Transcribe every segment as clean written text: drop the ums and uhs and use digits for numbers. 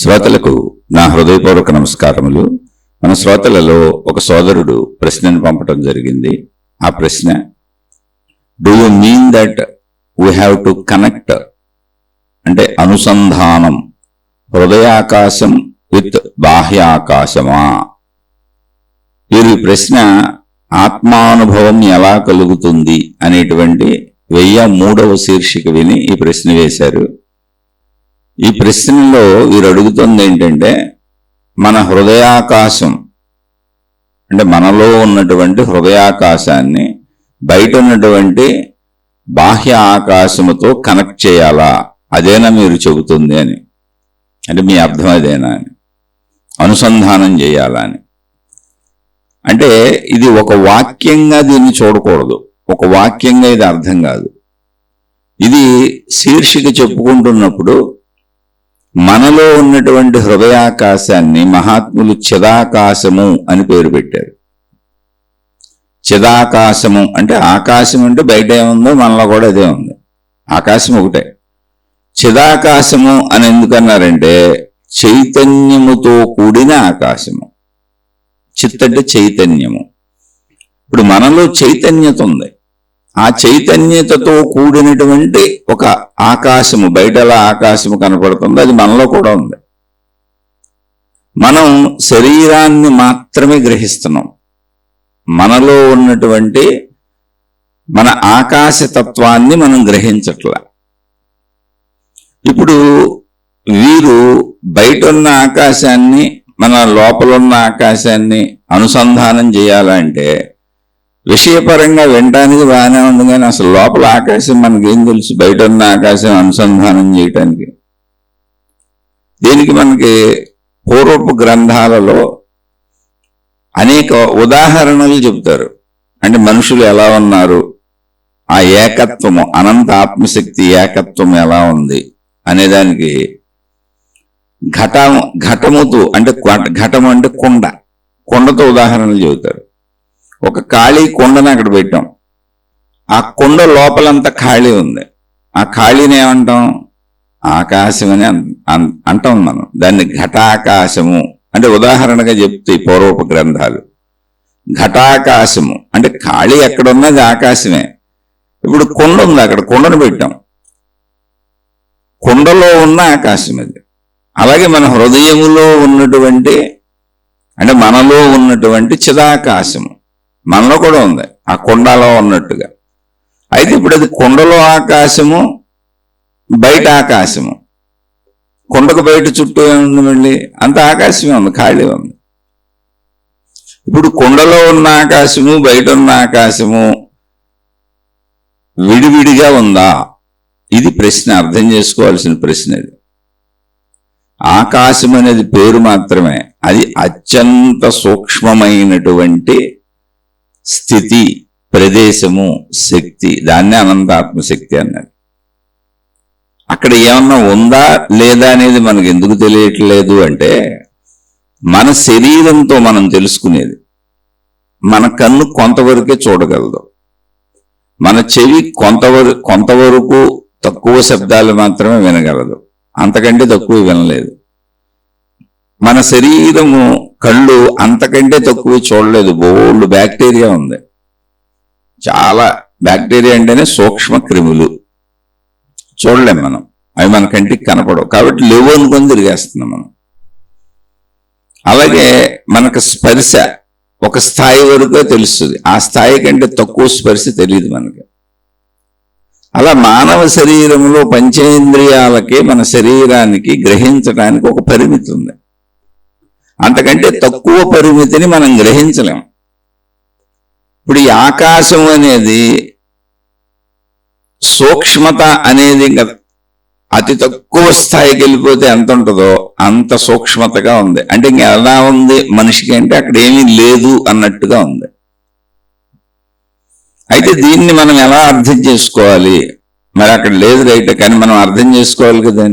శ్రోతలకు నా హృదయపూర్వక నమస్కారములు. మన శ్రోతలలో ఒక సోదరుడు ప్రశ్నను పంపటం జరిగింది. ఆ ప్రశ్న, do you mean that we have to connect, అంటే అనుసంధానం, హృదయాకాశం విత్ బాహ్యాకాశమా? వీరి ప్రశ్న ఆత్మానుభవం ఎలా కలుగుతుంది అనేటువంటి 1003వ శీర్షిక విని ఈ ప్రశ్న వేశారు. ఈ ప్రశ్నలో వీరు అడుగుతుంది ఏంటంటే, మన హృదయాకాశం అంటే మనలో ఉన్నటువంటి హృదయాకాశాన్ని బయట ఉన్నటువంటి బాహ్య ఆకాశముతో కనెక్ట్ చేయాలా, అదేనా మీరు చెబుతుంది అని, అంటే మీ అర్థం అదేనా అని, అనుసంధానం చేయాలా అని. అంటే ఇది ఒక వాక్యంగా దీన్ని చూడకూడదు, ఒక వాక్యంగా ఇది అర్థం కాదు. ఇది శీర్షిక చెప్పుకుంటున్నప్పుడు మనలో ఉన్నటువంటి హృదయాకాశాన్ని మహాత్ములు చిదాకాశము అని పేరు పెట్టారు. చిదాకాశము అంటే ఆకాశం అంటే బయట ఏముందో మనలో కూడా అదే ఉంది, ఆకాశం ఒకటే. చిదాకాశము అని ఎందుకన్నారంటే చైతన్యముతో కూడిన ఆకాశము. చిత్ అంటే చైతన్యము. ఇప్పుడు మనలో చైతన్యత ఉంది, ఆ చైతన్యతతో కూడినటువంటి ఒక ఆకాశము, బయటలా ఆకాశము కనపడుతుంది, అది మనలో కూడా ఉంది. మనం శరీరాన్ని మాత్రమే గ్రహిస్తున్నాం, మనలో ఉన్నటువంటి మన ఆకాశతత్వాన్ని మనం గ్రహించట్లా. ఇప్పుడు వీరు బయట ఉన్న ఆకాశాన్ని మన లోపల ఉన్న ఆకాశాన్ని అనుసంధానం చేయాలంటే విషయపరంగా వినటానికి బాగానే ఉంది, కానీ అసలు లోపల ఆకాశం మనకేం తెలుసు? బయట ఉన్న ఆకాశం అనుసంధానం చేయటానికి దీనికి మనకి పూర్వపు గ్రంథాలలో అనేక ఉదాహరణలు చెబుతారు. అంటే మనుషులు ఎలా ఉన్నారు, ఆ ఏకత్వము, అనంత ఆత్మశక్తి ఏకత్వం ఎలా ఉంది అనేదానికి ఘటముతో అంటే ఘటము అంటే కుండతో ఉదాహరణలు చెబుతారు. ఒక ఖాళీ కుండను అక్కడ పెట్టాం, ఆ కుండ లోపలంతా ఖాళీ ఉంది, ఆ ఖాళీని ఏమంటాం? ఆకాశం అని అంటాం మనం. దాన్ని ఘటాకాశము అంటే ఉదాహరణగా చెప్తాయి పూర్వపు గ్రంథాలు. ఘటాకాశము అంటే ఖాళీ ఎక్కడున్నది ఆకాశమే. ఇప్పుడు కుండ ఉంది, అక్కడ కుండను పెట్టాం, కుండలో ఉన్న ఆకాశం అది. అలాగే మన హృదయములో ఉన్నటువంటి అంటే మనలో ఉన్నటువంటి చిదాకాశము మనలో కూడా ఉంది, ఆ కుండలో ఉన్నట్టుగా. అయితే ఇప్పుడు అది కుండలో ఆకాశము, బయట ఆకాశము. కుండకు బయట చుట్టూ ఏముంది? మళ్ళీ అంత ఆకాశమే ఉంది, ఖాళీ ఉంది. ఇప్పుడు కుండలో ఉన్న ఆకాశము, బయట ఉన్న ఆకాశము విడివిడిగా ఉందా? ఇది ప్రశ్న, అర్థం చేసుకోవాల్సిన ప్రశ్న. ఇది ఆకాశం అనేది పేరు మాత్రమే, అది అత్యంత సూక్ష్మమైనటువంటి స్థితి, ప్రదేశము, శక్తి. దాన్నే అనంతాత్మశక్తి అన్నారు. అక్కడ ఏమన్నా ఉందా లేదా అనేది మనకు ఎందుకు తెలియట్లేదు అంటే, మన శరీరంతో మనం తెలుసుకునేది. మన కన్ను కొంతవరకే చూడగలదు, మన చెవి కొంతవరకు తక్కువ శబ్దాలు మాత్రమే వినగలదు, అంతకంటే తక్కువ వినలేదు. మన శరీరము కళ్ళు అంతకంటే తక్కువ చూడలేదు. బోల్డ్ బ్యాక్టీరియా ఉంది, చాలా. బ్యాక్టీరియా అంటేనే సూక్ష్మ క్రిములు, చూడలేం మనం, అవి మన కంటికి కనపడవు, కాబట్టి లేవు అనుకొని తిరిగేస్తున్నాం మనం. అలాగే మనకు స్పర్శ ఒక స్థాయి వరకే తెలుస్తుంది, ఆ స్థాయి కంటే తక్కువ స్పర్శ తెలియదు మనకి. అలా మానవ శరీరంలో పంచేంద్రియాలకి, మన శరీరానికి గ్రహించడానికి ఒక పరిమితి ఉంది, అంతకంటే తక్కువ పరిమితిని మనం గ్రహించలేం. ఇప్పుడు ఈ ఆకాశం అనేది సూక్ష్మత అనేది అతి తక్కువ స్థాయికి వెళ్ళిపోతే ఎంత ఉంటుందో అంత సూక్ష్మతగా ఉంది. అంటే ఇంక ఎలా ఉంది మనిషికి అంటే అక్కడ ఏమీ లేదు అన్నట్టుగా ఉంది. అయితే దీన్ని మనం ఎలా అర్థం చేసుకోవాలి? మరి అక్కడ లేదు రైట్, కానీ మనం అర్థం చేసుకోవాలి కదా.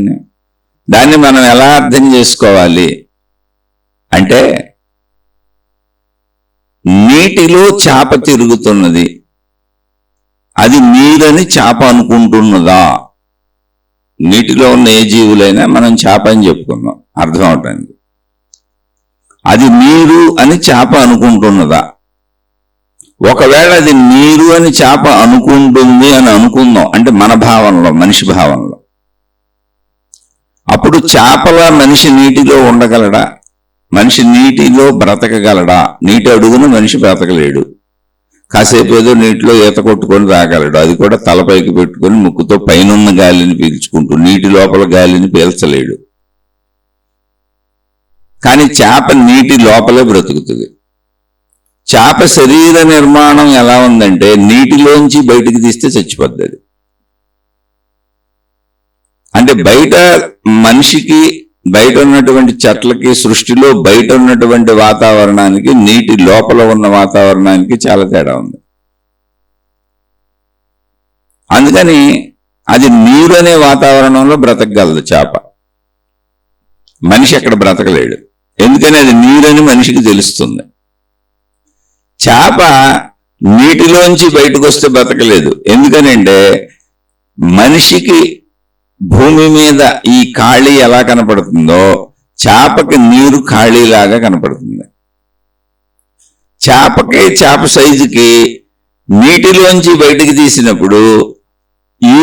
దాన్ని మనం ఎలా అర్థం చేసుకోవాలి అంటే, నీటిలో చేప తిరుగుతున్నది, అది నీరని చేప అనుకుంటున్నదా? నీటిలో ఉన్న ఏ జీవులైనా మనం చేప అని చెప్పుకుందాం అర్థం అవటానికి. అది నీరు అని చేప అనుకుంటున్నదా? ఒకవేళ అది నీరు అని చేప అనుకుంటుంది అని అనుకుందాం, అంటే మన భావనలో, మనిషి భావనలో, అప్పుడు చేపలా మనిషి నీటిలో ఉండగలడా? మనిషి నీటిలో బ్రతకగలడా? నీటి అడుగున మనిషి బ్రతకలేడు. కాసేపు ఏదో నీటిలో ఈత కొట్టుకొని రాగలడు, అది కూడా తలపైకి పెట్టుకొని ముక్కుతో పైనున్న గాలిని పీల్చుకుంటూ, నీటి లోపల గాలిని పీల్చలేడు. కానీ చేప నీటి లోపలే బ్రతుకుతుంది. చేప శరీర నిర్మాణం ఎలా ఉందంటే నీటిలోంచి బయటికి తీస్తే చచ్చిపోద్ది అది. అంటే బయట మనిషికి, బయట ఉన్నటువంటి చెట్లకి, సృష్టిలో బయట ఉన్నటువంటి వాతావరణానికి, నీటి లోపల ఉన్న వాతావరణానికి చాలా తేడా ఉంది. అందుకని అది నీరు అనే వాతావరణంలో బ్రతకగలదు చేప. మనిషి అక్కడ బ్రతకలేడు. ఎందుకని అది నీరని మనిషికి తెలుస్తుంది. చేప నీటిలోంచి బయటకు వస్తే బ్రతకలేదు. ఎందుకనంటే మనిషికి భూమి మీద ఈ ఖాళీ ఎలా కనపడుతుందో చేపకి నీరు ఖాళీలాగా కనపడుతుంది. చేపకి, చేప సైజుకి నీటిలోంచి బయటికి తీసినప్పుడు ఈ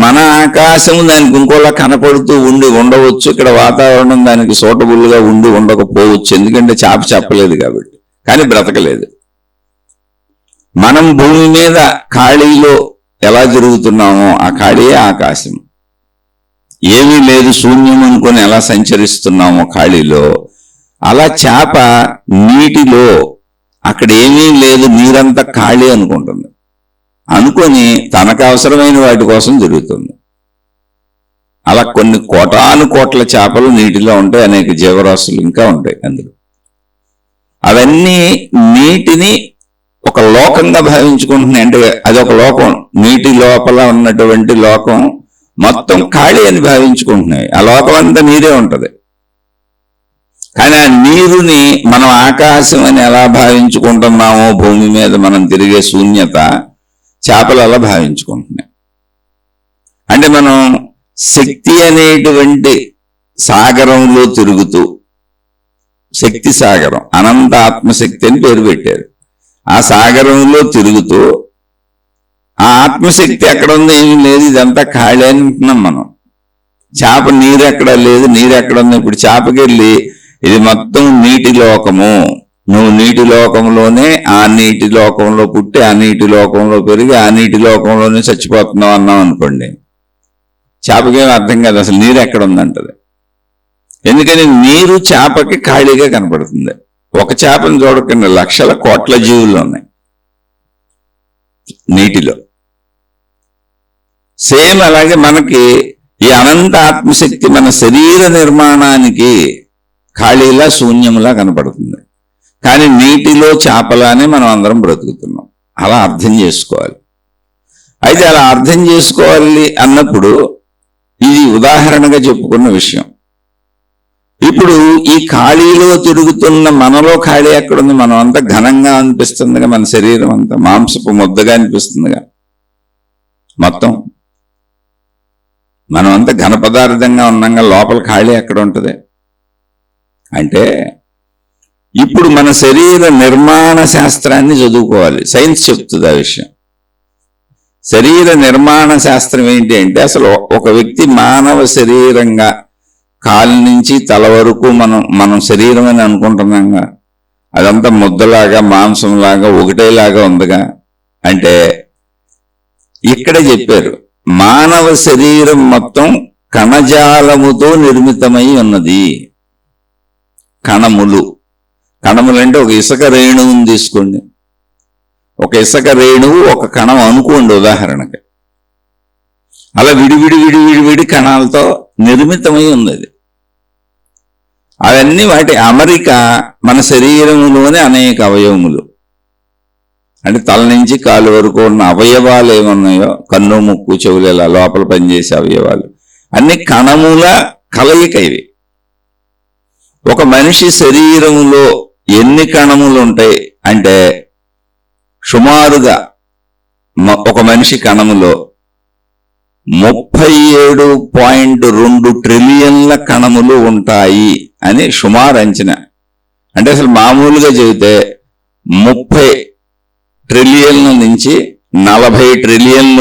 మన ఆకాశం దానికి ఇంకోలా కనపడుతూ ఉండవచ్చు. ఇక్కడ వాతావరణం దానికి సూటబుల్గా ఉండకపోవచ్చు, ఎందుకంటే చేప చెప్పలేదు కాబట్టి. కానీ బ్రతకలేదు. మనం భూమి మీద ఖాళీలో ఎలా జరుగుతున్నామో ఆ ఖాళీయే ఆకాశం. ఏమీ లేదు, శూన్యం అనుకొని ఎలా సంచరిస్తున్నామో ఖాళీలో, అలా చేప నీటిలో అక్కడ ఏమీ లేదు, నీరంతా ఖాళీ అనుకుంటుంది. అనుకొని తనకు అవసరమైన వాటి కోసం తిరుగుతుంది. అలా కొన్ని కోటాను కోట్ల చేపలు నీటిలో ఉంటాయి, అనేక జీవరాశులు ఇంకా ఉంటాయి అందులో. అవన్నీ నీటిని ఒక లోకంగా భావించుకుంటున్నాయి. అంటే అది ఒక లోకం, నీటి లోపల ఉన్నటువంటి లోకం మొత్తం ఖాళీ అని భావించుకుంటున్నాయి. ఆ లోకం అంతా నీరే ఉంటది. కానీ ఆ నీరుని మనం ఆకాశం అని ఎలా భావించుకుంటున్నామో, భూమి మీద మనం తిరిగే శూన్యత చేపలు అలా భావించుకుంటున్నాయి. అంటే మనం శక్తి అనేటువంటి సాగరంలో తిరుగుతూ, శక్తి సాగరం, అనంత ఆత్మశక్తి అని పేరు పెట్టారు. ఆ సాగరంలో తిరుగుతూ ఆ ఆత్మశక్తి ఎక్కడ ఉంది? ఏమీ లేదు, ఇదంతా ఖాళీ అని ఉంటున్నాం మనం. చేప నీరు ఎక్కడ లేదు, నీరు ఎక్కడ ఉంది? ఇప్పుడు చేపకి వెళ్ళి ఇది మొత్తం నీటి లోకము, నువ్వు నీటి లోకంలోనే, ఆ నీటి లోకంలో పుట్టి, ఆ నీటి లోకంలో పెరిగి, ఆ నీటి లోకంలోనే చచ్చిపోతున్నావు అన్నాం అనుకోండి, చేపకేం అర్థం కాదు అసలు నీరు ఎక్కడ ఉందంటది. ఎందుకని నీరు చేపకి ఖాళీగా కనపడుతుంది. ఒక చేపను చూడకుండా లక్షల కోట్ల జీవులు ఉన్నాయి నీటిలో. సేమ్ అలాగే మనకి ఈ అనంత ఆత్మశక్తి మన శరీర నిర్మాణానికి ఖాళీలా, శూన్యంలా కనపడుతుంది. కానీ నీటిలో చేపలానే మనం అందరం బ్రతుకుతున్నాం. అలా అర్థం చేసుకోవాలి. అయితే అలా అర్థం చేసుకోవాలి అన్నప్పుడు ఇది ఉదాహరణగా చెప్పుకున్న విషయం. ఇప్పుడు ఈ ఖాళీలో తిరుగుతున్న మనలో ఖాళీ ఎక్కడుంది? మనం అంతా ఘనంగా అనిపిస్తుందిగా, మన శరీరం అంతా మాంసపు ముద్దగా అనిపిస్తుందిగా. మొత్తం మనం అంతా ఘన పదార్థంగా ఉన్నాగా, లోపల ఖాళీ ఎక్కడ ఉంటుంది అంటే, ఇప్పుడు మన శరీర నిర్మాణ శాస్త్రాన్ని చదువుకోవాలి. సైన్స్ చెప్తుంది ఆ విషయం. శరీర నిర్మాణ శాస్త్రం ఏంటి అంటే, అసలు ఒక వ్యక్తి మానవ శరీరంగా కాలు నుంచి తల వరకు మనం శరీరం అని అనుకుంటున్నాగా, అదంతా ముద్దలాగా, మాంసంలాగా, ఒకటేలాగా ఉందిగా. అంటే ఇక్కడ చెప్పారు, మానవ శరీరం మొత్తం కణజాలముతో నిర్మితమై ఉన్నది. కణములు అంటే ఒక ఇసుక రేణువుని తీసుకోండి. ఒక ఇసుక రేణువు ఒక కణం అనుకోండి ఉదాహరణకి. అలా విడివిడి కణాలతో నిర్మితమై ఉన్నది. అవన్నీ వాటి అమరిక మన శరీరంలోనే అనేక అవయవములు. అంటే తల నుంచి కాలు వరకు ఉన్న అవయవాలు ఏమున్నాయో, కన్ను, ముక్కు, చెవులు, ఇలా లోపల పనిచేసే అవయవాలు అన్ని కణముల కలయిక ఇవి. ఒక మనిషి శరీరంలో ఎన్ని కణములు ఉంటాయి అంటే, సుమారుగా ఒక మనిషి కణములో 37.2 ట్రిలియన్ల కణములు ఉంటాయి అని సుమారు అంచనా. అంటే అసలు మామూలుగా చెబితే 30 ట్రిలియన్ల నుంచి 40 ట్రిలియన్ల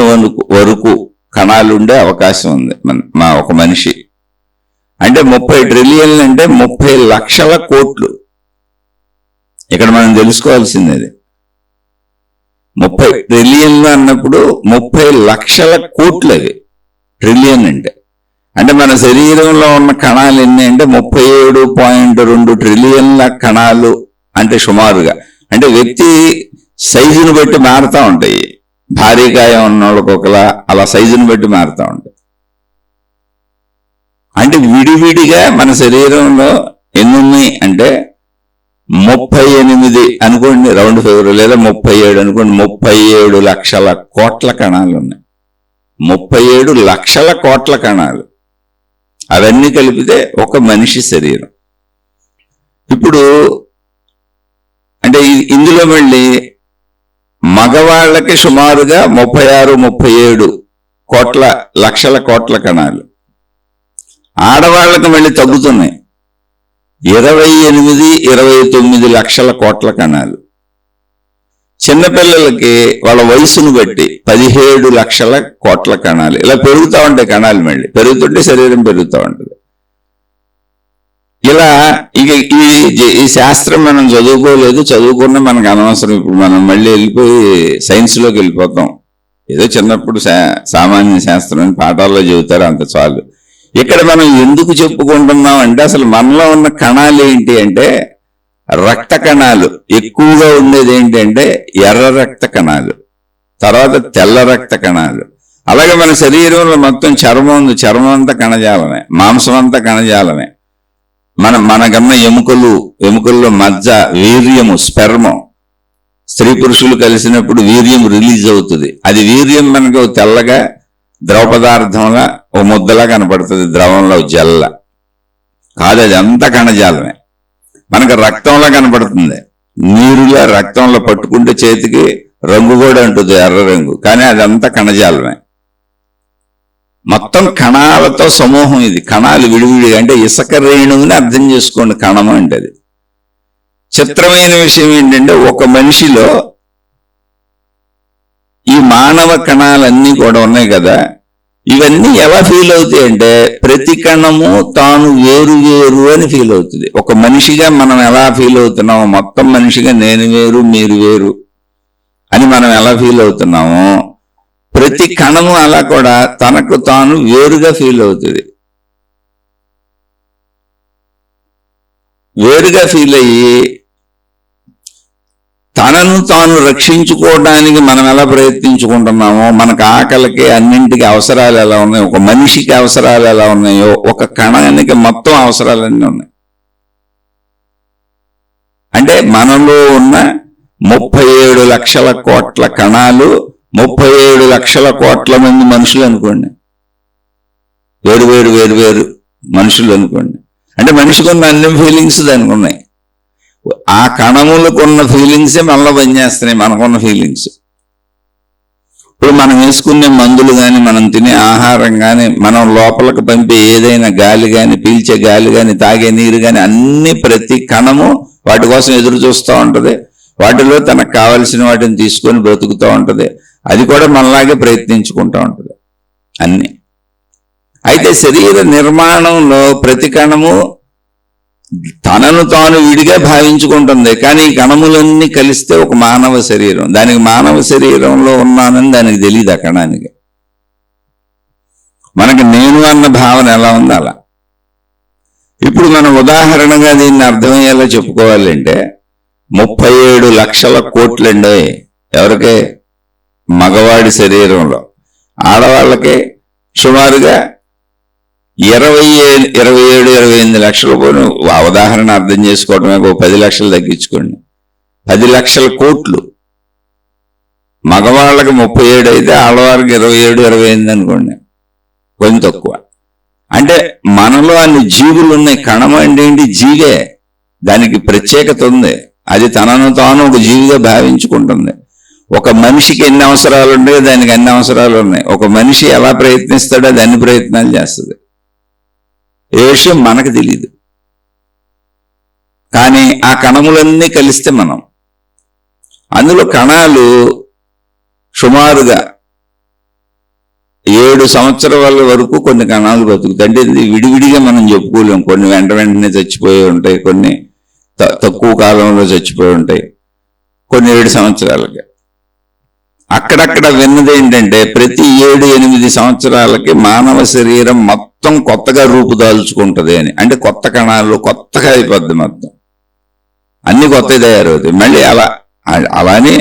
వరకు కణాలు ఉండే అవకాశం ఉంది మా ఒక మనిషి. అంటే 30 ట్రిలియన్లు అంటే 30 లక్షల కోట్లు. ఇక్కడ మనం తెలుసుకోవాల్సింది 30 ట్రిలియన్లు అన్నప్పుడు 30 లక్షల కోట్లు అవి. ట్రిలియన్ అంటే మన శరీరంలో ఉన్న కణాలు ఎన్ని అంటే 37.2 ట్రిలియన్ల కణాలు అంటే సుమారుగా. అంటే వ్యక్తి సైజును బట్టి మారుతూ ఉంటాయి. భారీకాయం ఉన్న వాళ్ళకి ఒకలా, అలా సైజును బట్టి మారుతూ ఉంటాయి. అంటే విడివిడిగా మన శరీరంలో ఎన్ని ఉన్నాయి అంటే 38 అనుకోండి, రౌండ్ ఫిగర్, లేదా 37 అనుకోండి. 37 లక్షల కోట్ల కణాలు ఉన్నాయి. 37 లక్షల కోట్ల కణాలు, అవన్నీ కలిపితే ఒక మనిషి శరీరం. ఇప్పుడు అంటే ఇందులో మళ్ళీ మగవాళ్ళకి సుమారుగా 36-37 లక్షల కోట్ల కణాలు, ఆడవాళ్ళకి మళ్ళీ తగ్గుతున్నాయి, 28-29 లక్షల కోట్ల కణాలు. చిన్నపిల్లలకి వాళ్ళ వయసును బట్టి 17 లక్షల కోట్ల కణాలు. ఇలా పెరుగుతూ ఉంటాయి కణాలు, మళ్ళీ పెరుగుతుంటే శరీరం పెరుగుతూ ఉంటుంది. ఇలా ఇక ఈ శాస్త్రం మనం చదువుకోలేదు, చదువుకున్నా మనకు అనవసరం. ఇప్పుడు మనం మళ్ళీ వెళ్ళిపోయి సైన్స్లోకి వెళ్ళిపోతాం. ఏదో చిన్నప్పుడు సామాన్య శాస్త్రం అని పాఠాల్లో చెబుతారు, అంత చాలు. ఇక్కడ మనం ఎందుకు చెప్పుకుంటున్నాం అంటే అసలు మనలో ఉన్న కణాలు ఏంటి అంటే రక్త కణాలు. ఎక్కువగా ఉండేది ఏంటంటే ఎర్ర రక్త కణాలు, తర్వాత తెల్ల రక్త కణాలు. అలాగే మన శరీరంలో మొత్తం చర్మం ఉంది, చర్మం అంతా కణజాలమే, మాంసం అంతా కణజాలమే. మనకన్న ఎముకల్లో మజ్జ, వీర్యము, స్పెర్మం, స్త్రీ పురుషులు కలిసినప్పుడు వీర్యం రిలీజ్ అవుతుంది. అది వీర్యం మనకు తెల్లగా ద్రవ పదార్థంలా ఓ ముద్దలా కనపడుతుంది, ద్రవంలో జల్ల కాదు, అది అంతా కణజాలమే. మనకు రక్తంలో కనపడుతుంది, నీరులా రక్తంలో పట్టుకుంటే చేతికి రంగు కూడా ఉంటుంది, ఎర్ర రంగు, కానీ అదంతా కణజాలమే. మొత్తం కణాలతో సమూహం ఇది. కణాలు విడివిడిగా అంటే ఇసుక రేణువుని అర్థం చేసుకోండి కణం అంటే. అది చిత్రమైన విషయం ఏంటంటే ఒక మనిషిలో ఈ మానవ కణాలన్నీ కూడా ఉన్నాయి కదా, ఇవన్నీ ఎలా ఫీల్ అవుతాయి అంటే ప్రతి కణము తాను వేరు వేరు అని ఫీల్ అవుతుంది. ఒక మనిషిగా మనం ఎలా ఫీల్ అవుతున్నామో, మొత్తం మనిషిగా నేను వేరు మీరు వేరు అని మనం ఎలా ఫీల్ అవుతున్నామో, ప్రతి కణము అలా కూడా తనకు తాను వేరుగా ఫీల్ అవుతుంది. వేరుగా ఫీల్ అయ్యి తనను తాను రక్షించుకోవడానికి మనం ఎలా ప్రయత్నించుకుంటున్నామో, మనకు ఆకలికి అన్నింటికి అవసరాలు ఎలా ఉన్నాయో, ఒక మనిషికి అవసరాలు ఎలా ఉన్నాయో, ఒక కణానికి మొత్తం అవసరాలన్నీ ఉన్నాయి. అంటే మనలో ఉన్న 37 లక్షల కోట్ల కణాలు, 37 లక్షల కోట్ల మంది మనుషులు అనుకోండి, వేరు వేరు వేరు వేరు మనుషులు అనుకోండి. అంటే మనిషికి ఉన్న అన్ని ఫీలింగ్స్ దానికి ఉన్నాయి. ఆ కణములకు ఉన్న ఫీలింగ్సే మనలో పనిచేస్తున్నాయి, మనకున్న ఫీలింగ్స్. ఇప్పుడు మనం వేసుకునే మందులు కానీ, మనం తినే ఆహారం కానీ, మనం లోపలికి పంపే ఏదైనా గాలి కానీ, పీల్చే గాలి కానీ, తాగే నీరు కానీ, అన్ని ప్రతి కణము వాటి కోసం ఎదురు చూస్తూ ఉంటుంది. వాటిలో తనకు కావలసిన వాటిని తీసుకొని బ్రతుకుతూ ఉంటుంది. అది కూడా మనలాగే ప్రయత్నించుకుంటూ ఉంటుంది అన్ని. అయితే శరీర నిర్మాణంలో ప్రతి కణము తనను తాను విడిగా భావించుకుంటుంది. కానీ ఈ కణములన్నీ కలిస్తే ఒక మానవ శరీరం. దానికి మానవ శరీరంలో ఉన్నానని దానికి తెలియదు ఆ కణానికి. మనకి నేను అన్న భావన ఎలా ఉంది అలా. ఇప్పుడు మనం ఉదాహరణగా దీన్ని అర్థమయ్యేలా చెప్పుకోవాలంటే 37 లక్షల కోట్లండి ఎవరికే, మగవాడి శరీరంలో. ఆడవాళ్ళకి సుమారుగా 27-28 లక్షలు. ఉదాహరణ అర్థం చేసుకోవడమే, 10 లక్షలు తగ్గించుకోండి, 10 లక్షల కోట్లు. మగవాళ్ళకి 37 అయితే ఆడవాళ్ళకి 27-28 అనుకోండి, కొంచెం తక్కువ. అంటే మనలో అన్ని జీవులు ఉన్నాయి. కణం అంటే ఏంటి? జీవే. దానికి ప్రత్యేకత ఉంది. అది తనను తాను ఒక జీవిగా భావించుకుంటుంది. ఒక మనిషికి ఎన్ని అవసరాలు ఉంటాయో దానికి అన్ని అవసరాలు ఉన్నాయి. ఒక మనిషి ఎలా ప్రయత్నిస్తాడో అది అన్ని ప్రయత్నాలు చేస్తుంది. ఏ విషయం మనకు తెలియదు, కానీ ఆ కణములన్నీ కలిస్తే మనం, అందులో కణాలు సుమారుగా 7 సంవత్సరాల వరకు కొన్ని కణాలు బతుకుతాయి. అంటే ఇది విడివిడిగా మనం చెప్పుకోలేం. కొన్ని వెంటనే చచ్చిపోయి ఉంటాయి, కొన్ని తక్కువ కాలంలో చచ్చిపోయి ఉంటాయి, కొన్ని 7 సంవత్సరాలకి. అక్కడక్కడ విన్నది ఏంటంటే ప్రతి 7-8 సంవత్సరాలకి మానవ శరీరం మొత్తం కొత్తగా రూపుదాల్చుకుంటది అని. అంటే కొత్త కణాలు కొత్తగా అయిపోద్ది, మొత్తం అన్ని కొత్తగా తయారవుతాయి మళ్ళీ. అలానే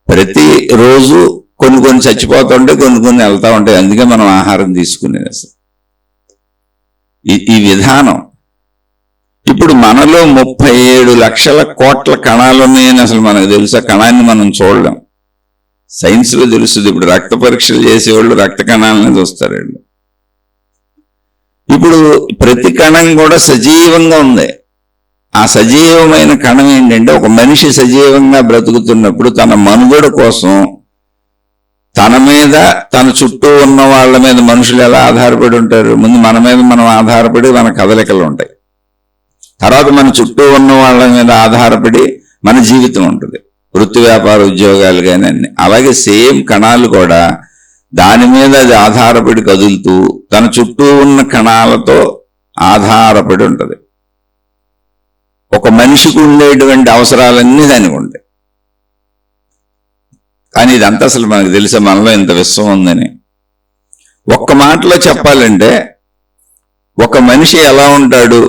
ప్రతి రోజు కొన్ని చచ్చిపోతుంటాయి, కొన్ని వెళ్తా ఉంటాయి. అందుకే మనం ఆహారం తీసుకునేది. అసలు ఈ విధానం. ఇప్పుడు మనలో 37 లక్షల కోట్ల కణాలు ఉన్నాయని అసలు మనకు తెలుసా? కణాన్ని మనం చూడలేం, సైన్స్లో తెలుస్తుంది. ఇప్పుడు రక్త పరీక్షలు చేసేవాళ్ళు రక్త కణాలని చూస్తారండి. ఇప్పుడు ప్రతి కణం కూడా సజీవంగా ఉంది. ఆ సజీవమైన కణం ఏంటంటే, ఒక మనిషి సజీవంగా బ్రతుకుతున్నప్పుడు తన మనుగడ కోసం తన మీద, తన చుట్టూ ఉన్న వాళ్ళ మీద మనుషులు ఎలా ఆధారపడి ఉంటారు? ముందు మన మీద మనం ఆధారపడి మన కదలికలు ఉంటాయి, తర్వాత మన చుట్టూ ఉన్న వాళ్ళ మీద ఆధారపడి మన జీవితం ఉంటుంది, వృత్తి వ్యాపార ఉద్యోగాలు కానీ అన్ని. అలాగే సేమ్ కణాలు కూడా దాని మీద అది ఆధారపడి కదులుతూ తన చుట్టూ ఉన్న కణాలతో ఆధారపడి ఉంటుంది. ఒక మనిషికి ఉండేటువంటి అవసరాలన్నీ దానికి ఉంటాయి. కానీ ఇదంతా అసలు మనకు తెలిసే మనలో ఇంత విశ్వం ఉందని. ఒక్క మాటలో చెప్పాలంటే, ఒక మనిషి ఎలా ఉంటాడు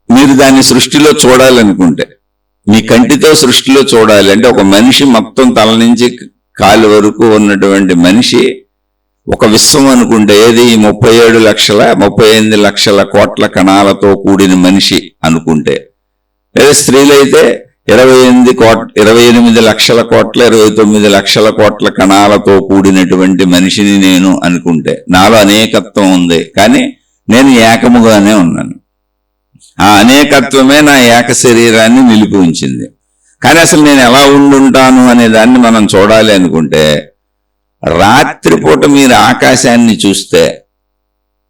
మీరు దాన్ని సృష్టిలో చూడాలనుకుంటే, మీ కంటితో సృష్టిలో చూడాలి అంటే, ఒక మనిషి మొత్తం తల నుంచి కాలు వరకు ఉన్నటువంటి మనిషి ఒక విశ్వం అనుకుంటే, ఏది 38 లక్షల కోట్ల కణాలతో కూడిన మనిషి అనుకుంటే, లేదా స్త్రీలైతే 28 లక్షల కోట్ల 29 లక్షల కోట్ల కణాలతో కూడినటువంటి మనిషిని నేను అనుకుంటే, నాలో అనేకత్వం ఉంది కానీ నేను ఏకముగానే ఉన్నాను. ఆ అనేకత్వమే నా ఏక శరీరాన్ని నిలిపి ఉంచింది. కానీ అసలు నేను ఎలా ఉండుంటాను అనే దాన్ని మనం చూడాలి అనుకుంటే, రాత్రిపూట మీరు ఆకాశాన్ని చూస్తే,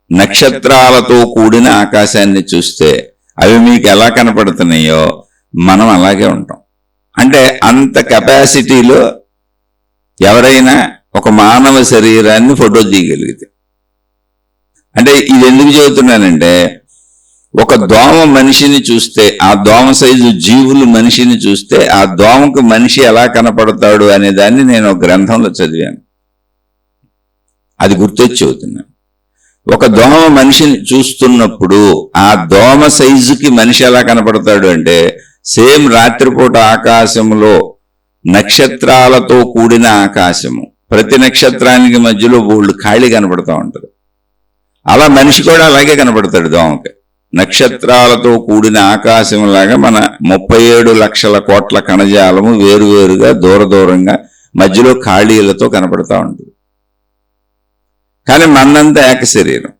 నక్షత్రాలతో కూడిన ఆకాశాన్ని చూస్తే అవి మీకు ఎలా కనపడుతున్నాయో మనం అలాగే ఉంటాం. అంటే అంత కెపాసిటీలో ఎవరైనా ఒక మానవ శరీరాన్ని ఫోటో తీయగలిగితే. అంటే ఇది ఎందుకు చెబుతున్నానంటే, ఒక దోమ మనిషిని చూస్తే, ఆ దోమ సైజు జీవులు మనిషిని చూస్తే, ఆ దోమకు మనిషి ఎలా కనపడతాడు అనే దాన్ని నేను ఒక గ్రంథంలో చదివాను. అది గుర్తొచ్చి చెబుతున్నాను. ఒక దోమ మనిషిని చూస్తున్నప్పుడు ఆ దోమ సైజుకి మనిషి ఎలా కనపడతాడు అంటే, సేమ్ రాత్రిపూట ఆకాశంలో నక్షత్రాలతో కూడిన ఆకాశము, ప్రతి నక్షత్రానికి మధ్యలో బోల్డ్ ఖాళీ కనపడతా ఉంటుంది. అలా మనిషి కూడా అలాగే కనపడతాడు దోమకి. నక్షత్రాలతో కూడిన ఆకాశం లాగా మన 37 లక్షల కోట్ల కణజాలము వేరువేరుగా దూరంగా మధ్యలో ఖాళీలతో కనపడతా ఉంటుంది. కానీ మనంతా ఏక శరీరం.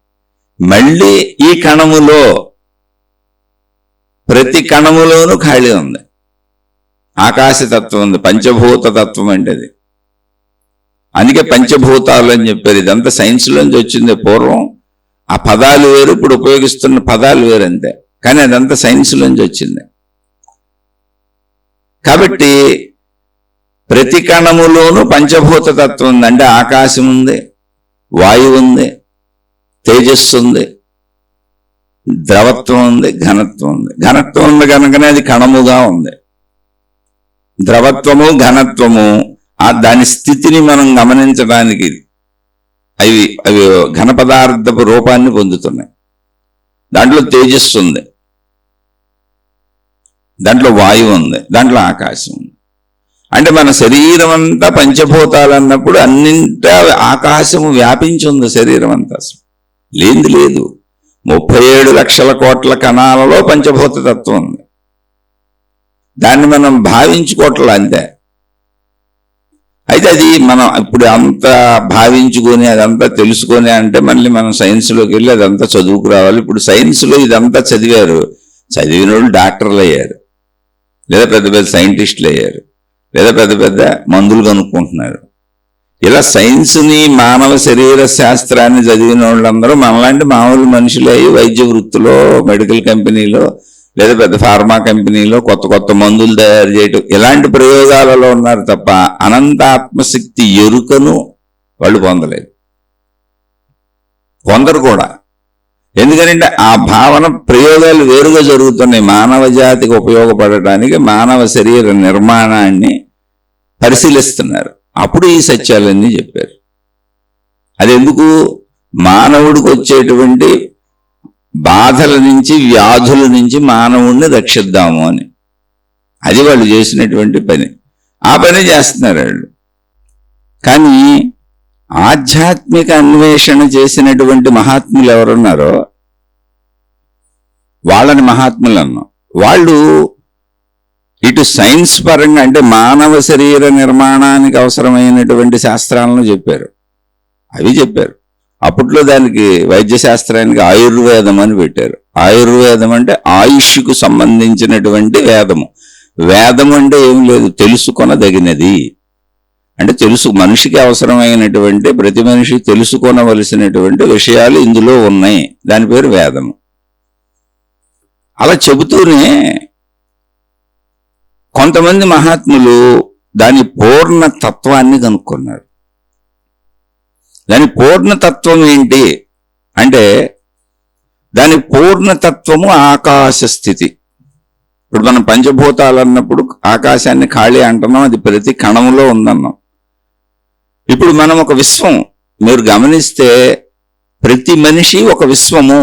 మళ్ళీ ఈ కణములో ప్రతి కణములోనూ ఖాళీ ఉంది, ఆకాశతత్వం ఉంది, పంచభూత తత్వం అంటే అది. అందుకే పంచభూతాలు అని చెప్పారు. ఇదంతా సైన్స్లోంచి వచ్చింది. పూర్వం ఆ పదాలు వేరు, ఇప్పుడు ఉపయోగిస్తున్న పదాలు వేరు అంతే, కానీ అదంతా సైన్స్లోంచి వచ్చింది. కాబట్టి ప్రతి కణములోనూ పంచభూత తత్వం ఉంది. అంటే ఆకాశం ఉంది, వాయువు ఉంది, తేజస్సు ఉంది, ద్రవత్వం ఉంది, ఘనత్వం ఉంది. ఘనత్వం ఉంది కనుకనే అది కణముగా ఉంది. ద్రవత్వము ఘనత్వము దాని స్థితిని మనం గమనించడానికి అవి ఘన పదార్థపు రూపాన్ని పొందుతున్నాయి. దాంట్లో తేజస్సు ఉంది, దాంట్లో వాయువు ఉంది, దాంట్లో ఆకాశం ఉంది. అంటే మన శరీరం అంతా పంచభూతాలు అన్నప్పుడు అన్నింటా ఆకాశము వ్యాపించి ఉంది శరీరం అంతా. అసలు లేదు 37 లక్షల కోట్ల కణాలలో పంచభూత తత్వం ఉంది. దాన్ని మనం భావించుకోవట్లే అంతే. అయితే అది మనం ఇప్పుడు అంత భావించుకొని అదంతా తెలుసుకొని అంటే మళ్ళీ మనం సైన్స్లోకి వెళ్ళి అదంతా చదువుకు రావాలి. ఇప్పుడు సైన్స్లో ఇదంతా చదివారు, చదివిన వాళ్ళు డాక్టర్లు అయ్యారు, లేదా పెద్ద పెద్ద సైంటిస్టులు అయ్యారు, లేదా పెద్ద పెద్ద మందులు కనుక్కుంటున్నారు. ఇలా సైన్స్ని మానవ శరీర శాస్త్రాన్ని చదివిన వాళ్ళందరూ మనలాంటి మామూలు మనుషులే వైద్య వృత్తిలో, మెడికల్ కంపెనీలో లేదా పెద్ద ఫార్మా కంపెనీలో కొత్త కొత్త మందులు తయారు చేయటం ఇలాంటి ప్రయోగాలలో ఉన్నారు తప్ప అనంత ఆత్మశక్తి ఎరుకను వాళ్ళు పొందలేదు. కొందరు కూడా. ఎందుకంటే ఆ భావన ప్రయోగాలు వేరుగా జరుగుతున్నాయి. మానవ జాతికి ఉపయోగపడటానికి మానవ శరీర నిర్మాణాన్ని పరిశీలిస్తున్నారు. అప్పుడు ఈ సత్యాలన్నీ చెప్పారు. అది ఎందుకు? మానవుడికి వచ్చేటువంటి బాధల నుంచి, వ్యాధుల నుంచి మానవుణ్ణి రక్షిద్దాము అని. అది వాళ్ళు చేసినటువంటి పని. ఆ పని చేస్తున్నారు వాళ్ళు. కానీ ఆధ్యాత్మిక అన్వేషణ చేసినటువంటి మహాత్ములు ఎవరున్నారో వాళ్ళని మహాత్ములు అన్నాం. వాళ్ళు ఇటు సైన్స్ పరంగా అంటే మానవ శరీర నిర్మాణానికి అవసరమైనటువంటి శాస్త్రాలను చెప్పారు. అవి చెప్పారు. అప్పట్లో దానికి వైద్య శాస్త్రానికి ఆయుర్వేదం అని పెట్టారు. ఆయుర్వేదం అంటే ఆయుష్కు సంబంధించినటువంటి వేదము. వేదము అంటే ఏం లేదు, తెలుసుకొనదగినది అంటే మనిషికి అవసరమైనటువంటి ప్రతి మనిషి తెలుసుకొనవలసినటువంటి విషయాలు ఇందులో ఉన్నాయి. దాని పేరు వేదము. అలా చెబుతూనే కొంతమంది మహాత్ములు దాని పూర్ణ తత్వాన్ని కనుక్కున్నారు. దాని పూర్ణతత్వం ఏంటి అంటే దాని పూర్ణతత్వము ఆకాశ స్థితి. ఇప్పుడు మనం పంచభూతాలు అన్నప్పుడు ఆకాశాన్ని ఖాళీ అంటున్నాం, అది ప్రతి కణంలో ఉందన్నాం. ఇప్పుడు మనం ఒక విశ్వం, మీరు గమనిస్తే ప్రతి మనిషి ఒక విశ్వము.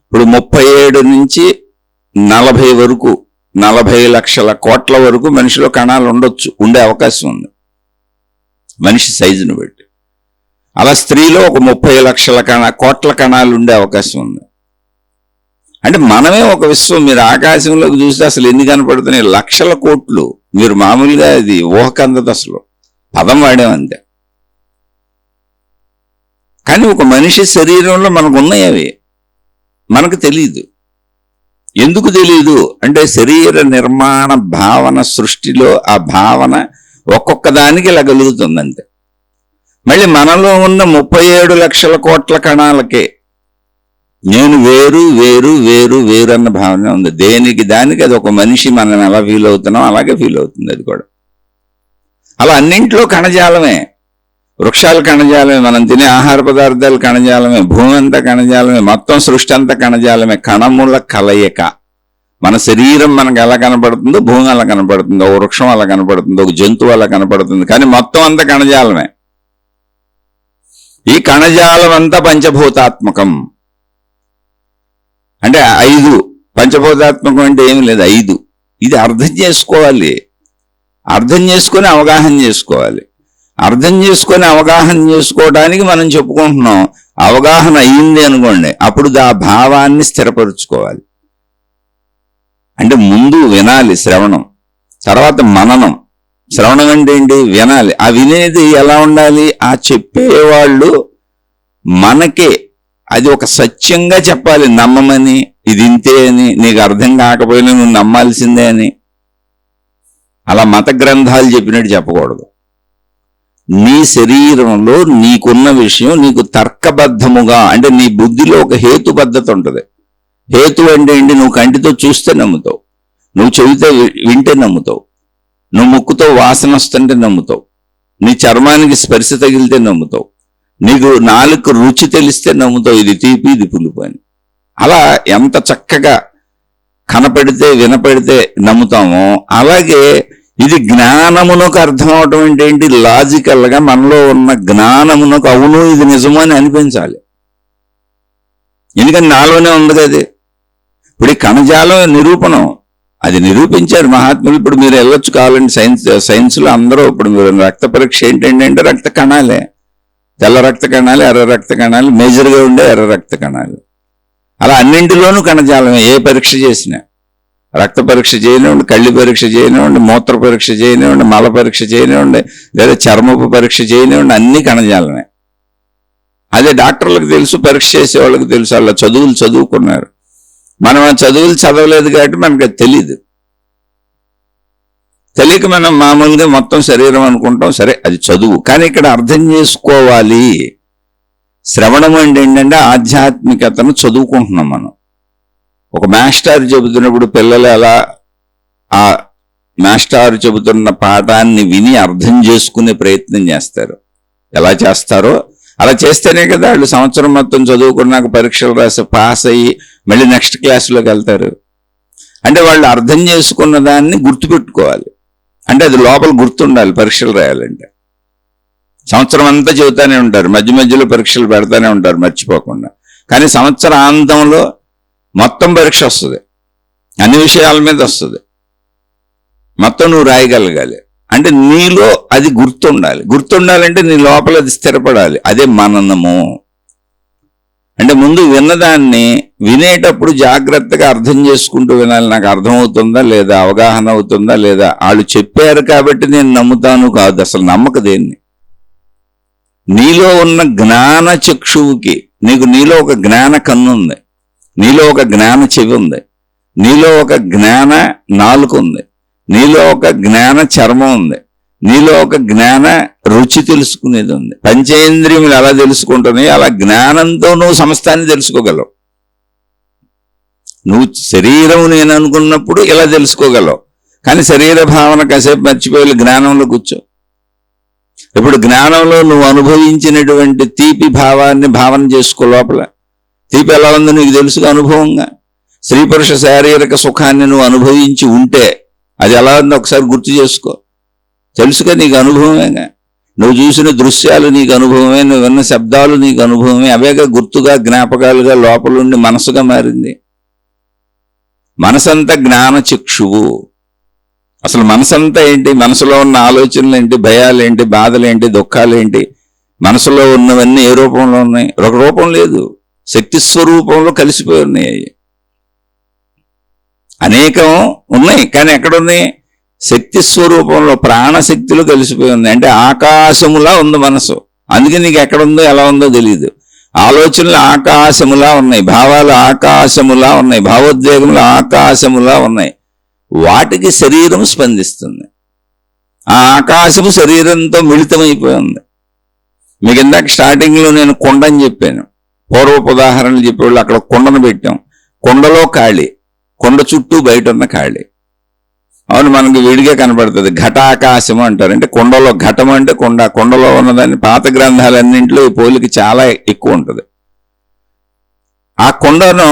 ఇప్పుడు 37 నుంచి 40 వరకు 40 లక్షల కోట్ల వరకు మనిషిలో కణాలు ఉండొచ్చు, ఉండే అవకాశం ఉంది మనిషి సైజును బట్టి. అలా స్త్రీలో ఒక 30 లక్షల కోట్ల కణాలు ఉండే అవకాశం ఉంది. అంటే మనమే ఒక విశ్వం. మీరు ఆకాశంలోకి చూస్తే అసలు ఎన్ని కనపడుతున్నాయి? లక్షల కోట్లు. మీరు మామూలుగా అది ఊహకందదు, అసలు పదం వాడేమంతే. కానీ ఒక మనిషి శరీరంలో మనకు ఉన్నాయి, అవి మనకు తెలియదు. ఎందుకు తెలియదు అంటే శరీర నిర్మాణ భావన సృష్టిలో ఆ భావన ఒక్కొక్క దానికి ఇలా కలుగుతుందంతే. మళ్ళీ మనలో ఉన్న 37 లక్షల కోట్ల కణాలకే నేను వేరు వేరు వేరు వేరు అన్న భావన ఉంది. దేనికి దానికి అది ఒక మనిషి. మనం ఎలా ఫీల్ అవుతున్నాం అలాగే ఫీల్ అవుతుంది అది కూడా. అలా అన్నింట్లో కణజాలమే. వృక్షాలు కణజాలమే, మనం తినే ఆహార పదార్థాలు కణజాలమే, భూమి అంతా కణజాలమే, మొత్తం సృష్టి అంతా కణజాలమే. కణముల కలయిక. మన శరీరం మనకు ఎలా కనపడుతుందో భూమి అలా కనపడుతుంది, ఒక వృక్షం అలా కనపడుతుంది, ఒక జంతువు అలా కనపడుతుంది. కానీ మొత్తం అంతా కణజాలమే. ఈ కణజాలం అంతా పంచభూతాత్మకం. అంటే 5 పంచభూతాత్మకం అంటే ఏమి లేదు, 5. ఇది అర్థం చేసుకోవాలి. అర్థం చేసుకొని అవగాహన చేసుకోవాలి. అర్థం చేసుకొని అవగాహన చేసుకోవడానికి మనం చెప్పుకుంటున్నాం. అవగాహన అయ్యింది అనుకోండి, అప్పుడు ఆ భావాన్ని స్థిరపరుచుకోవాలి. అంటే ముందు వినాలి, శ్రవణం, తర్వాత మననం. శ్రవణం అంటే ఏంటి? వినాలి. ఆ వినేది ఎలా ఉండాలి? ఆ చెప్పేవాళ్ళు మనకే అది ఒక సత్యంగా చెప్పాలి. నమ్మమని, ఇది ఇంతే అని, నీకు అర్థం కాకపోయినా నువ్వు నమ్మాల్సిందే అని అలా మత గ్రంథాలు చెప్పినట్టు చెప్పకూడదు. నీ శరీరంలో నీకున్న విషయం నీకు తర్కబద్ధముగా, అంటే నీ బుద్ధిలో ఒక హేతుబద్ధత ఉంటుంది. హేతు అంటే ఏంటి? నువ్వు కంటితో చూస్తే నమ్ముతావు, నువ్వు చెవితో వింటే నమ్ముతావు, నువ్వు ముక్కుతో వాసన వస్తుంటే నమ్ముతావు, నీ చర్మానికి స్పర్శ తగిలితే నమ్ముతావు, నీకు నాలుగు రుచి తెలిస్తే నమ్ముతావు, ఇది తీపి ఇది పులుపు అని. అలా ఎంత చక్కగా కనపడితే వినపడితే నమ్ముతామో అలాగే ఇది జ్ఞానమునకు అర్థం అవటం అంటే ఏంటి? లాజికల్ గా మనలో ఉన్న జ్ఞానమునకు అవును ఇది నిజము అని అనిపించాలి. ఎందుకని నాలోనే ఉంది కదా. ఇప్పుడు ఈ కణజాలం నిరూపణం, అది నిరూపించారు మహాత్ములు. ఇప్పుడు మీరు వెళ్ళొచ్చు కావాలండి సైన్స్లో అందరూ. ఇప్పుడు మీరు రక్త పరీక్ష ఏంటంటే రక్త కణాలే, తెల్ల రక్త కణాలు, ఎర్ర రక్త కణాలు, మేజర్గా ఉండే ఎర్ర రక్త కణాలు. అలా అన్నింటిలోనూ కణజాలమే. ఏ పరీక్ష చేసినా, రక్త పరీక్ష చేయనివ్వండి, కళ్ళి పరీక్ష చేయనివ్వండి, మూత్ర పరీక్ష చేయనివ్వండి, మల పరీక్ష చేయనివ్వండి, లేదా చర్మపు పరీక్ష చేయనివ్వండి, అన్ని కణజాలమే. అదే డాక్టర్లకు తెలుసు, పరీక్ష చేసే వాళ్ళకి తెలుసు. అలా చదువులు చదువుకున్నారు. మనం ఆ చదువులు చదవలేదు కాబట్టి మనకు అది తెలీదు. తెలియక మనం మామూలుగా మొత్తం శరీరం అనుకుంటాం. సరే, అది చదువు. కానీ ఇక్కడ అర్థం చేసుకోవాలి. శ్రవణం అంటే ఏంటంటే ఆధ్యాత్మికతను చదువుకుంటున్నాం మనం. ఒక మాస్టర్ చెబుతున్నప్పుడు పిల్లలు ఎలా ఆ మాస్టర్ చెబుతున్న పాఠాన్ని విని అర్థం చేసుకునే ప్రయత్నం చేస్తారు. ఎలా చేస్తారో అలా చేస్తేనే కదా వాళ్ళు సంవత్సరం మొత్తం చదువుకున్నాక పరీక్షలు రాసి పాస్ అయ్యి మళ్ళీ నెక్స్ట్ క్లాస్లోకి వెళ్తారు. అంటే వాళ్ళు అర్థం చేసుకున్న దాన్ని గుర్తుపెట్టుకోవాలి. అంటే అది లోపల గుర్తుండాలి. పరీక్షలు రాయాలంటే సంవత్సరం అంతా చెబుతానే ఉంటారు, మధ్య మధ్యలో పరీక్షలు పెడతానే ఉంటారు మర్చిపోకుండా. కానీ సంవత్సరాంతంలో మొత్తం పరీక్ష వస్తుంది, అన్ని విషయాల మీద వస్తుంది, మొత్తం నువ్వు రాయగలగాలి. అంటే నీలో అది గుర్తుండాలి. గుర్తుండాలంటే నీ లోపల అది స్థిరపడాలి. అదే మననము. అంటే ముందు విన్నదాన్ని వినేటప్పుడు జాగ్రత్తగా అర్థం చేసుకుంటూ వినాలి. నాకు అర్థమవుతుందా లేదా, అవగాహన అవుతుందా లేదా, వాళ్ళు చెప్పారు కాబట్టి నేను నమ్ముతాను కాదు. అసలు నమ్మక దేన్ని. నీలో ఉన్న జ్ఞాన చక్షువుకి నీలో ఒక జ్ఞాన కన్ను ఉంది, నీలో ఒక జ్ఞాన చెవి ఉంది, నీలో ఒక జ్ఞాన నాలుక ఉంది, నీలో ఒక జ్ఞాన చర్మం ఉంది, నీలో ఒక జ్ఞాన రుచి తెలుసుకునేది ఉంది. పంచేంద్రియములు ఎలా తెలుసుకుంటున్నాయి అలా జ్ఞానంతో నువ్వు సమస్తాన్ని తెలుసుకోగలవు. నువ్వు శరీరం నేను అనుకున్నప్పుడు ఇలా తెలుసుకోగలవు. కానీ శరీర భావన కాసేపు మర్చిపోయి జ్ఞానంలో కూర్చో. ఇప్పుడు జ్ఞానంలో నువ్వు అనుభవించినటువంటి తీపి భావాన్ని భావన చేసుకో. లోపల తీపి ఎలా ఉందో నీకు తెలుసుగా అనుభవంగా. స్త్రీ పురుష శారీరక సుఖాన్ని నువ్వు అనుభవించి ఉంటే అది ఎలా ఉందో ఒకసారి గుర్తు చేసుకో. తెలుసుగా, నీకు అనుభవమేగా. నువ్వు చూసిన దృశ్యాలు నీకు అనుభవమే, నువ్వు విన్న శబ్దాలు నీకు అనుభవమే. అవేగా గుర్తుగా జ్ఞాపకాలుగా లోపలుండి మనసుగా మారింది. మనసంతా జ్ఞాన చక్షువు. అసలు మనసంతా ఏంటి? మనసులో ఉన్న ఆలోచనలు ఏంటి, భయాలేంటి, బాధలేంటి, దుఃఖాలేంటి, మనసులో ఉన్నవన్నీ ఏ రూపంలో ఉన్నాయి? ఒక రూపం లేదు, శక్తి స్వరూపంలో కలిసిపోయి ఉన్నాయి. అనేకం ఉన్నాయి, కానీ ఎక్కడున్నాయి? శక్తి స్వరూపంలో ప్రాణశక్తిలో కలిసిపోయి ఉంది. అంటే ఆకాశములా ఉంది మనసు. అందుకే నీకు ఎక్కడుందో ఎలా ఉందో తెలియదు. ఆలోచనలు ఆకాశములా ఉన్నాయి, భావాలు ఆకాశములా ఉన్నాయి, భావోద్వేగములు ఆకాశములా ఉన్నాయి. వాటికి శరీరం స్పందిస్తుంది. ఆ ఆకాశము శరీరంతో మిళితమైపోయి ఉంది. మీకు ఇందాక స్టార్టింగ్లో నేను కొండ అని చెప్పాను. పూర్వపు ఉదాహరణలు చెప్పేవాళ్ళు అక్కడ కొండను పెట్టాం. కొండలో ఖాళీ, కొండ చుట్టూ బయట ఉన్న ఖాళీ. అవును, మనకు విడిగా కనపడుతుంది. ఘటాకాశము అంటారు. అంటే కొండలో, ఘటం అంటే కొండ, కొండలో ఉన్నదాన్ని పాత గ్రంథాలన్నింటిలో ఈ పోలిక చాలా ఎక్కువ ఉంటుంది. ఆ కొండను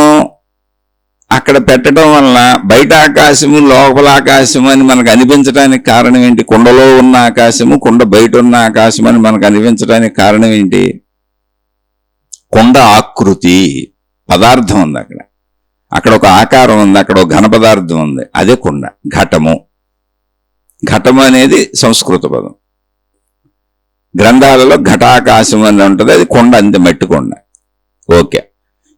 అక్కడ పెట్టడం వలన బయట ఆకాశము లోపల ఆకాశము అని మనకు అనిపించడానికి కారణం ఏంటి? కొండలో ఉన్న ఆకాశము, కొండ బయట ఉన్న ఆకాశం అని మనకు అనిపించడానికి కారణం ఏంటి? కొండ ఆకృతి, పదార్థం ఉంది అక్కడ. అక్కడ ఒక ఆకారం ఉంది, అక్కడ ఒక ఘన పదార్థం ఉంది, అదే కొండ. ఘటము. ఘటము అనేది సంస్కృత పదం. గ్రంథాలలో ఘటాకాశం అని ఉంటుంది, అది కొండ, అంతే, మట్టి కొండ. ఓకే.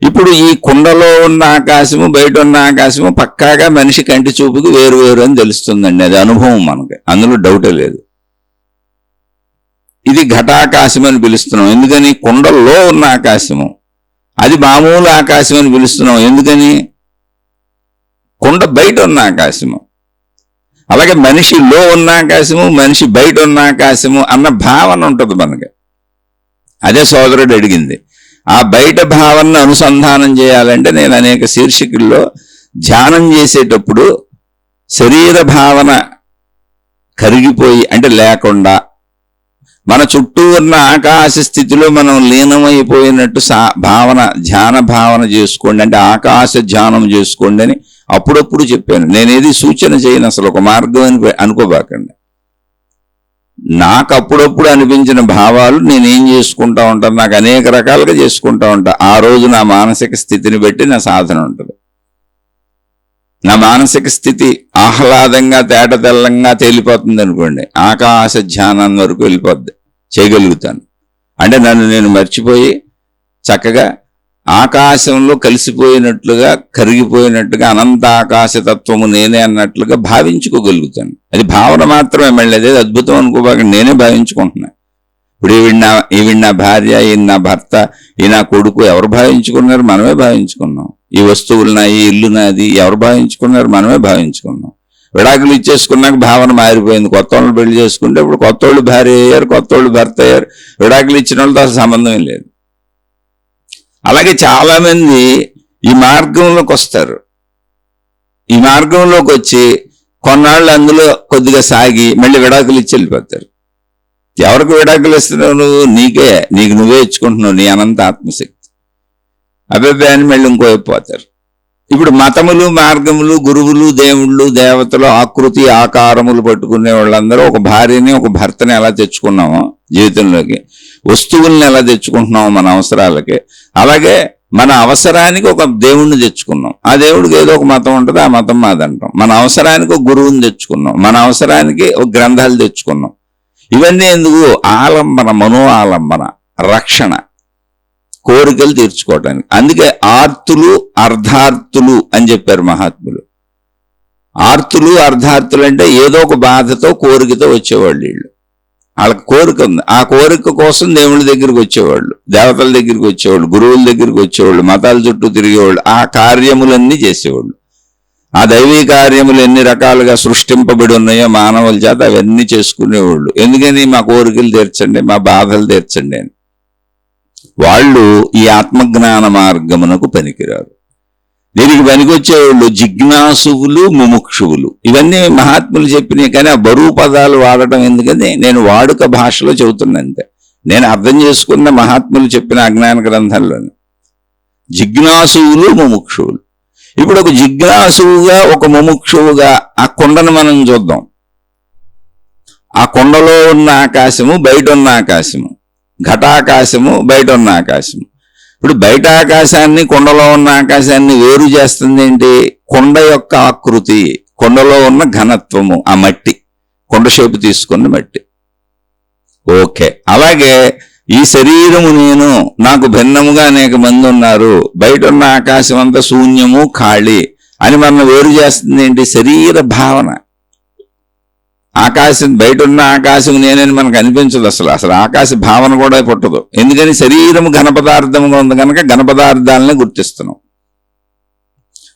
ఇప్పుడు ఈ కుండలో ఉన్న ఆకాశము బయట ఉన్న ఆకాశము పక్కాగా మనిషి కంటి చూపుకి వేరు వేరు అని తెలుస్తుందండి. అది అనుభవం మనకి, అందులో డౌటే లేదు. ఇది ఘటాకాశం అని పిలుస్తున్నాం. ఎందుకని? కుండలో ఉన్న ఆకాశము. అది మామూలు ఆకాశం అని పిలుస్తున్నాం. ఎందుకని? కుండ బయట ఉన్న ఆకాశము. అలాగే మనిషిలో ఉన్న ఆకాశము, మనిషి బయట ఉన్న ఆకాశము అన్న భావన ఉంటుంది మనకి. అదే సోదరుడు అడిగింది. ఆ బయట భావనను అనుసంధానం చేయాలంటే నేను అనేక శీర్షికల్లో ధ్యానం చేసేటప్పుడు శరీర భావన కరిగిపోయి, అంటే లేకుండా, మన చుట్టూ ఉన్న ఆకాశ స్థితిలో మనం లీనమైపోయినట్టు భావన, ధ్యాన భావన చేసుకోండి, అంటే ఆకాశ ధ్యానం చేసుకోండి అని అప్పుడప్పుడు చెప్పాను. నేనేది సూచన చేయను, అసలు ఒక మార్గం అని అనుకోబాకండి. నాకు అప్పుడప్పుడు అనిపించిన భావాలు నేనేం చేసుకుంటా ఉంటాను. నాకు అనేక రకాలుగా చేసుకుంటా ఉంటా. ఆ రోజు నా మానసిక స్థితిని బట్టి నా సాధన ఉంటుంది. నా మానసిక స్థితి ఆహ్లాదంగా తేట తెల్లంగా తేలిపోతుంది అనుకోండి, ఆకాశ ధ్యానం వరకు వెళ్ళిపోద్ది, చేయగలుగుతాను. అంటే నన్ను నేను మర్చిపోయి చక్కగా ఆకాశంలో కలిసిపోయినట్లుగా, కరిగిపోయినట్టుగా, అనంత ఆకాశతత్వము నేనే అన్నట్లుగా భావించుకోగలుగుతాను. అది భావన మాత్రమే, మళ్ళీ అదే అద్భుతం అనుకోబాక నేనే భావించుకుంటున్నా. ఇప్పుడు ఈవిడ నా భార్య, ఈయన నా భర్త, ఈ నా కొడుకు, ఎవరు భావించుకున్నారు? మనమే భావించుకున్నాం. ఈ వస్తువులు నాయి, ఇల్లు నాది, ఎవరు భావించుకున్నారు? మనమే భావించుకున్నాం. విడాకులు ఇచ్చేసుకున్నాక భావన మారిపోయింది. కొత్త వాళ్ళు పెళ్లి చేసుకుంటే ఇప్పుడు కొత్త వాళ్ళు భార్య అయ్యారు, కొత్త వాళ్ళు భర్త అయ్యారు, విడాకులు ఇచ్చిన వాళ్ళతో అసలు సంబంధం లేదు. అలాగే చాలా మంది ఈ మార్గంలోకి వస్తారు. ఈ మార్గంలోకి వచ్చి కొన్నాళ్ళు అందులో కొద్దిగా సాగి మళ్ళీ విడాకులు ఇచ్చి వెళ్ళిపోతారు. ఎవరికి విడాకులు ఇస్తున్నావు నువ్వు? నీకు నువ్వే ఇచ్చుకుంటున్నావు, నీ అనంత ఆత్మశక్తి. అభిప్రాయాన్ని మళ్ళీ ఇంకో పోతారు. ఇప్పుడు మతములు, మార్గములు, గురువులు, దేవుళ్ళు, దేవతలు, ఆకృతి ఆకారములు పట్టుకునే వాళ్ళందరూ ఒక భార్యని ఒక భర్తని ఎలా తెచ్చుకున్నామో జీవితంలోకి, వస్తువుల్ని ఎలా తెచ్చుకుంటున్నామో మన అవసరాలకి, అలాగే మన అవసరానికి ఒక దేవుణ్ణి తెచ్చుకున్నాం. ఆ దేవుడికి ఏదో ఒక మతం ఉంటుంది, ఆ మతం మాదంటాం. మన అవసరానికి ఒక గురువుని తెచ్చుకున్నాం, మన అవసరానికి ఒక గ్రంథాలు తెచ్చుకున్నాం. ఇవన్నీ ఎందుకు? ఆలంబన, మనో ఆలంబన, రక్షణ, కోరికలు తీర్చుకోవటానికి. అందుకే ఆర్తులు అర్ధార్థులు అని చెప్పారు మహాత్ములు. ఆర్తులు అర్ధార్థులు అంటే ఏదో ఒక బాధతో కోరికతో వచ్చేవాళ్ళు. వీళ్ళు వాళ్ళకి కోరిక ఉంది, ఆ కోరిక కోసం దేవుళ్ళ దగ్గరికి వచ్చేవాళ్ళు, దేవతల దగ్గరికి వచ్చేవాళ్ళు, గురువుల దగ్గరికి వచ్చేవాళ్ళు, మతాల చుట్టూ తిరిగేవాళ్ళు, ఆ కార్యములన్నీ చేసేవాళ్ళు. ఆ దైవీ కార్యములు ఎన్ని రకాలుగా సృష్టింపబడి ఉన్నాయో మానవుల చేత అవన్నీ చేసుకునేవాళ్ళు. ఎందుకని? మా కోరికలు తీర్చండి, మా బాధలు తీర్చండి అని. వాళ్ళు ఈ ఆత్మజ్ఞాన మార్గమునకు పనికిరారు. దీనికి పనికొచ్చేవాళ్ళు జిజ్ఞాసువులు, ముముక్షువులు. ఇవన్నీ మహాత్ములు చెప్పినాయి, కానీ ఆ బరువు పదాలు వాడటం ఎందుకని నేను వాడుక భాషలో చెబుతున్నంతే. నేను అర్థం చేసుకున్న మహాత్ములు చెప్పిన అజ్ఞాన గ్రంథంలోనే జిజ్ఞాసువులు, ముముక్షువులు. ఇప్పుడు ఒక జిజ్ఞాసువుగా ఒక ముముక్షువుగా ఆ కొండను మనం చూద్దాం. ఆ కొండలో ఉన్న ఆకాశము, బయట ఉన్న ఆకాశము, ఘటాకాశము, బయట ఉన్న ఆకాశము. ఇప్పుడు బయట ఆకాశాన్ని, కొండలో ఉన్న ఆకాశాన్ని వేరు చేస్తుంది ఏంటి? కొండ యొక్క ఆకృతి, కొండలో ఉన్న ఘనత్వము, ఆ మట్టి, కొండ షేపు తీసుకున్న మట్టి. ఓకే, అలాగే ఈ శరీరము నేను, నాకు భిన్నముగా అనేక మంది ఉన్నారు, బయట ఉన్న ఆకాశం అంతా శూన్యము, ఖాళీ అని మనం వేరు చేస్తుంది ఏంటి? శరీర భావన. ఆకాశం, బయట ఉన్న ఆకాశం నేనని మనకు అనిపించదు. అసలు ఆకాశ భావన కూడా పుట్టదు. ఎందుకని? శరీరము ఘనపదార్థముగా ఉంది కనుక ఘనపదార్థాలని గుర్తిస్తున్నాం.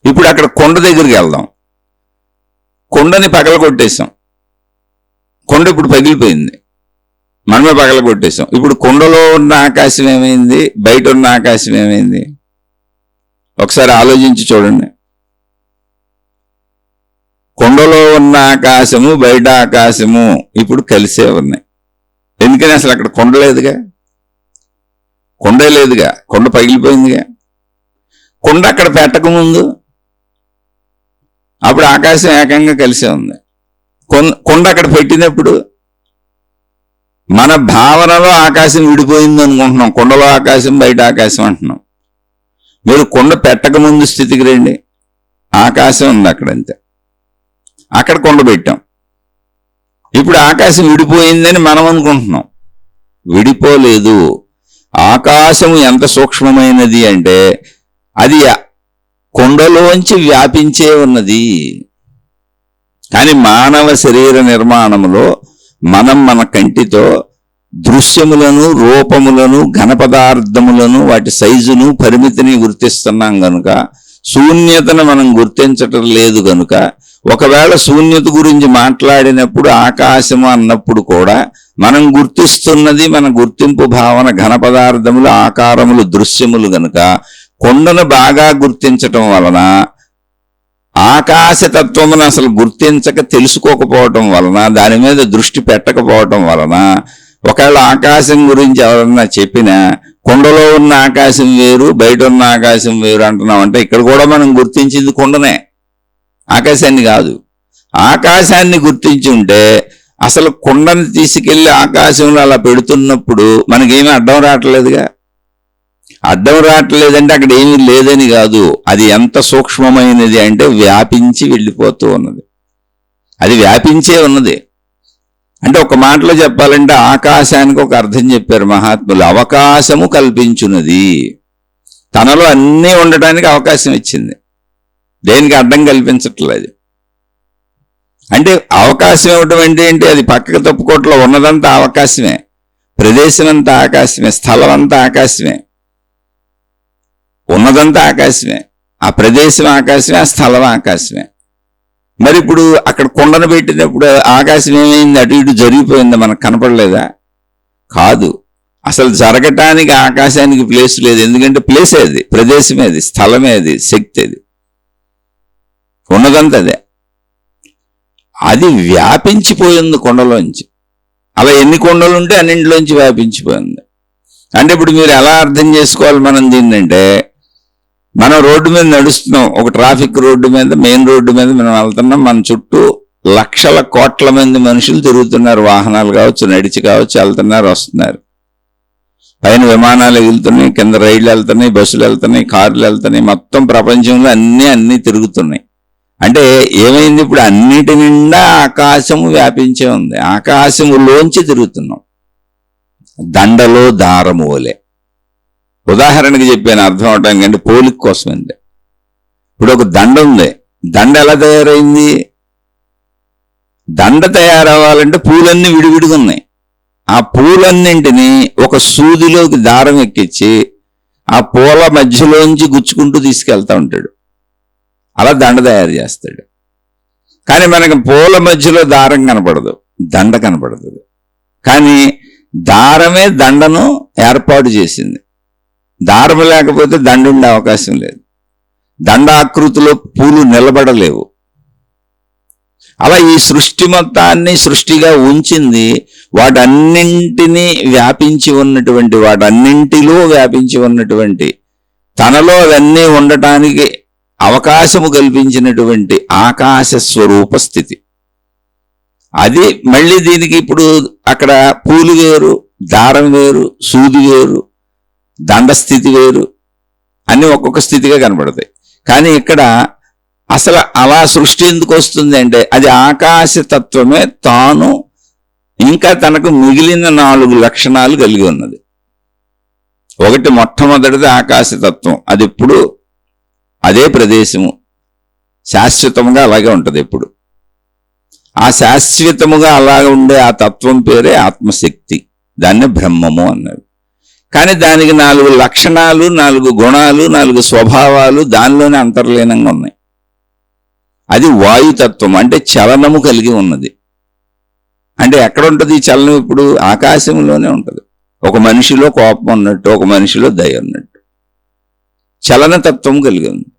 ఇప్పుడు అక్కడ కొండ దగ్గరికి వెళ్దాం. కొండని పగలగొట్టేశాం, కొండ ఇప్పుడు పగిలిపోయింది, మనమే పగలగొట్టేశాం. ఇప్పుడు కొండలో ఉన్న ఆకాశం ఏమైంది? బయట ఉన్న ఆకాశం ఏమైంది? ఒకసారి ఆలోచించి చూడండి. కొండలో ఉన్న ఆకాశము, బయట ఆకాశము ఇప్పుడు కలిసే ఉన్నాయి. ఎందుకని? అసలు అక్కడ కొండ లేదుగా, కొండే లేదుగా, కొండ పగిలిపోయిందిగా. కొండ అక్కడ పెట్టకముందు అప్పుడు ఆకాశం ఏకంగా కలిసే ఉంది. కొండ అక్కడ పెట్టినప్పుడు మన భావనలో ఆకాశం విడిపోయింది అనుకుంటున్నాం. కొండలో ఆకాశం, బయట ఆకాశం అంటున్నాం. మీరు కొండ పెట్టకముందు స్థితికి రండి, ఆకాశం ఉంది అక్కడంతే. అక్కడ కొండ పెట్టాం, ఇప్పుడు ఆకాశం విడిపోయిందని మనం అనుకుంటున్నాం. విడిపోలేదు. ఆకాశం ఎంత సూక్ష్మమైనది అంటే అది కొండలోంచి వ్యాపించే ఉన్నది. కానీ మానవ శరీర నిర్మాణంలో మనం మన కంటితో దృశ్యములను, రూపములను, ఘనపదార్థములను, వాటి సైజును, పరిమితిని గుర్తిస్తున్నాం గనుక శూన్యతను మనం గుర్తించటం లేదు. గనుక ఒకవేళ శూన్యత గురించి మాట్లాడినప్పుడు, ఆకాశము అన్నప్పుడు కూడా మనం గుర్తిస్తున్నది మన గుర్తింపు భావన ఘనపదార్థములు, ఆకారములు, దృశ్యములు గనుక కొండను బాగా గుర్తించటం వలన, ఆకాశతత్వమును అసలు గుర్తించక తెలుసుకోకపోవటం వలన, దాని మీద దృష్టి పెట్టకపోవటం వలన, ఒకవేళ ఆకాశం గురించి ఎవరన్నా చెప్పినా కొండలో ఉన్న ఆకాశం వేరు, బయట ఉన్న ఆకాశం వేరు అంటున్నాం. అంటే ఇక్కడ కూడా మనం గుర్తించింది కొండనే, ఆకాశాన్ని కాదు. ఆకాశాన్ని గుర్తించి ఉంటే అసలు కొండను తీసుకెళ్లి ఆకాశంలో అలా పెడుతున్నప్పుడు మనకేమీ అడ్డం రావట్లేదుగా. అడ్డం రావట్లేదంటే అక్కడ ఏమీ లేదని కాదు, అది ఎంత సూక్ష్మమైనది అంటే వ్యాపించి వెళ్ళిపోతూ ఉన్నది. అది వ్యాపించే ఉన్నది. అంటే ఒక మాటలో చెప్పాలంటే ఆకాశానికి ఒక అర్థం చెప్పారు మహాత్ములు. అవకాశము కల్పించున్నది. తనలో అన్నీ ఉండటానికి అవకాశం ఇచ్చింది, దేనికి అడ్డం కల్పించట్లేదు. అంటే అవకాశం ఇవ్వటం అంటే ఏంటి? అది పక్కకు తప్పుకోట్లో ఉన్నదంతా అవకాశమే, ప్రదేశం అంతా ఆకాశమే, స్థలం అంతా ఆకాశమే, ఉన్నదంతా ఆకాశమే. ఆ ప్రదేశం ఆకాశమే, ఆ స్థలం ఆకాశమే. మరి ఇప్పుడు అక్కడ కుండను పెట్టినప్పుడు ఆకాశం ఏమైంది? అటు ఇటు జరిగిపోయిందా? మనకు కనపడలేదా? కాదు. అసలు జరగటానికి ఆకాశానికి ప్లేస్ లేదు. ఎందుకంటే ప్లేసే అది, ప్రదేశమే అది, స్థలమే అది, శక్తి అది, ఉన్నదంతా అదే. అది వ్యాపించిపోయింది కొండలోంచి. అలా ఎన్ని కొండలు ఉంటే అన్నింటిలోంచి వ్యాపించిపోయింది. అంటే ఇప్పుడు మీరు ఎలా అర్థం చేసుకోవాలి మనం దీన్నంటే, మనం రోడ్డు మీద నడుస్తున్నాం, ఒక ట్రాఫిక్ రోడ్డు మీద, మెయిన్ రోడ్డు మీద మనం వెళ్తున్నాం. మన చుట్టూ లక్షల కోట్ల మంది మనుషులు తిరుగుతున్నారు. వాహనాలు కావచ్చు, నడిచి కావచ్చు, వెళ్తున్నారు, వస్తున్నారు. పైన విమానాలు వెళ్తున్నాయి, కింద రైళ్లు వెళ్తున్నాయి, బస్సులు వెళ్తున్నాయి, కార్లు వెళ్తున్నాయి. మొత్తం ప్రపంచంలో అన్నీ తిరుగుతున్నాయి. అంటే ఏమైంది? ఇప్పుడు అన్నిటి నిండా ఆకాశము వ్యాపించే ఉంది. ఆకాశములోంచి తిరుగుతున్నాం, దండలో దారము వలె. ఉదాహరణకి చెప్పాను అర్థం అవడానికి, అంటే పోలిక కోసం అండి. ఇప్పుడు ఒక దండ ఉంది. దండ ఎలా తయారైంది? దండ తయారవ్వాలంటే పూలన్నీ విడివిడిగా ఉన్నాయి. ఆ పూలన్నింటినీ ఒక సూదిలోకి దారం ఎక్కించి ఆ పూల మధ్యలోంచి గుచ్చుకుంటూ తీసుకెళ్తా ఉంటాడు. అలా దండ తయారు చేస్తాడు. కానీ మనకి పూల మధ్యలో దారం కనపడదు, దండ కనపడుతుంది. కానీ దారమే దండను ఏర్పాటు చేసింది. దారం లేకపోతే దండ ఉండే అవకాశం లేదు. దండ ఆకృతిలో పూలు నిలబడలేవు. అలా ఈ సృష్టి మొత్తాన్ని సృష్టిగా ఉంచింది. వాటన్నింటినీ వ్యాపించి ఉన్నటువంటి, వాటన్నింటిలో వ్యాపించి ఉన్నటువంటి, తనలో అవన్నీ ఉండటానికి అవకాశము కల్పించినటువంటి ఆకాశ స్వరూప స్థితి అది. మళ్ళీ దీనికి ఇప్పుడు అక్కడ పూలు వేరు, దారం వేరు, సూది వేరు, దండస్థితి వేరు, అన్ని ఒక్కొక్క స్థితిగా కనబడతాయి. కానీ ఇక్కడ అసలు అలా సృష్టి ఎందుకు వస్తుంది అంటే, అది ఆకాశతత్వమే తాను ఇంకా తనకు మిగిలిన 4 లక్షణాలు కలిగి ఉన్నది. ఒకటి, మొట్టమొదటిది ఆకాశతత్వం. అది ఎప్పుడు అదే ప్రదేశము, శాశ్వతముగా అలాగే ఉంటుంది ఎప్పుడు. ఆ శాశ్వతముగా అలాగే ఉండే ఆ తత్వం పేరే ఆత్మశక్తి. దాన్నే బ్రహ్మము అన్నారు. కానీ దానికి 4 లక్షణాలు, 4 గుణాలు, 4 స్వభావాలు దానిలోనే అంతర్లీనంగా ఉన్నాయి. అది వాయుతత్వం, అంటే చలనము కలిగి ఉన్నది. అంటే ఎక్కడ ఉంటుంది ఈ చలనం? ఇప్పుడు ఆకాశంలోనే ఉంటుంది. ఒక మనిషిలో కోపం ఉన్నట్టు, ఒక మనిషిలో దయ ఉన్నట్టు చలనతత్వం కలిగి ఉంది.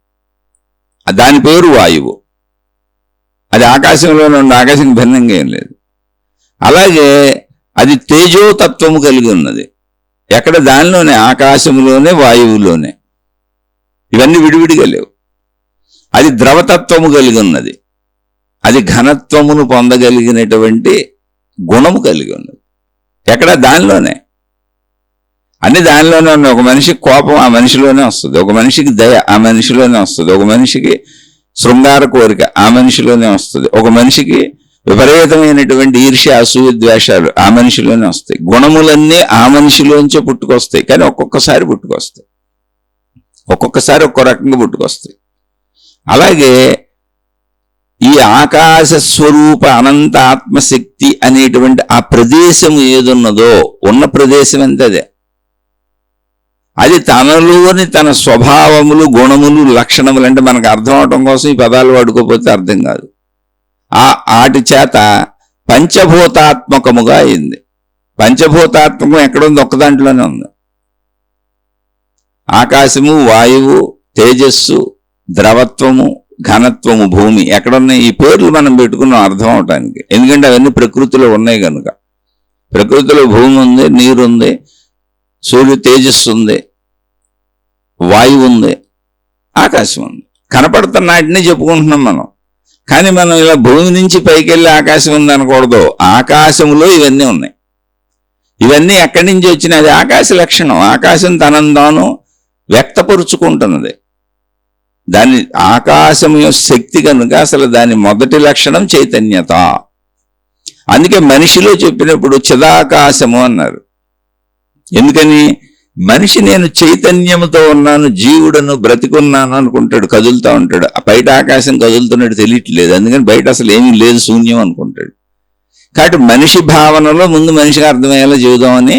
దాని పేరు వాయువు. అది ఆకాశంలోనే ఉంది, ఆకాశం భిన్నంగా ఏం లేదు. అలాగే అది తేజోతత్వము కలిగి ఉన్నది. ఎక్కడ? దానిలోనే, ఆకాశంలోనే, వాయువులోనే. ఇవన్నీ విడివిడిగా లేవు. అది ద్రవతత్వము కలిగి ఉన్నది. అది ఘనత్వమును పొందగలిగినటువంటి గుణము కలిగి ఉన్నది. ఎక్కడ? దానిలోనే. అన్ని దానిలోనే ఉన్నాయి. ఒక మనిషికి కోపం ఆ మనిషిలోనే వస్తుంది, ఒక మనిషికి దయ ఆ మనిషిలోనే వస్తుంది, ఒక మనిషికి శృంగార కోరిక ఆ మనిషిలోనే వస్తుంది, ఒక మనిషికి విపరీతమైనటువంటి ఈర్ష్య, అసూయ, ద్వేషాలు ఆ మనిషిలోనే వస్తాయి. గుణములన్నీ ఆ మనిషిలోంచే పుట్టుకొస్తాయి. కానీ ఒక్కొక్కసారి పుట్టుకొస్తాయి, ఒక్కొక్కసారి ఒక్కో రకంగా పుట్టుకొస్తాయి. అలాగే ఈ ఆకాశ స్వరూప అనంత ఆత్మశక్తి అనేటువంటి ఆ ప్రదేశం ఏదున్నదో, ఉన్న ప్రదేశం అంతే అది తనలోని తన స్వభావములు, గుణములు, లక్షణములు, అంటే మనకు అర్థం అవటం కోసం ఈ పదాలు వాడుకోకపోతే అర్థం కాదు. ఆటి చేత పంచభూతాత్మకముగా అయింది. పంచభూతాత్మకం ఎక్కడుంది? ఒక్క దాంట్లోనే ఉంది. ఆకాశము, వాయువు, తేజస్సు, ద్రవత్వము, ఘనత్వము, భూమి ఎక్కడున్నాయి? ఈ పేర్లు మనం పెట్టుకున్నాం అర్థం అవటానికి. ఎందుకంటే అవన్నీ ప్రకృతిలో ఉన్నాయి కనుక. ప్రకృతిలో భూమి ఉంది, నీరు ఉంది, సూర్యు తేజస్సు ఉంది, వాయువు ఉంది, ఆకాశం ఉంది. కనపడుతున్న వాటిని చెప్పుకుంటున్నాం మనం. కానీ మనం ఇలా భూమి నుంచి పైకి వెళ్ళి ఆకాశం ఉంది అనకూడదు. ఆకాశంలో ఇవన్నీ ఉన్నాయి. ఇవన్నీ ఎక్కడి నుంచి వచ్చినాయి? అది ఆకాశ లక్షణం. ఆకాశం తనను తాను వ్యక్తపరుచుకుంటున్నది. దాని ఆకాశం శక్తి కనుక అసలు దాని మొదటి లక్షణం చైతన్యత. అందుకే మనిషిలో చెప్పినప్పుడు చిదాకాశము అన్నారు. ఎందుకని? మనిషి నేను చైతన్యముతో ఉన్నాను, జీవుడను, బ్రతికున్నాను అనుకుంటాడు, కదులుతూ ఉంటాడు. బయట ఆకాశం కదులుతున్నట్టు తెలియట్లేదు. అందుకని బయట అసలు ఏమీ లేదు, శూన్యం అనుకుంటాడు. కాబట్టి మనిషి భావనలో ముందు మనిషికి అర్థమయ్యేలా చెబుదామని,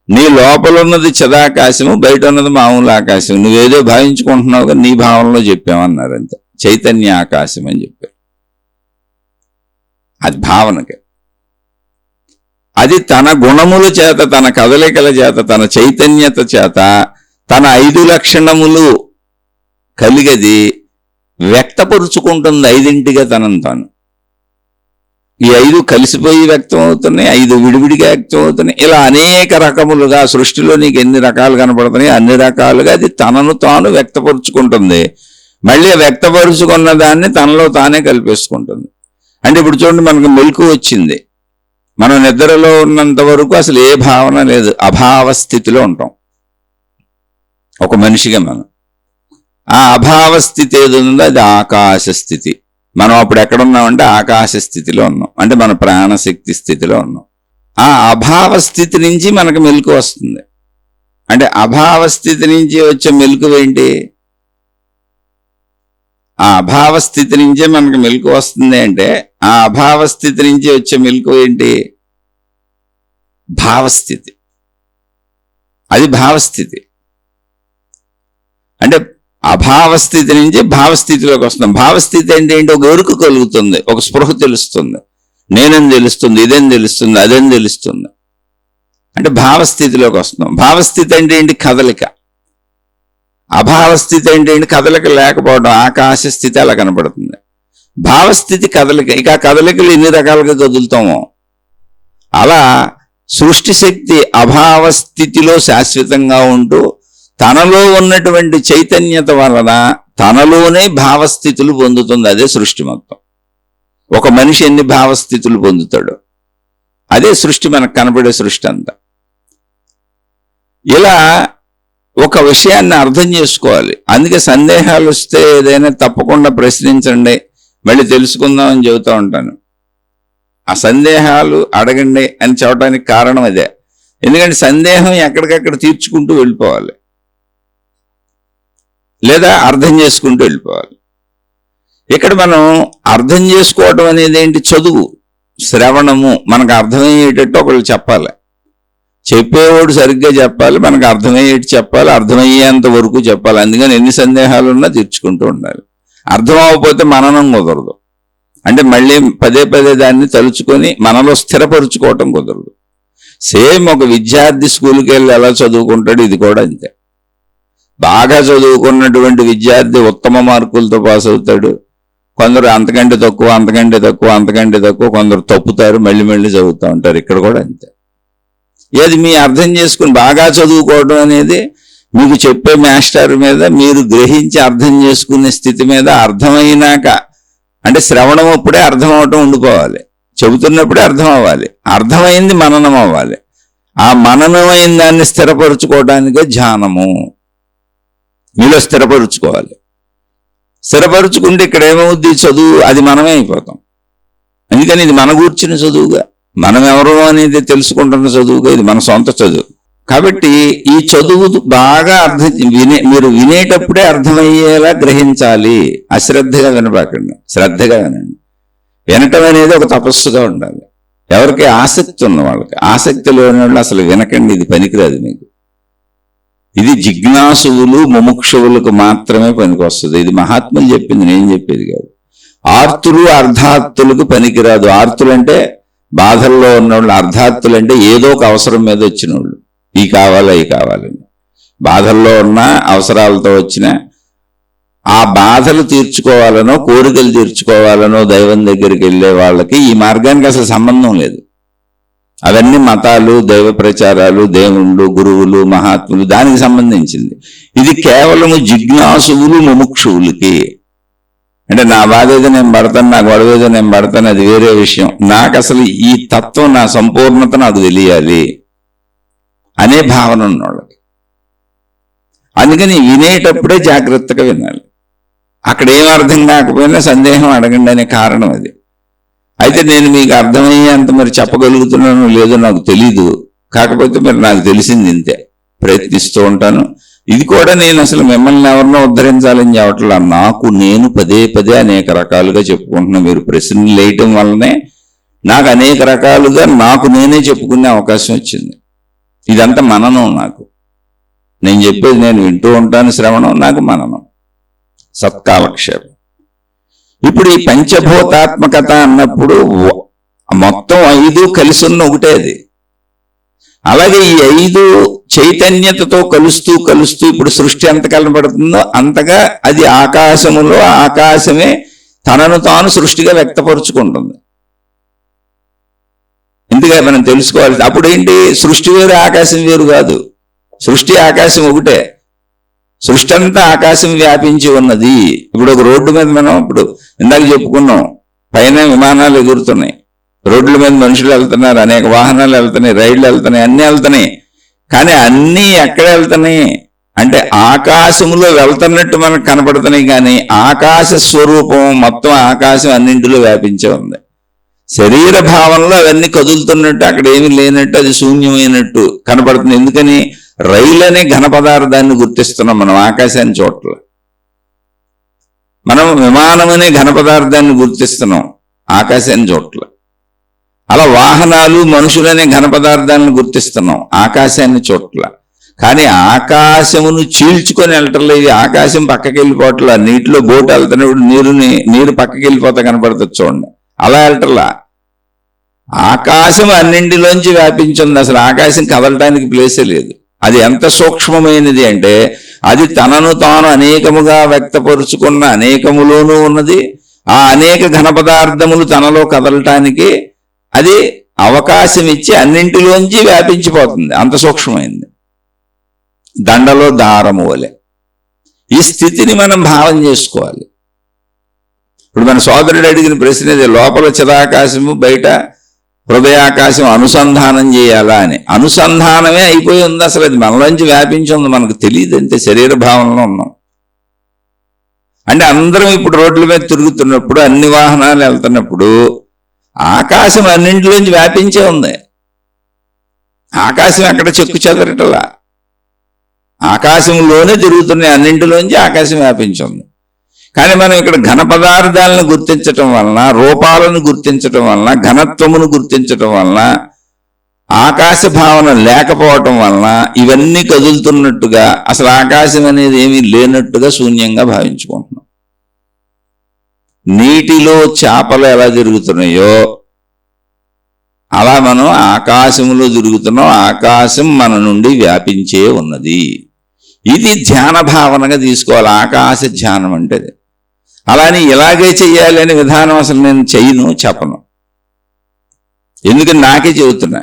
నీ లోపల ఉన్నది చిదాకాశము, బయట ఉన్నది మామూలు ఆకాశం. నువ్వేదో భావించుకుంటున్నావుగా, నీ భావనలో చెప్పామన్నారు. అంతే, చైతన్య ఆకాశం అని చెప్పారు. అది భావనకి. అది తన గుణముల చేత, తన కదలికల చేత, తన చైతన్యత చేత, తన 5 లక్షణములు కలిగది వ్యక్తపరుచుకుంటుంది 5ంటిగా తనను తాను. ఈ 5 కలిసిపోయి వ్యక్తం అవుతున్నాయి, 5 విడివిడిగా వ్యక్తం అవుతున్నాయి. ఇలా అనేక రకములుగా సృష్టిలో నీకు ఎన్ని రకాలు కనపడుతున్నాయి అన్ని రకాలుగా అది తనను తాను వ్యక్తపరుచుకుంటుంది. మళ్ళీ వ్యక్తపరుచుకున్న దాన్ని తనలో తానే కలిపేసుకుంటుంది. అంటే ఇప్పుడు చూడండి, మనకు మెలకు వచ్చింది. మనం నిద్రలో ఉన్నంత వరకు అసలు ఏ భావన లేదు, అభావ స్థితిలో ఉంటాం ఒక మనిషిగా. మనం ఆ అభావ స్థితి ఏది ఉందో అది ఆకాశ స్థితి. మనం అప్పుడు ఎక్కడున్నామంటే ఆకాశ స్థితిలో ఉన్నాం, అంటే మన ప్రాణశక్తి స్థితిలో ఉన్నాం. ఆ అభావ స్థితి నుంచి మనకు మెలకు వస్తుంది. అంటే అభావ స్థితి నుంచి వచ్చే మెలకు ఏంటి? ఆ అభావ స్థితి నుంచే మనకు మెలకు వస్తుంది. అంటే ఆ అభావ స్థితి నుంచి వచ్చే మెలకు ఏంటి? భావస్థితి. అది భావస్థితి. అంటే అభావస్థితి నుంచి భావస్థితిలోకి వస్తున్నాం. భావస్థితి అంటే ఏంటి? ఒక ఎరుకు కలుగుతుంది, ఒక స్పృహ తెలుస్తుంది, నేనేం తెలుస్తుంది, ఇదేం తెలుస్తుంది, అదేం తెలుస్తుంది. అంటే భావస్థితిలోకి వస్తున్నాం. భావస్థితి అంటే ఏంటి? కదలిక. అభావస్థితి అంటే ఏంటి? కదలిక లేకపోవడం. ఆకాశ స్థితి అలా కనపడుతుంది. భావస్థితి కదలిక. ఇక కదలికలు ఎన్ని రకాలుగా కదులుతామో అలా సృష్టి శక్తి అభావ స్థితిలో శాశ్వతంగా ఉంటూ తనలో ఉన్నటువంటి చైతన్యత వలన తనలోనే భావస్థితులు పొందుతుంది. అదే సృష్టి మొత్తం. ఒక మనిషి ఎన్ని భావస్థితులు పొందుతాడు, అదే సృష్టి, మనకు కనబడే సృష్టి అంతా. ఇలా ఒక విషయాన్ని అర్థం చేసుకోవాలి. అందుకే సందేహాలు వస్తే ఏదైనా తప్పకుండా ప్రశ్నించండి, మళ్ళీ తెలుసుకుందామని చెబుతూ ఉంటాను. ఆ సందేహాలు అడగండి అని చెప్పడానికి కారణం అదే. ఎందుకంటే సందేహం ఎక్కడికక్కడ తీర్చుకుంటూ వెళ్ళిపోవాలి, లేదా అర్థం చేసుకుంటూ వెళ్ళిపోవాలి. ఇక్కడ మనం అర్థం చేసుకోవటం అనేది ఏంటి? చదువు, శ్రవణము. మనకు అర్థమయ్యేటట్టు ఒకళ్ళు చెప్పాలి, చెప్పేవాడు సరిగ్గా చెప్పాలి, మనకు అర్థమయ్యేట్టు చెప్పాలి, అర్థమయ్యేంత వరకు చెప్పాలి. అందుకని ఎన్ని సందేహాలు ఉన్నా తీర్చుకుంటూ ఉండాలి. అర్థం అవ్వకపోతే మననం కుదరదు. అంటే మళ్ళీ పదే పదే దాన్ని తలుచుకొని మనలో స్థిరపరుచుకోవటం కుదరదు. సేమ్ ఒక విద్యార్థి స్కూల్కి వెళ్ళి ఎలా చదువుకుంటాడు, ఇది కూడా అంతే. బాగా చదువుకున్నటువంటి విద్యార్థి ఉత్తమ మార్కులతో పాస్ అవుతాడు. కొందరు అంతకంటే తక్కువ, అంతకంటే తక్కువ, అంతకంటే తక్కువ, కొందరు తప్పుతారు, మళ్ళీ మళ్ళీ చదువుతూ ఉంటారు. ఇక్కడ కూడా అంతే. ఏది మీ అర్థం చేసుకుని బాగా చదువుకోవడం అనేది మీకు చెప్పే మాస్టర్ మీద మీరు గ్రహించి అర్థం చేసుకునే స్థితి మీద అర్థమైనాక, అంటే శ్రవణం అప్పుడే అర్థం అవటం ఉండిపోవాలి, చెబుతున్నప్పుడే అర్థం అవ్వాలి, అర్థమైంది మననం అవ్వాలి. ఆ మననమైన దాన్ని స్థిరపరుచుకోవడానికే ధ్యానము. మీలో స్థిరపరుచుకోవాలి. స్థిరపరుచుకుంటే ఇక్కడ ఏమవుద్ది? చదువు అది మనమే అయిపోతాం. అందుకని ఇది మన గూర్చిన చదువుగా, మనం ఎవరో అనేది తెలుసుకుంటున్న చదువుగా, ఇది మన సొంత చదువు. కాబట్టి ఈ చదువు బాగా మీరు వినేటప్పుడే అర్థమయ్యేలా గ్రహించాలి. అశ్రద్ధగా వినబాకండి, శ్రద్ధగా వినండి. వినటం అనేది ఒక తపస్సుగా ఉండాలి. ఎవరికి ఆసక్తి ఉన్న వాళ్ళకి. ఆసక్తి లేని వాళ్ళు అసలు వినకండి, ఇది పనికిరాదు మీకు. ఇది జిజ్ఞాసువులు ముముక్షువులకు మాత్రమే పనికి వస్తుంది. ఇది మహాత్ములు చెప్పింది, నేను చెప్పేది కాదు. ఆర్తులు అర్ధార్థులకు పనికిరాదు. ఆర్తులు అంటే బాధల్లో ఉన్నవాళ్ళు, అర్ధార్థులు అంటే ఏదో ఒక అవసరం మీద వచ్చిన వాళ్ళు, ఈ కావాలి అవి కావాలని. బాధల్లో ఉన్న అవసరాలతో వచ్చిన ఆ బాధలు తీర్చుకోవాలనో కోరికలు తీర్చుకోవాలనో దైవం దగ్గరికి వెళ్ళే వాళ్ళకి ఈ మార్గానికి అసలు సంబంధం లేదు. అవన్నీ మతాలు, దైవ ప్రచారాలు, దేవుళ్ళు, గురువులు, మహాత్ములు, దానికి సంబంధించింది. ఇది కేవలము జిజ్ఞాసువులు ముముక్షువులకి. అంటే నా బాధ ఏదో నేను పడతాను, నా గొడవ ఏదో నేను పడతాను, అది వేరే విషయం. నాకు అసలు ఈ తత్వం, నా సంపూర్ణత నాకు తెలియాలి అనే భావన ఉన్నవాళ్ళకి. అందుకని వినేటప్పుడే జాగ్రత్తగా వినాలి. అక్కడ ఏం అర్థం కాకపోయినా సందేహం అడగండి అనే కారణం అది. అయితే నేను మీకు అర్థమయ్యేంత మరి చెప్పగలుగుతున్నానో లేదో నాకు తెలీదు. కాకపోతే మరి నాకు తెలిసింది ఇంతే, ప్రయత్నిస్తూ ఉంటాను. ఇది కూడా నేను అసలు మిమ్మల్ని ఎవరినో ఉద్ధరించాలని చెప్పట్లా, నాకు నేను పదే పదే అనేక రకాలుగా చెప్పుకుంటున్నా. మీరు ప్రశ్నలు వేయటం వల్లనే నాకు అనేక రకాలుగా నాకు నేనే చెప్పుకునే అవకాశం వచ్చింది. ఇదంతా మననం. నాకు నేను చెప్పేది నేను వింటూ ఉంటాను, శ్రవణం నాకు మననం, సత్కాలక్షేపం. ఇప్పుడు ఈ పంచభూతాత్మకత అన్నప్పుడు మొత్తం 5 కలిసి ఉన్న ఒకటే అది. అలాగే ఈ 5 చైతన్యతతో కలుస్తూ కలుస్తూ ఇప్పుడు సృష్టి ఎంత కనబడుతుందో అంతగా అది ఆకాశములో ఆకాశమే తనను తాను సృష్టిగా వ్యక్తపరుచుకుంటుంది. ఇందుగా మనం తెలుసుకోవాలి. అప్పుడు ఏంటి, సృష్టి వేరు ఆకాశం వేరు కాదు, సృష్టి ఆకాశం ఒకటే. సృష్టి అంతా ఆకాశం వ్యాపించి ఉన్నది. ఇప్పుడు ఒక రోడ్డు మీద మనం ఇప్పుడు ఇందాక చెప్పుకున్నాం, పైన విమానాలు ఎగురుతున్నాయి, రోడ్ల మీద మనుషులు వెళ్తున్నారు, అనేక వాహనాలు వెళ్తున్నాయి, రైళ్లు వెళ్తున్నాయి, అన్నీ వెళ్తున్నాయి. కానీ అన్నీ ఎక్కడ వెళ్తున్నాయి అంటే ఆకాశంలో వెళ్తున్నట్టు మనకు కనపడుతున్నాయి. కానీ ఆకాశ స్వరూపం మొత్తం ఆకాశం అన్నింటిలో వ్యాపించే ఉంది. శరీర భావంలో అవన్నీ కదులుతున్నట్టు, అక్కడ ఏమీ లేనట్టు, అది శూన్యమైనట్టు కనపడుతుంది. ఎందుకని, రైలు అనే ఘన పదార్థాన్ని గుర్తిస్తున్నాం మనం ఆకాశాన్ని చోట్ల. మనం విమానం అనే ఘన పదార్థాన్ని గుర్తిస్తున్నాం ఆకాశాన్ని చోట్ల. అలా వాహనాలు, మనుషులనే ఘన పదార్థాలను గుర్తిస్తున్నాం ఆకాశాన్ని చోట్ల. కానీ ఆకాశమును చీల్చుకొని వెళ్ళటంలో, ఇది ఆకాశం పక్కకి వెళ్ళిపోవట్లా. నీటిలో బోటు వెళ్తున్నప్పుడు నీరు పక్కకి వెళ్ళిపోతా కనపడుతుంది చూడండి, అలా వెళ్ళటంలా. ఆకాశం అన్నింటిలోంచి వ్యాపించింది. అసలు ఆకాశం కదలటానికి ప్లేసే లేదు. అది ఎంత సూక్ష్మమైనది అంటే, అది తనను తాను అనేకముగా వ్యక్తపరుచుకున్న అనేకములోనూ ఉన్నది. ఆ అనేక ఘన పదార్థములు తనలో కదలటానికి అది అవకాశం ఇచ్చి అన్నింటిలోంచి వ్యాపించిపోతుంది. అంత సూక్ష్మమైంది, దండలో దారము వలె. ఈ స్థితిని మనం భావం చేసుకోవాలి. ఇప్పుడు మన సోదరుడు అడిగిన ప్రశ్న ఇది, లోపల చిదాకాశము బయట హృదయాకాశం అనుసంధానం చేయాలా అని. అనుసంధానమే అయిపోయి ఉంది, అసలు అది మనలోంచి వ్యాపించి ఉంది, మనకు తెలియదు, అంతే. శరీర భావనలో ఉన్నాం. అంటే అందరం ఇప్పుడు రోడ్ల మీద తిరుగుతున్నప్పుడు, అన్ని వాహనాలు వెళ్తున్నప్పుడు ఆకాశం అన్నింటిలోంచి వ్యాపించే ఉంది. ఆకాశం ఎక్కడ చెక్కు చెదరటలా, ఆకాశంలోనే తిరుగుతున్నాయి, అన్నింటిలోంచి ఆకాశం వ్యాపించి ఉంది. కానీ మనం ఇక్కడ ఘన పదార్థాలను గుర్తించటం వలన, రూపాలను గుర్తించటం వలన, ఘనత్వమును గుర్తించటం వలన, ఆకాశ భావన లేకపోవటం వలన ఇవన్నీ కదులుతున్నట్టుగా, అసలు ఆకాశం అనేది ఏమీ లేనట్టుగా శూన్యంగా భావించుకుంటున్నాం. నీటిలో చేపలు ఎలా తిరుగుతున్నాయో అలా మనం ఆకాశంలో తిరుగుతున్నాం. ఆకాశం మన నుండి వ్యాపించే ఉన్నది. ఇది ధ్యాన భావనగా తీసుకోవాలి. ఆకాశ ధ్యానం అంటే అలానే ఇలాగే చెయ్యాలి అనే విధానం అసలు నేను చెయ్యను, చెప్పను. ఎందుకని నాకే చెబుతున్నా.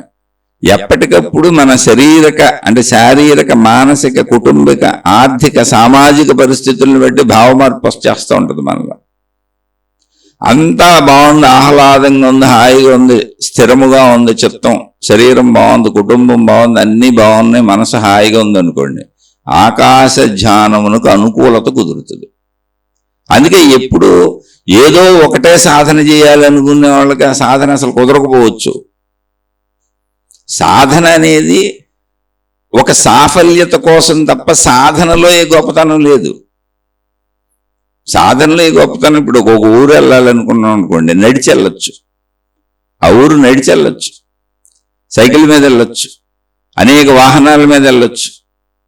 ఎప్పటికప్పుడు మన శారీరక, మానసిక, కుటుంబిక, ఆర్థిక, సామాజిక పరిస్థితులను బట్టి భావమార్పు వచ్చేస్తూ ఉంటుంది మనలో. అంతా బాగుంది, ఆహ్లాదంగా ఉంది, హాయిగా ఉంది, స్థిరముగా ఉంది చిత్తం, శరీరం బాగుంది, కుటుంబం బాగుంది, అన్నీ బాగున్నాయి, మనసు హాయిగా ఉంది అనుకోండి, ఆకాశ ధ్యానమునకు అనుకూలత కుదురుతుంది. అందుకే ఎప్పుడు ఏదో ఒకటే సాధన చేయాలనుకునే వాళ్ళకి ఆ సాధన అసలు కుదరకపోవచ్చు. సాధన అనేది ఒక సాఫల్యత కోసం తప్ప సాధనలో ఏ గొప్పతనం లేదు. సాధనలో ఏ గొప్పతనం, ఇప్పుడు ఒక ఊరు వెళ్ళాలనుకున్నాం అనుకోండి, నడిచి వెళ్ళొచ్చు. ఆ ఊరు నడిచి వెళ్ళొచ్చు, సైకిల్ మీద వెళ్ళొచ్చు, అనేక వాహనాల మీద వెళ్ళొచ్చు.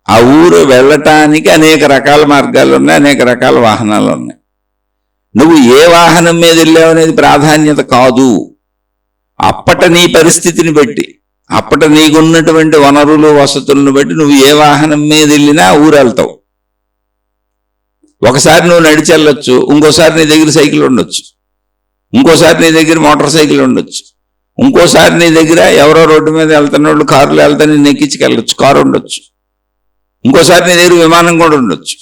ఆ ఊరు వెళ్ళటానికి అనేక రకాల మార్గాలు ఉన్నాయి, అనేక రకాల వాహనాలు ఉన్నాయి. నువ్వు ఏ వాహనం మీద వెళ్ళావు అనేది ప్రాధాన్యత కాదు. అప్పట నీ పరిస్థితిని బట్టి, అప్పట నీకున్నటువంటి వనరులు, వసతులను బట్టి నువ్వు ఏ వాహనం మీద వెళ్ళినా ఊరు వెళ్తావు. ఒకసారి నువ్వు నడిచి వెళ్ళొచ్చు, ఇంకోసారి నీ దగ్గర సైకిల్ ఉండొచ్చు, ఇంకోసారి నీ దగ్గర మోటార్ సైకిల్ ఉండొచ్చు, ఇంకోసారి నీ దగ్గర ఎవరో రోడ్డు మీద వెళ్తున్న వాళ్ళు కారులో వెళ్తా నేను ఎక్కించుకెళ్ళొచ్చు, కారు ఉండొచ్చు, ఇంకోసారి నీ దగ్గర విమానం కూడా ఉండొచ్చు.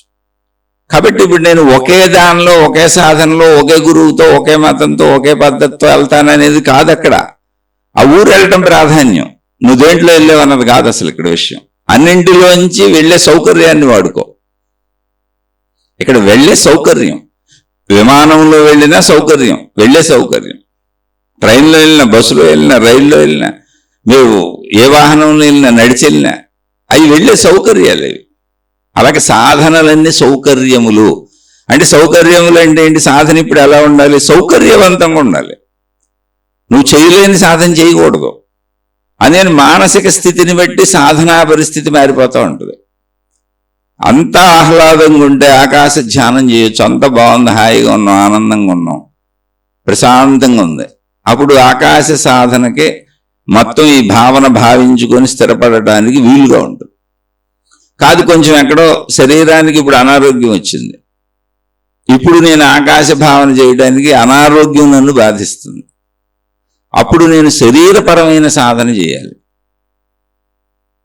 కాబట్టి ఇప్పుడు నేను ఒకే దానిలో, ఒకే సాధనలో, ఒకే గురువుతో, ఒకే మతంతో, ఒకే పద్ధతితో వెళ్తాననేది కాదు అక్కడ. ఆ ఊరు వెళ్ళటం ప్రాధాన్యం, నువ్వు దేంట్లో వెళ్ళావు అన్నది కాదు అసలు ఇక్కడ విషయం. అన్నింటిలోంచి వెళ్ళే సౌకర్యాన్ని వాడుకో. ఇక్కడ వెళ్ళే సౌకర్యం, విమానంలో వెళ్ళినా సౌకర్యం, వెళ్ళే సౌకర్యం, ట్రైన్లో వెళ్ళినా, బస్సులో వెళ్ళినా, రైల్లో వెళ్ళినా, మీరు ఏ వాహనంలో వెళ్ళినా, నడిచి వెళ్ళినా, అవి వెళ్ళే సౌకర్యాలు అవి. అలాగే సాధనలన్నీ సౌకర్యములు. అంటే సౌకర్యములు అంటే ఏంటి? సాధన ఇప్పుడు ఎలా ఉండాలి? సౌకర్యవంతంగా ఉండాలి. నువ్వు చేయలేని సాధన చేయకూడదు. అదే మానసిక స్థితిని బట్టి సాధనా పరిస్థితి మారిపోతూ ఉంటుంది. అంత ఆహ్లాదంగా ఉంటే ఆకాశ ధ్యానం చేయొచ్చు. అంత బాగుంది, హాయిగా ఉన్నాం, ఆనందంగా ఉన్నాం, ప్రశాంతంగా ఉంది. అప్పుడు ఆకాశ సాధనకే మొత్తం ఈ భావన భావించుకొని స్థిరపడటానికి వీలుగా ఉంటుంది. కాదు కొంచెం ఎక్కడో శరీరానికి ఇప్పుడు అనారోగ్యం వచ్చింది, ఇప్పుడు నేను ఆకాశ భావన చేయడానికి అనారోగ్యం నన్ను బాధిస్తుంది, అప్పుడు నేను శరీరపరమైన సాధన చేయాలి.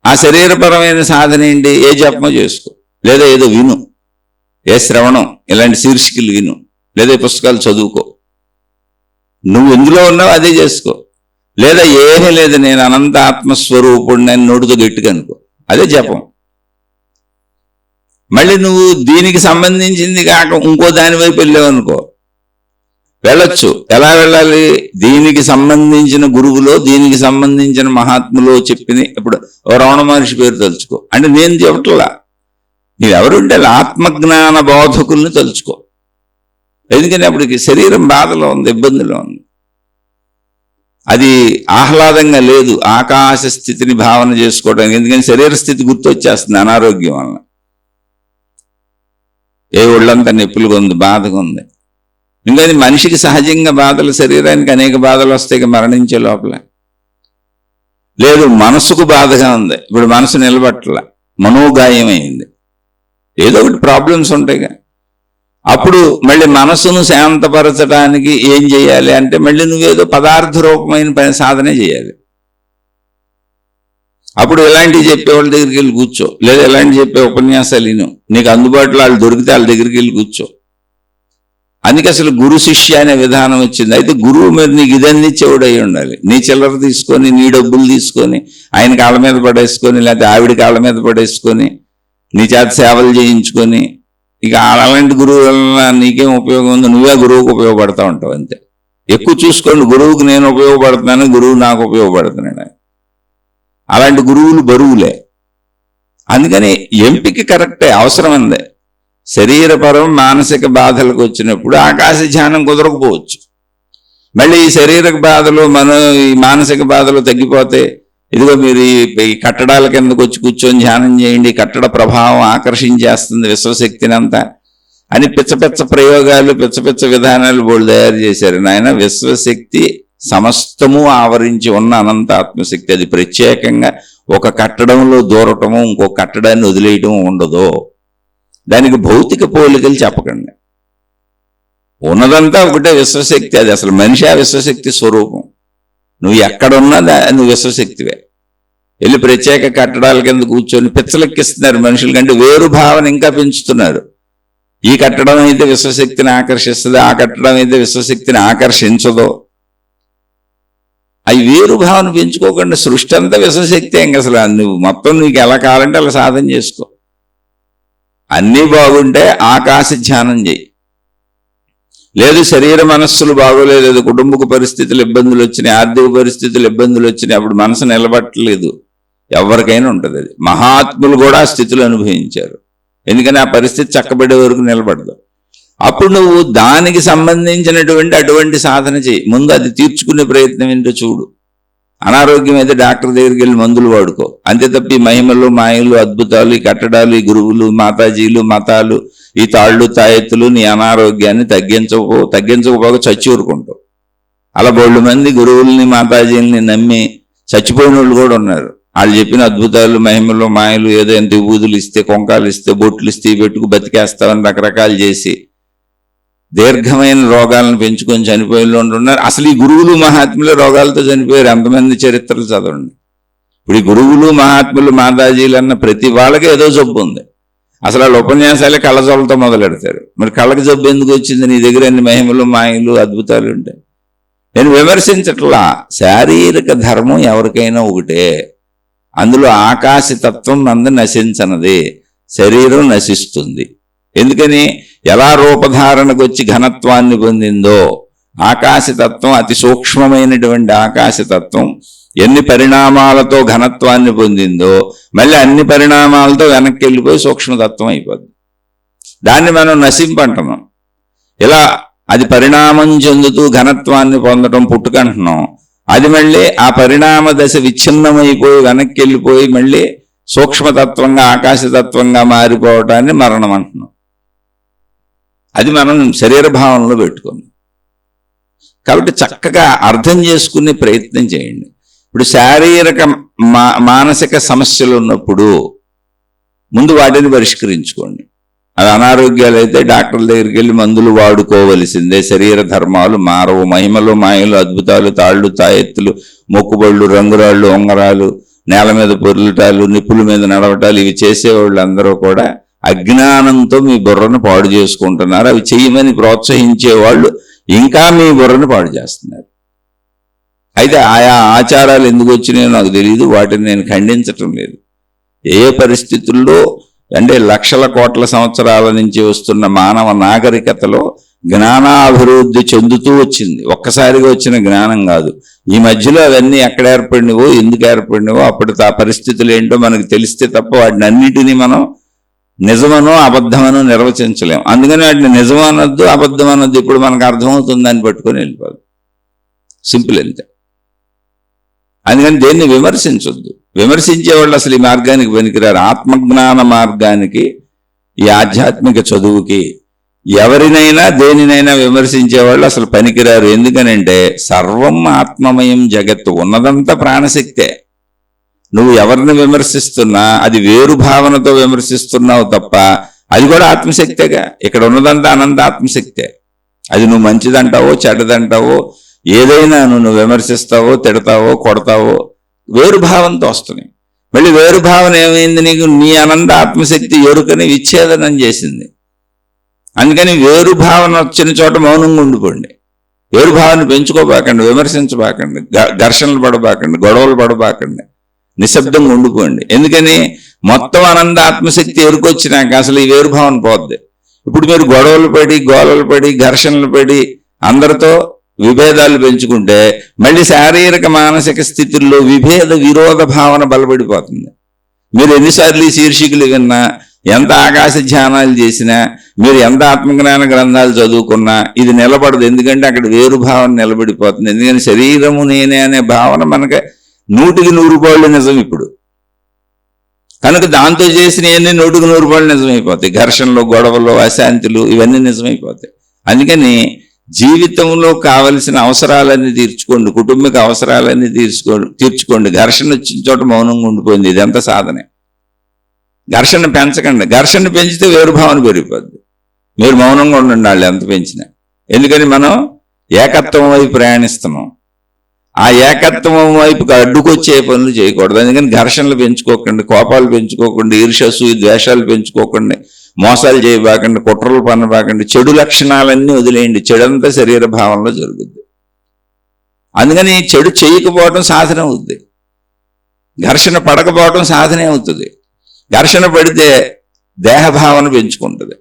ఆ శరీరపరమైన సాధన ఏంటి? ఏ జపమో చేసుకో, లేదా ఏదో విను, ఏ శ్రవణం, ఇలాంటి శీర్షికలు విను, లేదా పుస్తకాలు చదువుకో. నువ్వు ఎందులో ఉన్నావు అదే చేసుకో. లేదా ఏమీ లేదు, నేను అనంత ఆత్మస్వరూపుడు నేను నోటితో గట్టిగా అనుకో, అదే జపం. మళ్ళీ నువ్వు దీనికి సంబంధించింది కాక ఇంకో దాని వైపు వెళ్ళావనుకో, వెళ్ళొచ్చు. ఎలా వెళ్ళాలి? దీనికి సంబంధించిన గురువులో, దీనికి సంబంధించిన మహాత్ములో చెప్పిన, ఇప్పుడు రమణ మహర్షి పేరు తలుచుకో అంటే నేను చెప్పట్లా, నీవెవరుంటే ఆత్మజ్ఞాన బోధకుల్ని తలుచుకో. ఎందుకంటే అప్పటికి శరీరం బాధలో ఉంది, ఇబ్బందిలో ఉంది, అది ఆహ్లాదంగా లేదు ఆకాశ స్థితిని భావన చేసుకోవడానికి. ఎందుకని శరీర స్థితి గుర్తొచ్చేస్తుంది అనారోగ్యం వలన. ఏ ఒళ్ళంతా నొప్పులుగా ఉంది, బాధగా ఉంది. ఇంకా మనిషికి సహజంగా బాధలు, శరీరానికి అనేక బాధలు వస్తాయి మరణించే లోపల. లేదు మనసుకు బాధగా ఉంది, ఇప్పుడు మనసు నిలబట్ల, మనోగాయమైంది, ఏదో ఒకటి ప్రాబ్లమ్స్ ఉంటాయిగా. అప్పుడు మళ్ళీ మనసును శాంతపరచడానికి ఏం చేయాలి అంటే మళ్ళీ నువ్వేదో పదార్థ రూపమైన పని సాధనే చేయాలి. అప్పుడు ఎలాంటివి చెప్పేవాళ్ళ దగ్గరికి వెళ్ళి కూర్చో, లేదా ఎలాంటి చెప్పే ఉపన్యాసాలు విను, నీకు అందుబాటులో వాళ్ళు దొరికితే వాళ్ళ దగ్గరికి వెళ్ళి కూర్చో. అందుకే అసలు గురు శిష్య అనే విధానం వచ్చింది. అయితే గురువు మీద నీకు ఇదన్నీ చెవుడు అయి ఉండాలి. నీ చిల్లర తీసుకొని, నీ డబ్బులు తీసుకొని ఆయన కాళ్ళ మీద పడేసుకొని, లేకపోతే ఆవిడ కాళ్ళ మీద పడేసుకొని నీ చేత సేవలు చేయించుకొని, ఇక అలాంటి గురువు వల్ల నీకేం ఉపయోగం ఉంది? నువ్వే గురువుకు ఉపయోగపడతా ఉంటావు అంతే. ఎక్కువ చూసుకోండి, గురువుకు నేను ఉపయోగపడుతున్నాను, గురువు నాకు ఉపయోగపడుతున్నాడు. అలాంటి గురువులు బరువులే. అందుకని ఎంపిక కరెక్టే, అవసరమందే. శరీరపరం మానసిక బాధలకు వచ్చినప్పుడు ఆకాశ ధ్యానం కుదరకపోవచ్చు. మళ్ళీ ఈ శరీర బాధలు ఈ మానసిక బాధలు తగ్గిపోతే ఇదిగో మీరు ఈ కట్టడాల కిందకు వచ్చి కూర్చొని ధ్యానం చేయండి, కట్టడ ప్రభావం ఆకర్షించేస్తుంది విశ్వశక్తిని అంతా అని పిచ్చ ప్రయోగాలు, పిచ్చ విధానాలు బోళ్ళు తయారు చేశారు. నాయన విశ్వశక్తి సమస్తము ఆవరించి ఉన్న అనంత ఆత్మశక్తి, అది ప్రత్యేకంగా ఒక కట్టడంలో దూరటము, ఇంకో కట్టడాన్ని వదిలేయటం ఉండదు. దానికి భౌతిక పోలికలు చెప్పకండి. ఉన్నదంతా ఒకటే విశ్వశక్తి, అది అసలు మనిషి ఆ విశ్వశక్తి స్వరూపం. నువ్వు ఎక్కడున్నా నువ్వు విశ్వశక్తివే. వెళ్ళి ప్రత్యేక కట్టడాల కింద కూర్చొని పిచ్చలెక్కిస్తున్నారు మనుషుల కంటే, వేరు భావన ఇంకా పెంచుతున్నారు. ఈ కట్టడం అయితే విశ్వశక్తిని ఆకర్షిస్తుంది, ఆ కట్టడం అయితే విశ్వశక్తిని ఆకర్షించదు. అవి వేరు భావన పెంచుకోకుండా సృష్టి అంతా విశ్వశక్తి. ఇంక అసలు నువ్వు మొత్తం నీకు ఎలా కావాలంటే అలా సాధన చేసుకో. అన్నీ బాగుంటే ఆకాశ ధ్యానం చేయి. లేదు శరీర మనస్సులు బాగోలేదు, కుటుంబ పరిస్థితులు ఇబ్బందులు వచ్చినాయి, ఆర్థిక పరిస్థితులు ఇబ్బందులు వచ్చినాయి, అప్పుడు మనసు నిలబట్టలేదు. ఎవరికైనా ఉంటుంది అది. మహాత్ములు కూడా ఆ స్థితిలో అనుభవించారు. ఎందుకని ఆ పరిస్థితి చక్కబడే వరకు నిలబడదు. అప్పుడు నువ్వు దానికి సంబంధించినటువంటి అటువంటి సాధన చేయి. ముందు అది తీర్చుకునే ప్రయత్నం ఏంటో చూడు. అనారోగ్యం అయితే డాక్టర్ దగ్గరికి వెళ్ళి మందులు వాడుకో. అంతే తప్ప ఈ మహిమలు, మాయలు, అద్భుతాలు, ఈ కట్టడాలు, ఈ గురువులు, మాతాజీలు, మతాలు, ఈ తాళ్ళు తాయెత్తులు నీ అనారోగ్యాన్ని తగ్గించకపోగా చచ్చి ఊరుకుంటావు. అలా బోళ్ళు మంది గురువుల్ని, మాతాజీలని నమ్మి చచ్చిపోయిన వాళ్ళు కూడా ఉన్నారు. వాళ్ళు చెప్పిన అద్భుతాలు, మహిమలు, మాయలు, ఏదో ఎంత విభూతులు ఇస్తే, కొంకాలు ఇస్తే, బొట్లు ఇస్తే పెట్టుకు బతికేస్తామని రకరకాలు చేసి దీర్ఘమైన రోగాలను పెంచుకొని చనిపోయిన వాళ్ళు ఉన్నారు. అసలు ఈ గురువులు మహాత్ములు రోగాలతో చనిపోయారు. ఎంతమంది చరిత్రలు చదవండి. ఇప్పుడు ఈ గురువులు మహాత్ములు మాతాజీలు అన్న ప్రతి వాళ్ళకి ఏదో జబ్బు ఉంది. అసలు వాళ్ళ ఉపన్యాసాలే కళ్ళజోళ్ళతో మొదలెడతారు. మరి కళ్ళకి జబ్బు ఎందుకు వచ్చింది? నీ దగ్గర అన్ని మహిమలు, మాయలు, అద్భుతాలు ఉంటాయి. నేను విమర్శించట్లా. శారీరక ధర్మం ఎవరికైనా ఒకటే. అందులో ఆకాశతత్వం మంది నశించనది, శరీరం నశిస్తుంది. ఎందుకని? ఎలా రూపధారణకు వచ్చి ఘనత్వాన్ని పొందిందో ఆకాశతత్వం, అతి సూక్ష్మమైనటువంటి ఆకాశతత్వం ఎన్ని పరిణామాలతో ఘనత్వాన్ని పొందిందో మళ్ళీ అన్ని పరిణామాలతో వెనక్కి వెళ్ళిపోయి సూక్ష్మతత్వం అయిపోద్ది. దాన్ని మనం నశింపంటున్నాం. ఇలా అది పరిణామం చెందుతూ ఘనత్వాన్ని పొందడం పుట్టుకంటున్నాం. అది మళ్ళీ ఆ పరిణామ దశ విచ్ఛిన్నమైపోయి వెనక్కి వెళ్ళిపోయి మళ్ళీ సూక్ష్మతత్వంగా, ఆకాశతత్వంగా మారిపోవటాన్ని మరణం అంటున్నాం. అది మనం శరీర భావనలో పెట్టుకుందాం. కాబట్టి చక్కగా అర్థం చేసుకునే ప్రయత్నం చేయండి. ఇప్పుడు శారీరక మానసిక సమస్యలు ఉన్నప్పుడు ముందు వాటిని పరిష్కరించుకోండి. అది అనారోగ్యాలు అయితే డాక్టర్ల దగ్గరికి వెళ్ళి మందులు వాడుకోవలసిందే. శరీర ధర్మాలు మారవు. మహిమలు మాయలు అద్భుతాలు తాళ్ళు తాయెత్తులు మొక్కుబళ్ళు రంగురాళ్ళు ఉంగరాలు నేల మీద పొర్లటాలు నిప్పుల మీద నడవటాలు ఇవి చేసేవాళ్ళు అందరూ కూడా అజ్ఞానంతో మీ బుర్రను పాడు చేసుకుంటున్నారు. అవి చెయ్యమని ప్రోత్సహించేవాళ్ళు ఇంకా మీ బుర్రను పాడు చేస్తున్నారు. అయితే ఆయా ఆచారాలు ఎందుకు వచ్చినాయో నాకు తెలియదు, వాటిని నేను ఖండించటం లేదు. ఏ పరిస్థితుల్లో అంటే లక్షల కోట్ల సంవత్సరాల నుంచి వస్తున్న మానవ నాగరికతలో జ్ఞానాభివృద్ధి చెందుతూ వచ్చింది. ఒక్కసారిగా వచ్చిన జ్ఞానం కాదు. ఈ మధ్యలో అవన్నీ ఎక్కడ ఏర్పడినవో ఎందుకు ఏర్పడినవో అప్పటి ఆ పరిస్థితులు ఏంటో మనకు తెలిస్తే తప్ప వాటిని అన్నిటినీ మనం నిజమనో అబద్ధమనో నిర్వచించలేం. అందుకని వాటిని నిజమనొద్దు అబద్ధం అనొద్దు ఇప్పుడు మనకు అర్థమవుతుంది అని పట్టుకొని వెళ్ళిపోదు. సింపుల్ అంతే. అందుకని దేన్ని విమర్శించొద్దు. విమర్శించేవాళ్ళు అసలు ఈ మార్గానికి పనికిరారు. ఆత్మజ్ఞాన మార్గానికి ఈ ఆధ్యాత్మిక చదువుకి ఎవరినైనా దేనినైనా విమర్శించేవాళ్ళు అసలు పనికిరారు. ఎందుకనంటే సర్వం ఆత్మమయం జగత్తు, ఉన్నదంతా ప్రాణశక్తే. నువ్వు ఎవరిని విమర్శిస్తున్నా అది వేరు భావనతో విమర్శిస్తున్నావు తప్ప అది కూడా ఆత్మశక్తేగా. ఇక్కడ ఉన్నదంతా అనంత ఆత్మశక్తే. అది నువ్వు మంచిదంటావో చెడ్డదంటావో ఏదైనా నువ్వు విమర్శిస్తావో తిడతావో కొడతావో వేరు భావంతో వస్తున్నాయి. మళ్ళీ వేరు భావన ఏమైంది? నీకు నీ అనంత ఆత్మశక్తి ఎరుకని విచ్ఛేదనం చేసింది. అందుకని వేరు భావన వచ్చిన చోట మౌనంగా ఉండిపోండి. వేరు భావన పెంచుకోబాకండి, విమర్శించబాకండి, ఘర్షణలు పడబాకండి, గొడవలు పడబాకండి, నిశ్శబ్దంగా ఉండిపోండి. ఎందుకని మొత్తం అనంత ఆత్మశక్తి ఎరుకొచ్చినాక అసలు ఈ వేరు భావన పోద్ది. ఇప్పుడు మీరు గొడవలు పడి గోలలు పడి ఘర్షణలు పడి అందరితో విభేదాలు పెంచుకుంటే మళ్ళీ శారీరక మానసిక స్థితుల్లో విభేద విరోధ భావన బలపడిపోతుంది. మీరు ఎన్నిసార్లు ఈ శీర్షికలు విన్నా, ఎంత ఆకాశ ధ్యానాలు చేసినా, మీరు ఎంత ఆత్మజ్ఞాన గ్రంథాలు చదువుకున్నా ఇది నిలబడదు. ఎందుకంటే అక్కడ వేరు భావన నిలబడిపోతుంది. ఎందుకంటే శరీరము నేనే అనే భావన మనకి 100% నిజం ఇప్పుడు. కనుక దాంతో చేసినవన్నీ 100% నిజమైపోతాయి. ఘర్షణలు గొడవలు అశాంతులు ఇవన్నీ నిజమైపోతాయి. అందుకని జీవితంలో కావలసిన అవసరాలన్నీ తీర్చుకోండి, కుటుంబిక అవసరాలన్నీ తీర్చుకోండి. ఘర్షణ వచ్చిన చోట మౌనంగా ఉండిపోయింది. ఇదంతా సాధనే. ఘర్షణ పెంచకండి. ఘర్షణ పెంచితే వేరుభావన పెరిగిపోద్ది. మీరు మౌనంగా ఉండండి వాళ్ళు ఎంత పెంచినా. ఎందుకని మనం ఏకత్వం వైపు ప్రయాణిస్తున్నాం. ఆ ఏకత్వం వైపుకి అడ్డుకొచ్చే పనులు చేయకూడదు. అందుకని ఘర్షణలు పెంచుకోకండి, కోపాలు పెంచుకోకండి, ఈర్ష్యసు ద్వేషాలు పెంచుకోకండి, మోసాలు చేయబాకండి, కుట్రలు పనబాకండి, చెడు లక్షణాలన్నీ వదిలేయండి. చెడంతా శరీర భావంలో జరుగుద్ది. అందుకని చెడు చేయకపోవడం సాధన అవుద్ది, ఘర్షణ పడకపోవడం సాధనే అవుతుంది. ఘర్షణ పడితే దేహభావన పెంచుకుంటుంది.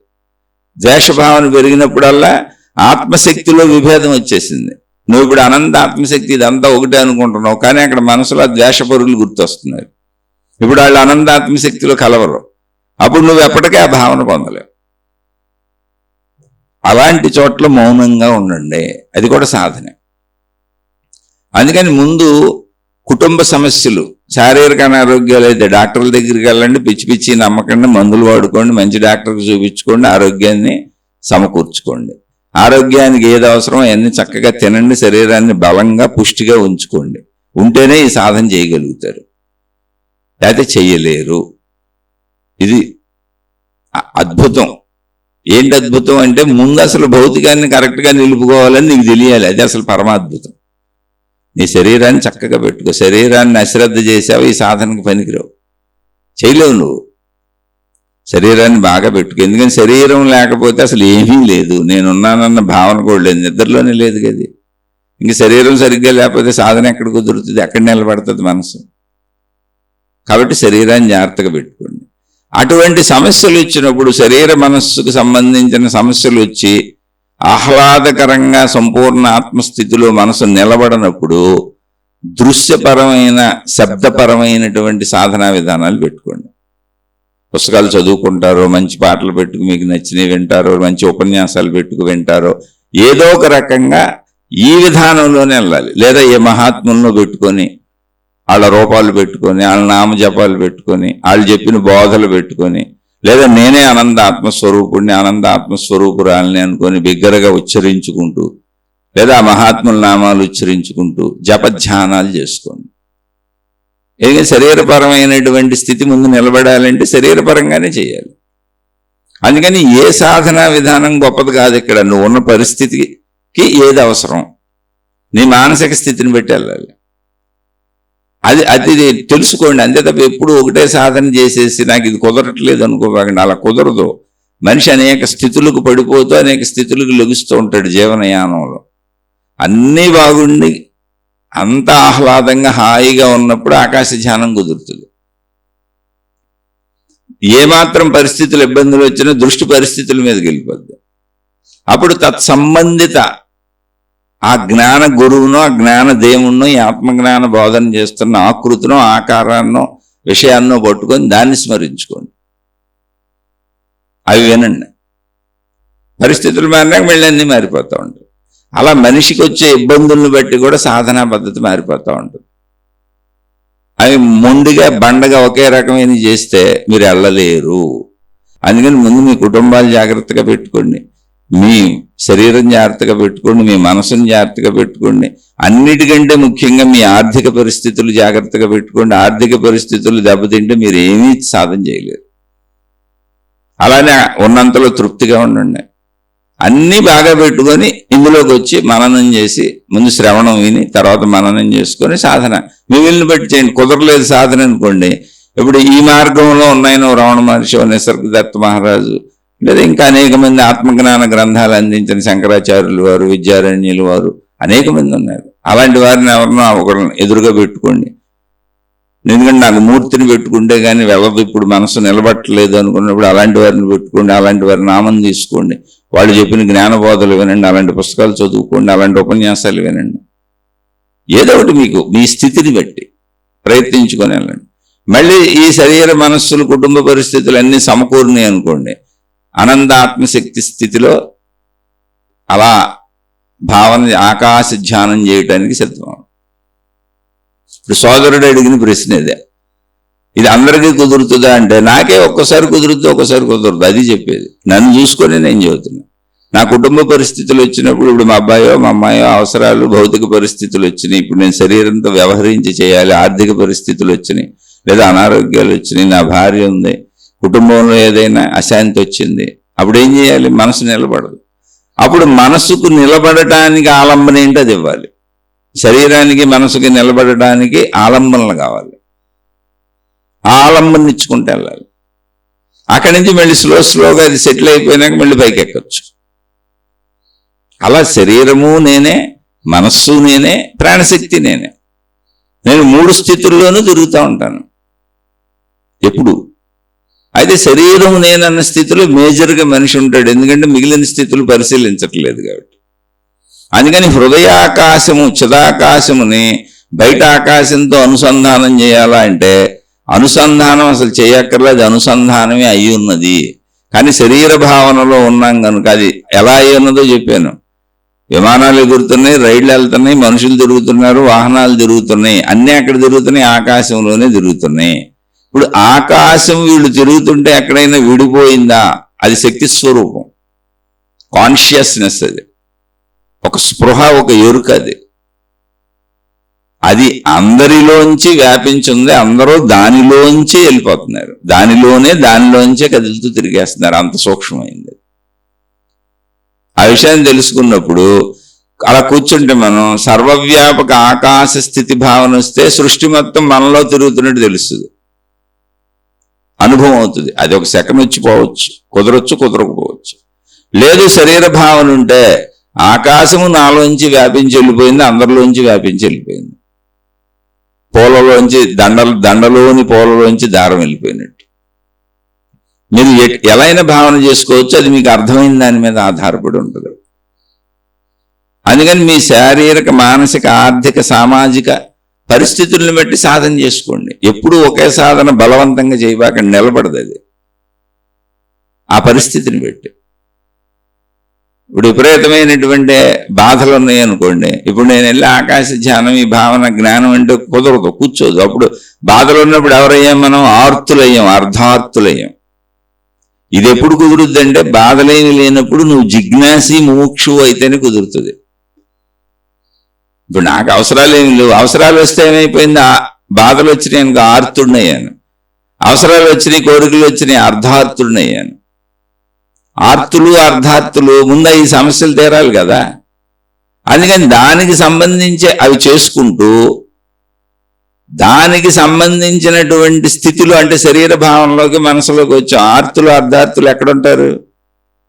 ద్వేషభావన పెరిగినప్పుడల్లా ఆత్మశక్తిలో విభేదం వచ్చేసింది. నువ్వు ఇప్పుడు అనంత ఆత్మశక్తి ఇదంతా ఒకటే అనుకుంటున్నావు, కానీ అక్కడ మనసులో ద్వేషపరులు గుర్తొస్తున్నారు. ఇప్పుడు వాళ్ళు అనంత ఆత్మశక్తిలో కలవరు. అప్పుడు నువ్వు ఎప్పటికీ ఆ భావన పొందలేవు. అలాంటి చోట్ల మౌనంగా ఉండండి, అది కూడా సాధనే. అందుకని ముందు కుటుంబ సమస్యలు, శారీరక అనారోగ్యాలు అయితే డాక్టర్ల దగ్గరికి వెళ్ళండి, పిచ్చి పిచ్చి నమ్మకండి, మందులు వాడుకోండి, మంచి డాక్టర్కి చూపించుకోండి, ఆరోగ్యాన్ని సమకూర్చుకోండి. ఆరోగ్యానికి ఏది అవసరమో అవన్నీ చక్కగా తినండి, శరీరాన్ని బలంగా పుష్టిగా ఉంచుకోండి. ఉంటేనే ఈ సాధన చేయగలుగుతారు, లేకపోతే చెయ్యలేరు. ఇది అద్భుతం. ఏంటి అద్భుతం అంటే ముందు అసలు భౌతికాన్ని కరెక్ట్గా నిలుపుకోవాలని నీకు తెలియాలి. అది అసలు పరమాద్భుతం. నీ శరీరాన్ని చక్కగా పెట్టుకో. శరీరాన్ని అశ్రద్ధ చేసావు, ఈ సాధనకు పనికిరావు, చేయలేవు నువ్వు. శరీరాన్ని బాగా పెట్టుకో. ఎందుకని శరీరం లేకపోతే అసలు ఏమీ లేదు, నేనున్నానన్న భావన కూడా లేదు, నిద్రలోనే లేదు కదా. ఇంక శరీరం సరిగ్గా లేకపోతే సాధన ఎక్కడ కుదురుతుంది, ఎక్కడ నిలబడుతుంది మనసు. కాబట్టి శరీరాన్ని జాగ్రత్తగా పెట్టుకోండి. అటువంటి సమస్యలు ఇచ్చినప్పుడు శరీర మనస్సుకు సంబంధించిన సమస్యలు వచ్చి ఆహ్లాదకరంగా సంపూర్ణ ఆత్మస్థితిలో మనసు నిలబడినప్పుడు దృశ్యపరమైన శబ్దపరమైనటువంటి సాధనా విధానాలు పెట్టుకోండి. పుస్తకాలు చదువుకుంటారో, మంచి పాటలు పెట్టుకు మీకు నచ్చినవి వింటారో, మంచి ఉపన్యాసాలు పెట్టుకు వింటారో, ఏదో ఒక రకంగా ఈ విధానంలోనే వెళ్ళాలి. లేదా ఏ మహాత్ములను పెట్టుకొని వాళ్ళ రూపాలు పెట్టుకొని, వాళ్ళ నామజపాలు పెట్టుకొని, వాళ్ళు చెప్పిన బోధలు పెట్టుకొని, లేదా నేనే ఆనంద ఆత్మస్వరూపుడిని, ఆనంద ఆత్మస్వరూపురాలని అనుకొని బిగ్గరగా ఉచ్చరించుకుంటూ లేదా మహాత్ముల నామాలు ఉచ్చరించుకుంటూ జపధ్యానాలు చేసుకోండి. ఏదైనా శరీరపరమైనటువంటి స్థితి ముందు నిలబడాలంటే శరీరపరంగానే చేయాలి. అందుకని ఏ సాధనా విధానం గొప్పది కాదు. ఇక్కడ నువ్వు ఉన్న పరిస్థితికి ఏది అవసరం, నీ మానసిక స్థితిని బట్టి వెళ్ళాలి. అది తెలుసుకోండి. అంతే తప్ప ఎప్పుడు ఒకటే సాధన చేసేసి నాకు ఇది కుదరట్లేదు అనుకోకండి. అలా కుదరదు. మనిషి అనేక స్థితులకు పడిపోతూ అనేక స్థితులకు లెగుస్తూ ఉంటాడు జీవనయానంలో. అన్నీ బాగుండి అంత ఆహ్లాదంగా హాయిగా ఉన్నప్పుడు ఆకాశ ధ్యానం కుదురుతుంది. ఏమాత్రం పరిస్థితులు ఇబ్బందులు వచ్చినా దృష్టి పరిస్థితుల మీదకి వెళ్ళిపోద్ది. అప్పుడు తత్సంబంధిత ఆ జ్ఞాన గురువునో ఆ జ్ఞాన దేవుణ్ణో ఈ ఆత్మజ్ఞాన బోధన చేస్తున్న ఆకృతినో ఆకారాన్నో విషయాన్నో పట్టుకొని దాన్ని స్మరించుకోండి. అవి వినండి. పరిస్థితులు మారినాక మళ్ళీ అన్నీ మారిపోతూ ఉంటాయి. అలా మనిషికి వచ్చే ఇబ్బందులను బట్టి కూడా సాధనా పద్ధతి మారిపోతూ ఉంటుంది. అవి మొండిగా బండగా ఒకే రకమైన చేస్తే మీరు వెళ్ళలేరు. అందుకని ముందు మీ కుటుంబాలు జాగ్రత్తగా పెట్టుకోండి, మీ శరీరం జాగ్రత్తగా పెట్టుకోండి, మీ మనసును జాగ్రత్తగా పెట్టుకోండి. అన్నిటికంటే ముఖ్యంగా మీ ఆర్థిక పరిస్థితులు జాగ్రత్తగా పెట్టుకోండి. ఆర్థిక పరిస్థితులు దెబ్బతింటే మీరు ఏమీ సాధన చేయలేరు. అలానే ఉన్నంతలో తృప్తిగా ఉండండి. అన్నీ బాగా పెట్టుకొని ఇందులోకి వచ్చి మననం చేసి ముందు శ్రవణం విని తర్వాత మననం చేసుకొని సాధన మిగిలిన బట్టి చేయండి. కుదరలేదు సాధన అనుకోండి, ఇప్పుడు ఈ మార్గంలో ఉన్నాయని రమణ మహర్షి, నిసర్గదత్త మహారాజు, లేదా ఇంకా అనేక మంది ఆత్మజ్ఞాన గ్రంథాలు అందించిన శంకరాచార్యులు వారు, విద్యారణ్యులు వారు అనేక మంది ఉన్నారు. అలాంటి వారిని ఎవరినో ఒకరిని ఎదురుగా పెట్టుకోండి. ఎందుకంటే నాకు మూర్తిని పెట్టుకుంటే కానీ వెళ్ళదు, ఇప్పుడు మనసు నిలబట్టలేదు అనుకున్నప్పుడు అలాంటి వారిని పెట్టుకోండి. అలాంటి వారి నామం తీసుకోండి. వాళ్ళు చెప్పిన జ్ఞానబోధలు వినండి, అలాంటి పుస్తకాలు చదువుకోండి, అలాంటి ఉపన్యాసాలు వినండి. ఏదో ఒకటి మీకు మీ స్థితిని బట్టి ప్రయత్నించుకొని వెళ్ళండి. మళ్ళీ ఈ శరీర మనస్సులు కుటుంబ పరిస్థితులు అన్నీ సమకూరినాయి అనుకోండి, అనంత ఆత్మశక్తి స్థితిలో అలా భావన ఆకాశ ధ్యానం చేయటానికి సిద్ధం. ఇప్పుడు సోదరుడు అడిగిన ప్రశ్న ఇదే, ఇది అందరికీ కుదురుతుందా అంటే నాకే ఒక్కసారి కుదురుతుంది, ఒక్కసారి కుదరదు. అది చెప్పేది. నన్ను చూసుకొని నేను చెబుతున్నా. నా కుటుంబ పరిస్థితులు వచ్చినప్పుడు, ఇప్పుడు మా అబ్బాయో మా అమ్మాయో అవసరాలు భౌతిక పరిస్థితులు వచ్చినాయి, ఇప్పుడు నేను శరీరంతో వ్యవహరించి చేయాలి, ఆర్థిక పరిస్థితులు వచ్చినాయి, లేదా అనారోగ్యాలు వచ్చినాయి, నా భార్య ఉంది, కుటుంబంలో ఏదైనా అశాంతి వచ్చింది, అప్పుడు ఏం చేయాలి? మనసు నిలబడదు. అప్పుడు మనసుకు నిలబడటానికి ఆలంబన ఏంటి అది ఇవ్వాలి. శరీరానికి మనసుకి నిలబడటానికి ఆలంబనలు కావాలి. ఆలంబన ఇచ్చుకుంటూ వెళ్ళాలి. అక్కడి నుంచి మళ్ళీ స్లోగా అది సెటిల్ అయిపోయినాక మళ్ళీ పైకి ఎక్కచ్చు. అలా శరీరము నేనే, మనస్సు నేనే, ప్రాణశక్తి నేనే. నేను 3 స్థితుల్లోనూ తిరుగుతూ ఉంటాను ఎప్పుడు. అయితే శరీరం నేనన్న స్థితిలో మేజర్గా మనిషి ఉంటాడు, ఎందుకంటే మిగిలిన స్థితులు పరిశీలించట్లేదు కాబట్టి. అందుకని హృదయాకాశము చిదాకాశముని బయట ఆకాశంతో అనుసంధానం చేయాలా అంటే అనుసంధానం అసలు చేయక్కర్లేదు, అనుసంధానమే అయి ఉన్నది. కానీ శరీర భావనలో ఉన్నాం కనుక అది ఎలా అయి ఉన్నదో చెప్పాను. విమానాలు ఎగురుతున్నాయి, రైళ్లు వెళ్తున్నాయి, మనుషులు తిరుగుతున్నారు, వాహనాలు తిరుగుతున్నాయి, అన్నీ అక్కడ తిరుగుతున్నాయి, ఆకాశంలోనే తిరుగుతున్నాయి. ఇప్పుడు ఆకాశం వీళ్ళు తిరుగుతుంటే ఎక్కడైనా విడిపోయిందా? అది శక్తి స్వరూపం, కాన్షియస్నెస్. అది ఒక స్పృహ, ఒక ఎరుక. అది అందరిలోంచి వ్యాపించింది. అందరూ దానిలోంచి వెళ్ళిపోతున్నారు, దానిలోంచే కదులుతూ తిరిగేస్తున్నారు. అంత సూక్ష్మమైంది. ఆ విషయాన్ని తెలుసుకున్నప్పుడు అలా కూర్చుంటే మనం సర్వవ్యాపక ఆకాశ స్థితి భావన వస్తే సృష్టి మొత్తం మనలో తిరుగుతున్నట్టు తెలుస్తుంది, అనుభవం అవుతుంది. అది ఒక సెకండ్ వచ్చిపోవచ్చు, కుదరొచ్చు, కుదరకపోవచ్చు. లేదు శరీర భావన ఉంటే ఆకాశము నాలోంచి వ్యాపించి వెళ్ళిపోయింది, అందరిలోంచి వ్యాపించి వెళ్ళిపోయింది. పూలలోంచి దండలోని పూలలోంచి దారం వెళ్ళిపోయినట్టు. మీరు ఎలా అయినా భావన చేసుకోవచ్చు, అది మీకు అర్థమైన దాని మీద ఆధారపడి ఉంటుంది. అందుకని మీ శారీరక, మానసిక, ఆర్థిక, సామాజిక పరిస్థితులను బట్టి సాధన చేసుకోండి. ఎప్పుడు ఒకే సాధన బలవంతంగా చేయబాకండి, నిలబడదు అది ఆ పరిస్థితిని బట్టి. ఇప్పుడు విపరీతమైనటువంటి బాధలు ఉన్నాయి అనుకోండి, ఇప్పుడు నేను వెళ్ళి ఆకాశ ధ్యానం, ఈ భావన జ్ఞానం అంటే కుదరదు, కూర్చోదు. అప్పుడు బాధలు ఉన్నప్పుడు ఎవరయ్యాం మనం? ఆర్తులయ్యాం, అర్ధార్తులయ్యాం. ఇది ఎప్పుడు కుదురుద్ది అంటే బాధలేమి లేనప్పుడు నువ్వు జిజ్ఞాసి ముముక్షువు అయితేనే కుదురుతుంది. ఇప్పుడు నాకు అవసరాలు ఏమి లేవు. అవసరాలు వస్తే ఏమైపోయింది, బాధలు వచ్చినాయి అనుకో ఆర్తుడినయ్యాను, అవసరాలు వచ్చినాయి, కోరికలు వచ్చినాయి, అర్ధార్థుడినయ్యాను. ఆర్తులు అర్ధార్థులు ముందు ఈ సమస్యలు తీరాలి కదా. అందుకని దానికి సంబంధించి అవి చేసుకుంటూ దానికి సంబంధించినటువంటి స్థితిలో అంటే శరీర భావంలోకి మనసులోకి వచ్చి ఆర్తులు అర్ధార్థులు ఎక్కడుంటారు,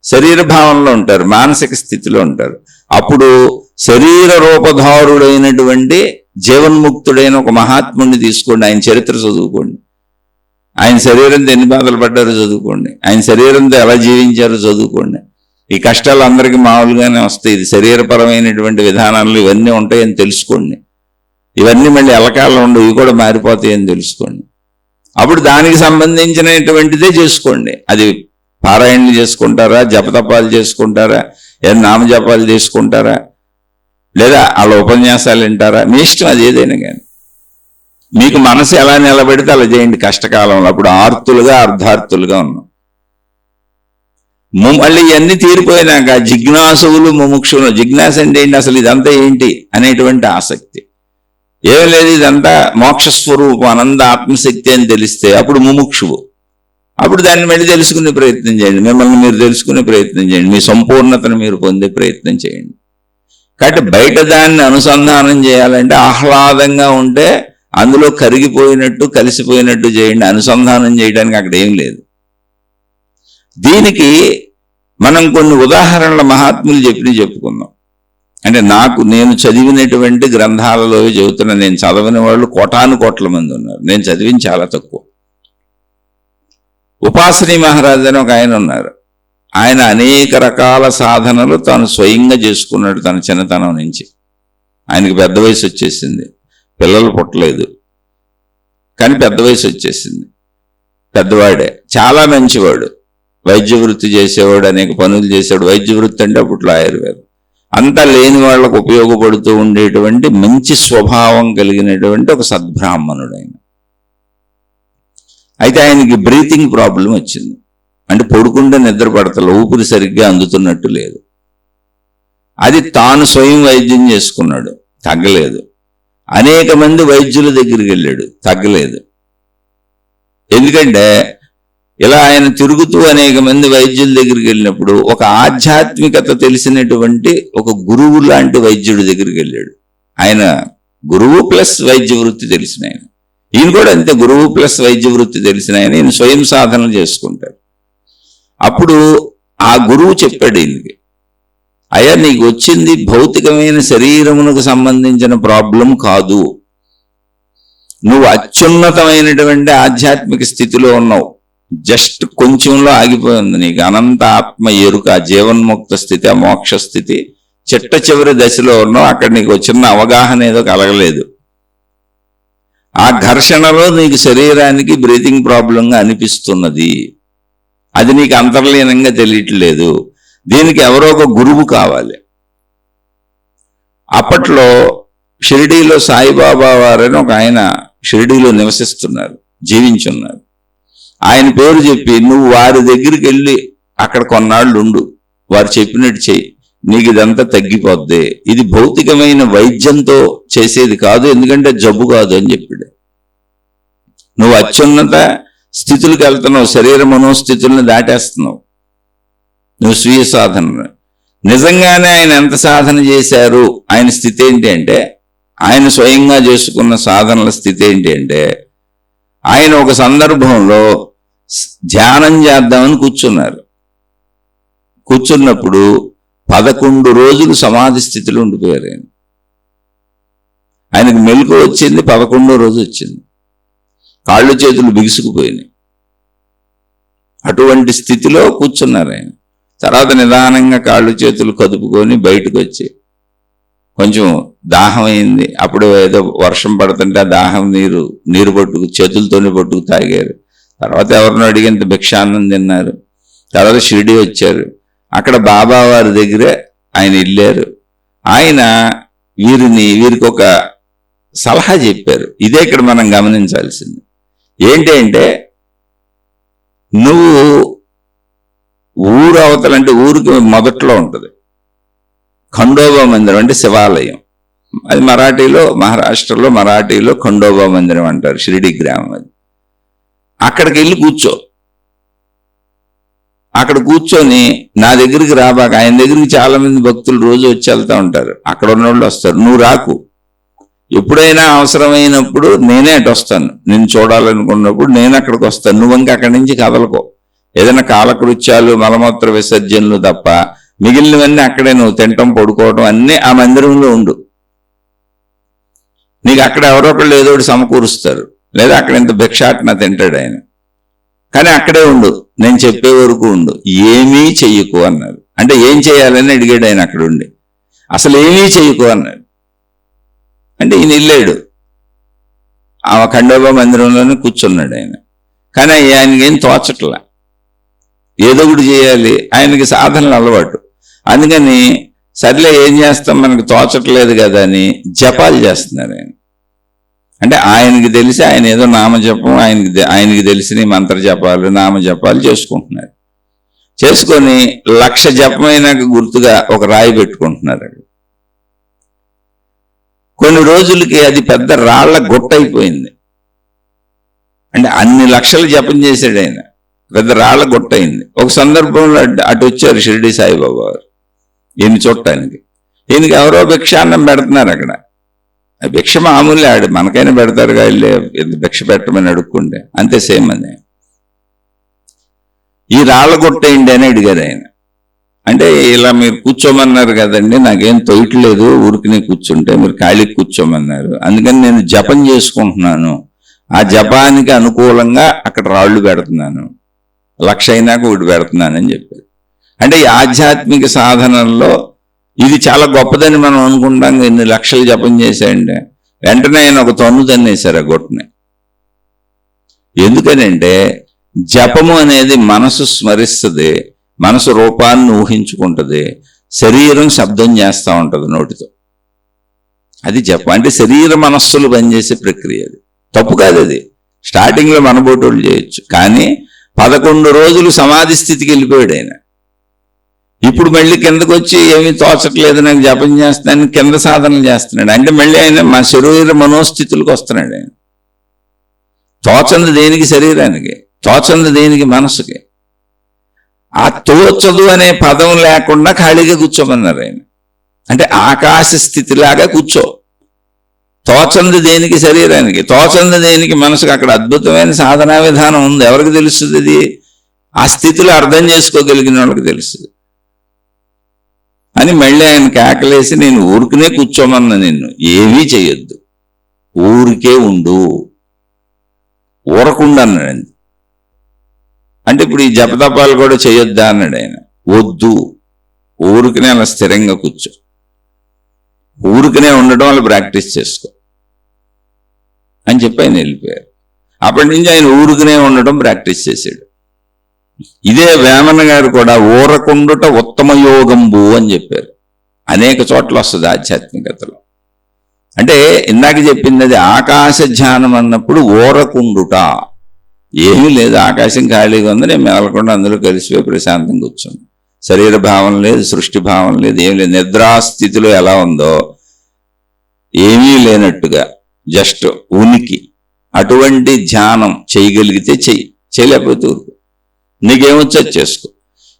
శరీర భావంలో ఉంటారు, మానసిక స్థితిలో ఉంటారు. అప్పుడు శరీర రూపధారుడైనటువంటి జీవన్ముక్తుడైన ఒక మహాత్ముడిని తీసుకోండి, ఆయన చరిత్ర చదువుకోండి, ఆయన శరీరంతో ఎన్ని బాధలు పడ్డారో చదువుకోండి, ఆయన శరీరంతో ఎలా జీవించారో చదువుకోండి. ఈ కష్టాలు అందరికీ మామూలుగానే వస్తాయి, ఇది శరీరపరమైనటువంటి విధానాలు ఇవన్నీ ఉంటాయని తెలుసుకోండి. ఇవన్నీ మళ్ళీ ఎలకాలం ఉండవు, ఇవి కూడా మారిపోతాయని తెలుసుకోండి. అప్పుడు దానికి సంబంధించినటువంటిదే చేసుకోండి. అది పారాయణలు చేసుకుంటారా, జపతపాలు చేసుకుంటారా, నామజపాలు చేసుకుంటారా, లేదా అలా ఉపన్యాసాలు వింటారా, మీ ఇష్టం, అది ఏదైనా కానీ. మీకు మనసు ఎలా నిలబెడితే అలా చేయండి కష్టకాలంలో. అప్పుడు ఆర్తులుగా అర్ధార్థులుగా ఉన్నాం. మళ్ళీ ఇవన్నీ తీరిపోయినాక జిజ్ఞాసువులు ముముక్షులు. జిజ్ఞాస అంటే ఏంటి, అసలు ఇదంతా ఏంటి అనేటువంటి ఆసక్తి. ఏం లేదు, ఇదంతా మోక్షస్వరూపం ఆనంద ఆత్మశక్తి అని తెలిస్తే అప్పుడు ముముక్షువు. అప్పుడు దాన్ని మళ్ళీ తెలుసుకునే ప్రయత్నం చేయండి, మిమ్మల్ని మీరు తెలుసుకునే ప్రయత్నం చేయండి, మీ సంపూర్ణతను మీరు పొందే ప్రయత్నం చేయండి. కాబట్టి బయట దాన్ని అనుసంధానం చేయాలంటే ఆహ్లాదంగా ఉంటే అందులో కరిగిపోయినట్టు కలిసిపోయినట్టు చేయండి. అనుసంధానం చేయడానికి అక్కడ ఏం లేదు. దీనికి మనం కొన్ని ఉదాహరణల మహాత్ములు చెప్పుకుందాం. అంటే నేను చదివినటువంటి గ్రంథాలలో చెబుతున్నా. నేను చదవని వాళ్ళు కోటాను కోట్ల మంది ఉన్నారు, నేను చదివిన చాలా తక్కువ. ఉపాసనీ మహారాజు అని ఒక ఆయన ఉన్నారు. ఆయన అనేక రకాల సాధనలు తాను స్వయంగా చేసుకున్నాడు తన చిన్నతనం నుంచి. ఆయనకి పెద్ద వయసు వచ్చేసింది, పిల్లలు పుట్టలేదు, కానీ పెద్ద వయసు వచ్చేసింది. పెద్దవాడే, చాలా మంచివాడు, వైద్య వృత్తి చేసేవాడు, అనేక పనులు చేసేవాడు. వైద్య వృత్తి అంటే అప్పట్లో ఆయుర్వేదం. అంతా లేని వాళ్ళకు ఉపయోగపడుతూ ఉండేటువంటి మంచి స్వభావం కలిగినటువంటి ఒక సద్బ్రాహ్మణుడు ఆయన. అయితే ఆయనకి బ్రీతింగ్ ప్రాబ్లం వచ్చింది. అంటే పడుకుంటే నిద్ర పడతలు, ఊపిరి సరిగ్గా అందుతున్నట్టు లేదు. అది తాను స్వయం వైద్యం చేసుకున్నాడు, తగ్గలేదు. అనేక మంది వైద్యుల దగ్గరికి వెళ్ళాడు, తగ్గలేదు. ఎందుకంటే ఇలా ఆయన తిరుగుతూ అనేక మంది వైద్యుల దగ్గరికి వెళ్ళినప్పుడు ఒక ఆధ్యాత్మికత తెలిసినటువంటి ఒక గురువు లాంటి వైద్యుడి దగ్గరికి వెళ్ళాడు. ఆయన గురువు ప్లస్ వైద్య వృత్తి తెలిసిన ఆయన. ఈయన కూడా అంతే, గురువు ప్లస్ వైద్య వృత్తి తెలిసిన ఆయన. ఈయన స్వయం సాధనలు చేసుకుంటారు. అప్పుడు ఆ గురువు చెప్పాడు ఈయనకి, అయ్యా నీకు వచ్చింది భౌతికమైన శరీరమునకు సంబంధించిన ప్రాబ్లం కాదు, నువ్వు అత్యున్నతమైనటువంటి ఆధ్యాత్మిక స్థితిలో ఉన్నావు, జస్ట్ కొంచెంలో ఆగిపోయింది నీకు అనంత ఆత్మ ఎరుక, జీవన్ముక్త స్థితి, ఆ మోక్ష స్థితి చిట్ట చివరి దశలో ఉన్నావు. అక్కడ నీకు చిన్న అవగాహన ఏదో కలగలేదు. ఆ ఘర్షణలో నీకు శరీరానికి బ్రీతింగ్ ప్రాబ్లంగా అనిపిస్తున్నది, అది నీకు అంతర్లీనంగా తెలియట్లేదు. దీనికి ఎవరో ఒక గురువు కావాలి. అప్పట్లో షిరిడీలో సాయిబాబా వారని ఒక ఆయన షిరిడీలో నివసిస్తున్నారు, జీవించున్నారు. ఆయన పేరు చెప్పి నువ్వు వారి దగ్గరికి వెళ్ళి అక్కడ కొన్నాళ్ళు ఉండు, వారు చెప్పినట్టు చెయ్యి, నీకు ఇదంతా తగ్గిపోద్ది. ఇది భౌతికమైన వైద్యంతో చేసేది కాదు, ఎందుకంటే జబ్బు కాదు అని చెప్పాడు. నువ్వు అత్యున్నత స్థితులకు వెళ్తున్నావు, శరీర మనోస్థితులను దాటేస్తున్నావు నువ్వు స్వీయ సాధన. నిజంగానే ఆయన ఎంత సాధన చేశారు, ఆయన స్థితి ఏంటి అంటే, ఆయన స్వయంగా చేసుకున్న సాధనల స్థితి ఏంటి అంటే, ఆయన ఒక సందర్భంలో ధ్యానం చేద్దామని కూర్చున్నారు. కూర్చున్నప్పుడు 11 రోజులు సమాధి స్థితిలో ఉండిపోయారు. ఆయనకు మెలకు వచ్చింది 11వ రోజు వచ్చింది, కాళ్ళు చేతులు బిగుసుకుపోయినాయి. అటువంటి స్థితిలో కూర్చున్నారు ఆయన. తర్వాత నిదానంగా కాళ్ళు చేతులు కదుపుకొని బయటకు వచ్చి కొంచెం దాహం అయింది. అప్పుడు ఏదో వర్షం పడుతుంటే ఆ దాహం నీరు పట్టుకు చేతులతోనే పట్టుకు తాగారు. తర్వాత ఎవరినో అడిగినంత భిక్షాన్నం తిన్నారు. తర్వాత షిరిడి వచ్చారు. అక్కడ బాబా వారి దగ్గరే ఆయన వెళ్ళారు. ఆయన వీరికి ఒక సలహా చెప్పారు. ఇదే ఇక్కడ మనం గమనించాల్సింది ఏంటి అంటే, నువ్వు ఊరు అవతలంటే ఊరికి మొదట్లో ఉంటుంది ఖండోబా మందిరం, అంటే శివాలయం. అది మహారాష్ట్రలో మరాఠీలో ఖండోబా మందిరం అంటారు, షిరిడి గ్రామం. అది అక్కడికి వెళ్ళి కూర్చో. అక్కడ కూర్చొని నా దగ్గరికి రాబాక, ఆయన దగ్గరికి చాలా మంది భక్తులు రోజు వచ్చి వెళ్తూ ఉంటారు, అక్కడ ఉన్న వాళ్ళు వస్తారు, నువ్వు రాకు. ఎప్పుడైనా అవసరమైనప్పుడు నేనే అటు వస్తాను, నేను చూడాలనుకున్నప్పుడు నేను అక్కడికి వస్తాను, నువ్వు ఇంకా అక్కడి నుంచి కదలకో. ఏదైనా కాలకృత్యాలు మలమూత్ర విసర్జనలు తప్ప మిగిలినవన్నీ అక్కడే నువ్వు తినటం పడుకోవటం అన్నీ ఆ మందిరంలో ఉండు. నీకు అక్కడ ఎవరో ఒకళ్ళు ఏదో ఒకటి సమకూరుస్తారు, లేదా అక్కడ ఇంత భిక్షాటన తింటాడు ఆయన, కానీ అక్కడే ఉండు, నేను చెప్పే వరకు ఉండు, ఏమీ చెయ్యకు అన్నారు. అంటే ఏం చేయాలని అడిగాడు ఆయన అక్కడ ఉండి. అసలు ఏమీ చెయ్యకు అన్నాడు. అంటే ఈయన వెళ్ళాడు, ఆ ఖండోబా మందిరంలోనే కూర్చున్నాడు ఆయన. కానీ ఆయనకి ఏం తోచట్లా, ఏదో ఒకటి చేయాలి, ఆయనకి సాధనలు అలవాటు. అందుకని సర్లే ఏం చేస్తాం, మనకు తోచట్లేదు కదా అని జపాలు చేస్తున్నారు ఆయన. అంటే ఆయనకి తెలిసి ఆయన ఏదో నామజపం, ఆయనకి తెలిసిన మంత్ర జపాలు నామజపాలు చేసుకుంటున్నారు. చేసుకొని 1,00,000 జపమైనాక గుర్తుగా ఒక రాయి పెట్టుకుంటున్నారు. కొన్ని రోజులకి అది పెద్ద రాళ్ల గుట్ట అయిపోయింది. అంటే అన్ని లక్షలు జపం చేశాడు ఆయన, పెద్ద రాళ్ల గుట్ట అయింది. ఒక సందర్భంలో అటు వచ్చారు షిరిడి సాయిబాబా వారు ఈయన చూడటానికి. ఈయనకి ఎవరో భిక్షాన్నం పెడుతున్నారు అక్కడ. భిక్ష మామూలే, మనకైనా పెడతారుగా, వెళ్ళి భిక్ష పెట్టమని అడుక్కుంటే అంతే సేమ్ అని. ఈ రాళ్ళ గుట్టేయండి అని అడిగారు ఆయన. అంటే ఇలా మీరు కూర్చోమన్నారు కదండి, నాకేం తొయ్యట్లేదు, ఊరికి కూర్చుంటే మీరు ఖాళీకి కూర్చోమన్నారు, అందుకని నేను జపం చేసుకుంటున్నాను, ఆ జపానికి అనుకూలంగా అక్కడ రాళ్ళు పెడుతున్నాను, 1,00,000 అయినాక ఒకటి పెడుతున్నానని చెప్పారు. అంటే ఈ ఆధ్యాత్మిక సాధనల్లో ఇది చాలా గొప్పదని మనం అనుకుంటాం. ఎన్ని లక్షలు జపం చేశాయంటే వెంటనే ఆయన ఒక తన్ను తన్నేశారు ఆ గుట్టని. ఎందుకనంటే జపము అనేది మనసు స్మరిస్తుంది, మనసు రూపాన్ని ఊహించుకుంటుంది, శరీరం శబ్దం చేస్తూ ఉంటుంది నోటితో. అది జపం. అంటే శరీర మనస్సులు పనిచేసే ప్రక్రియ. అది తప్పు కాదు. అది స్టార్టింగ్లో మనబోటోళ్ళు చేయొచ్చు, కానీ 11 రోజులు సమాధి స్థితికి వెళ్ళిపోయాడు ఆయన. ఇప్పుడు మళ్ళీ కిందకు వచ్చి ఏమీ తోచట్లేదు నాకు జపం చేస్తున్నాను, కింద సాధనలు చేస్తున్నాడు. అంటే మళ్ళీ ఆయన మా శరీర మనోస్థితులకు వస్తున్నాడు ఆయన. తోచంది దేనికి శరీరానికి, తోచంది దేనికి మనసుకి. ఆ తోచదు అనే పదం లేకుండా ఖాళీగా కూర్చోమన్నారు ఆయన. అంటే ఆకాశ స్థితిలాగా కూర్చో. తోచంది దేనికి శరీరానికి, తోచంది దేనికి మనసుకి. అక్కడ అద్భుతమైన సాధనా విధానం ఉంది. ఎవరికి తెలుస్తుంది ఇది? ఆ స్థితిలో అర్థం చేసుకోగలిగిన వాళ్ళకి తెలుస్తుంది అని మళ్ళీ ఆయన కేకలేసి, నేను ఊరికనే కూర్చోమన్నా, నిన్ను ఏమీ చెయ్యొద్దు, ఊరికే ఉండు, ఊరకుండా అన్నాడు. అంటే ఇప్పుడు ఈ జపతపాలు కూడా చేయొద్దా అన్నాడు ఆయన. వద్దు, ఊరికనే అలా స్థిరంగా కూర్చో, ఊరికనే ఉండడం వల్ల ప్రాక్టీస్ చేసుకో అని చెప్పి ఆయన వెళ్ళిపోయారు. అప్పటి నుంచి ఆయన ఊరికనే ఉండడం ప్రాక్టీస్ చేశాడు. ఇదే వేమన గారు కూడా ఊరకుండుట ఉత్తమ యోగంబు అని చెప్పారు. అనేక చోట్ల వస్తుంది ఆధ్యాత్మికతలో. అంటే ఇందాక చెప్పింది అది ఆకాశ ధ్యానం అన్నప్పుడు ఊరకుండుట. ఏమీ లేదు, ఆకాశం ఖాళీగా ఉంది, నేను మెదలకుండా అందులో కలిసిపోయి ప్రశాంతంగా కూర్చుంది. శరీర భావం లేదు, సృష్టి భావం లేదు, ఏం లేదు. నిద్రాస్థితిలో ఎలా ఉందో ఏమీ లేనట్టుగా జస్ట్ ఉనికి. అటువంటి ధ్యానం చేయగలిగితే చెయ్యి, చేయలేకపోతే ఊరుకు, నీకేమొచ్చో చేసుకో.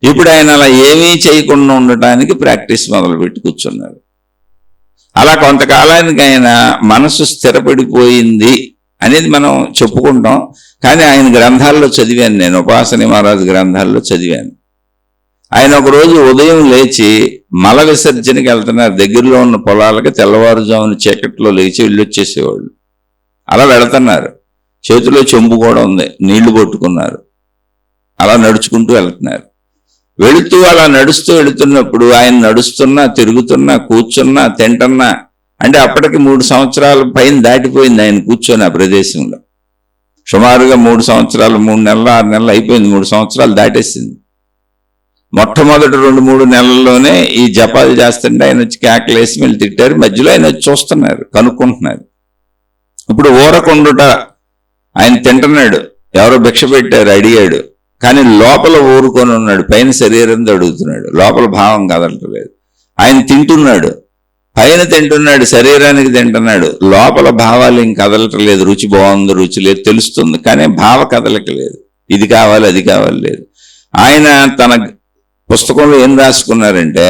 ఇప్పుడు ఆయన అలా ఏమీ చేయకుండా ఉండటానికి ప్రాక్టీస్ మొదలుపెట్టి కూర్చున్నారు. అలా కొంతకాలానికి ఆయన మనసు స్థిరపడిపోయింది అనేది మనం చెప్పుకుంటాం. కానీ ఆయన గ్రంథాల్లో చదివాను నేను, ఉపాసని మహారాజు గ్రంథాల్లో చదివాను. ఆయన ఒకరోజు ఉదయం లేచి మల విసర్జనకి వెళ్తున్నారు. దగ్గరలో ఉన్న పొలాలకి తెల్లవారుజామున చీకట్లో లేచి వెళ్ళొచ్చేసేవాళ్ళు. అలా వెళుతున్నారు, చేతిలో చెంబు కూడా ఉంది, నీళ్లు పట్టుకున్నారు, అలా నడుచుకుంటూ వెళ్తున్నారు. వెళుతూ అలా నడుస్తూ వెళుతున్నప్పుడు ఆయన నడుస్తున్నా, తిరుగుతున్నా, కూర్చున్నా, తింటున్నా, అంటే అప్పటికి 3 సంవత్సరాల పైన దాటిపోయింది ఆయన కూర్చొని ఆ ప్రదేశంలో. సుమారుగా 3 సంవత్సరాలు, 3 నెలలు, 6 నెలలు అయిపోయింది, 3 సంవత్సరాలు దాటేసింది. మొట్టమొదటి 2-3 నెలల్లోనే ఈ జపాలు చేస్తుంటే ఆయన వచ్చి కేకలేసి వీళ్ళు తిట్టారు. మధ్యలో ఆయన వచ్చి చూస్తున్నారు, కనుక్కుంటున్నారు. ఇప్పుడు ఊరకుండుట, ఆయన తింటున్నాడు, ఎవరో భిక్ష పెట్టారు, అడిగాడు, కానీ లోపల ఊరుకొని ఉన్నాడు, పైన శరీరంతో అడుగుతున్నాడు, లోపల భావం కదలట్లేదు. ఆయన తింటున్నాడు, పైన తింటున్నాడు, శరీరానికి తింటున్నాడు, లోపల భావాలు ఇంక కదలటం లేదు. రుచి బాగుంది, రుచి లేదు తెలుస్తుంది, కానీ భావ కదలక లేదు. ఇది కావాలి, అది కావాలి లేదు. ఆయన తన పుస్తకంలో ఏం రాసుకున్నారంటే,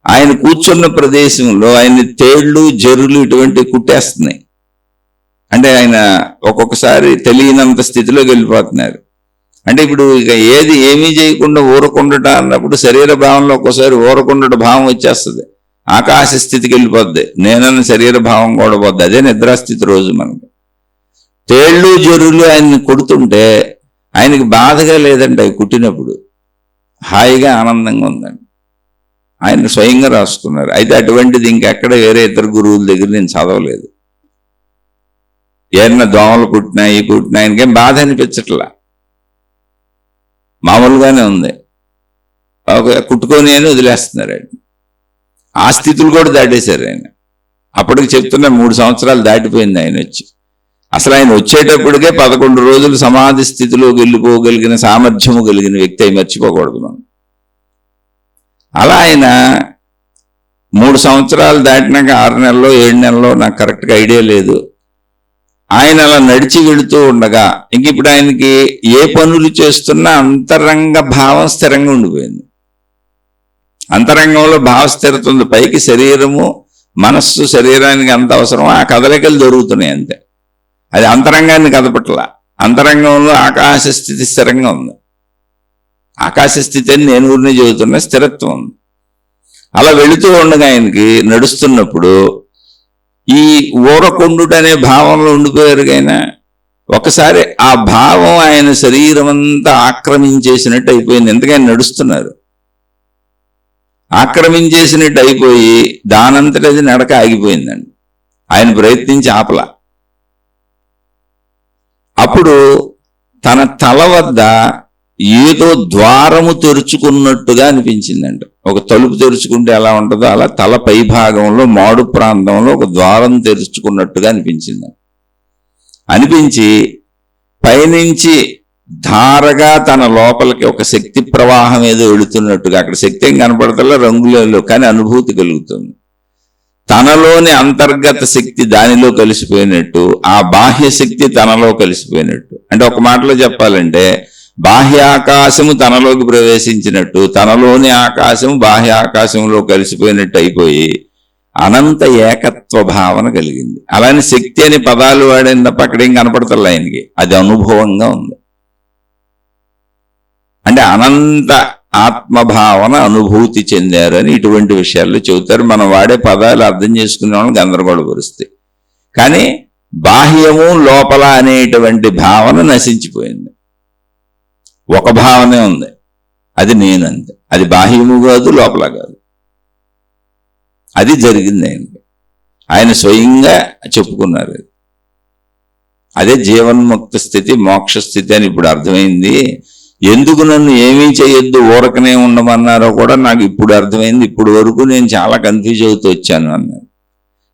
ఆయన కూర్చున్న ప్రదేశంలో ఆయన తేళ్లు, జరులు ఇటువంటి కుట్టేస్తున్నాయి. అంటే ఆయన ఒక్కొక్కసారి తెలియనంత స్థితిలోకి వెళ్ళిపోతున్నారు. అంటే ఇప్పుడు ఇక ఏమీ చేయకుండా ఊరకుండట అన్నప్పుడు శరీర భావంలో ఒక్కోసారి ఊరకుండట భావం వచ్చేస్తుంది, ఆకాశ స్థితికి వెళ్ళిపోద్ది, నేనన్న శరీర భావం కూడా పోద్ది. అదే నిద్రాస్థితి రోజు మనకు. తేళ్లు జరులు ఆయన్ని కొడుతుంటే ఆయనకి బాధగా లేదండి, అవి కుట్టినప్పుడు హాయిగా ఆనందంగా ఉందండి. ఆయన స్వయంగా రాసుకున్నారు. అయితే అటువంటిది ఇంకెక్కడ వేరే ఇతర గురువుల దగ్గర నేను చదవలేదు. ఏమన్నా దోమలు కుట్టినా ఈ కుట్టినా ఆయనకేం బాధ అనిపించట్లా, మామూలుగానే ఉంది. కుట్టుకొని అని వదిలేస్తున్నారు ఆయన. ఆ స్థితులు కూడా దాటేశారు ఆయన. అప్పటికి చెప్తున్నా 3 సంవత్సరాలు దాటిపోయింది ఆయన వచ్చి. అసలు ఆయన వచ్చేటప్పటికే 11 రోజులు సమాధి స్థితిలోకి వెళ్ళిపోగలిగిన సామర్థ్యము కలిగిన వ్యక్తి అయి మర్చిపోకూడదు మనం. అలా ఆయన 3 సంవత్సరాలు దాటినాక 6 నెలలో 7 నెలలో నాకు కరెక్ట్గా ఐడియా లేదు, ఆయన అలా నడిచి వెళుతూ ఉండగా ఇంక ఇప్పుడు ఆయనకి ఏ పనులు చేస్తున్నా అంతరంగ భావం స్థిరంగా ఉండిపోయింది. అంతరంగంలో భావస్థిరత ఉంది. పైకి శరీరము మనస్సు శరీరానికి ఎంత అవసరమో ఆ కదలికలు జరుగుతున్నాయి అంతే. అది అంతరంగాన్ని కదపట్ల. అంతరంగంలో ఆకాశ స్థితి స్థిరంగా ఉంది. ఆకాశ స్థితి అని నేను ఊరినే చెబుతున్నా, స్థిరత్వం ఉంది. అలా వెళుతూ ఉండగా ఆయనకి నడుస్తున్నప్పుడు ఈ ఊరకొండుట అనే భావంలో ఉండిపోయారు. ఆయన ఒకసారి ఆ భావం ఆయన శరీరం అంతా ఆక్రమించేసినట్టు అయిపోయింది. ఎందుకని నడుస్తున్నారు, ఆక్రమించేసినట్టు అయిపోయి దానంతటి అది నడక ఆగిపోయిందండి. ఆయన ప్రయత్నించి ఆపల. అప్పుడు తన తల వద్ద ఏదో ద్వారము తెరుచుకున్నట్టుగా అనిపించిందంట. ఒక తలుపు తెరుచుకుంటే ఎలా ఉంటుందో అలా తల పై భాగంలో మాడు ప్రాంతంలో ఒక ద్వారం తెరుచుకున్నట్టుగా అనిపించిందండి. అనిపించి పైనుంచి ధారగా తన లోపలికి ఒక శక్తి ప్రవాహం ఏదో వెళుతున్నట్టుగా, అక్కడ శక్తి ఏం కనపడతలో రంగులలో, కానీ అనుభూతి కలుగుతుంది. తనలోని అంతర్గత శక్తి దానిలో కలిసిపోయినట్టు, ఆ బాహ్య శక్తి తనలో కలిసిపోయినట్టు. అంటే ఒక మాటలో చెప్పాలంటే బాహ్యాకాశము తనలోకి ప్రవేశించినట్టు, తనలోని ఆకాశము బాహ్య ఆకాశంలో కలిసిపోయినట్టు అయిపోయి అనంత ఏకత్వ భావన కలిగింది. అలానే శక్తి అని పదాలు వాడిన తప్ప అక్కడేం కనపడతలే ఆయనకి. అది అనుభవంగా ఉంది. అంటే అనంత ఆత్మభావన అనుభూతి చెందారు అని ఇటువంటి విషయాల్లో చెబుతారు. మనం వాడే పదాలు అర్థం చేసుకునే వాళ్ళని గందరగోళపరుస్తాయి. కానీ బాహ్యము లోపల అనేటువంటి భావన నశించిపోయింది. ఒక భావనే ఉంది, అది నేనంతే. అది బాహ్యము కాదు, లోపల కాదు. అది జరిగింది ఆయనకి. ఆయన స్వయంగా చెప్పుకున్నారు. అదే జీవన్ముక్త స్థితి, మోక్ష స్థితి అని ఇప్పుడు అర్థమైంది. ఎందుకు నన్ను ఏమీ చేయొద్దు ఊరకనే ఉండమన్నారో కూడా నాకు ఇప్పుడు అర్థమైంది. ఇప్పుడు వరకు నేను చాలా కన్ఫ్యూజ్ అవుతూ వచ్చాను అన్నారు.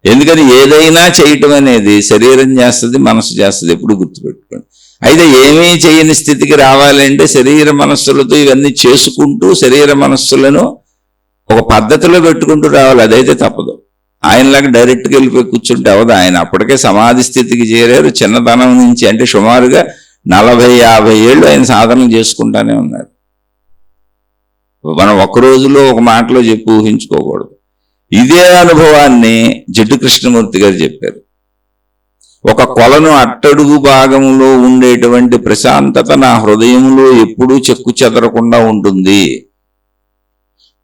ఎందుకని ఏదైనా చేయటం అనేది శరీరం చేస్తుంది, మనసు చేస్తుంది, ఎప్పుడు గుర్తుపెట్టుకోండి. అయితే ఏమీ చేయని స్థితికి రావాలంటే శరీర మనస్సులతో ఇవన్నీ చేసుకుంటూ శరీర మనస్సులను ఒక పద్ధతిలో పెట్టుకుంటూ రావాలి. అదైతే తప్పదు. ఆయనలాగా డైరెక్ట్గా వెళ్ళిపోయి కూర్చుంటే అవదు. ఆయన అప్పటికే సమాధి స్థితికి చేరారు. చిన్నతనం నుంచి అంటే సుమారుగా 40-50 ఏళ్ళు ఆయన సాధన చేసుకుంటానే ఉన్నారు. మనం ఒక రోజులో ఒక మాటలో చెప్పి ఊహించుకోకూడదు. ఇదే అనుభవాన్ని జిడ్డు కృష్ణమూర్తి గారు చెప్పారు. ఒక కొలను అట్టడుగు భాగంలో ఉండేటువంటి ప్రశాంతత నా హృదయంలో ఎప్పుడూ చెక్కు చెదరకుండా ఉంటుంది.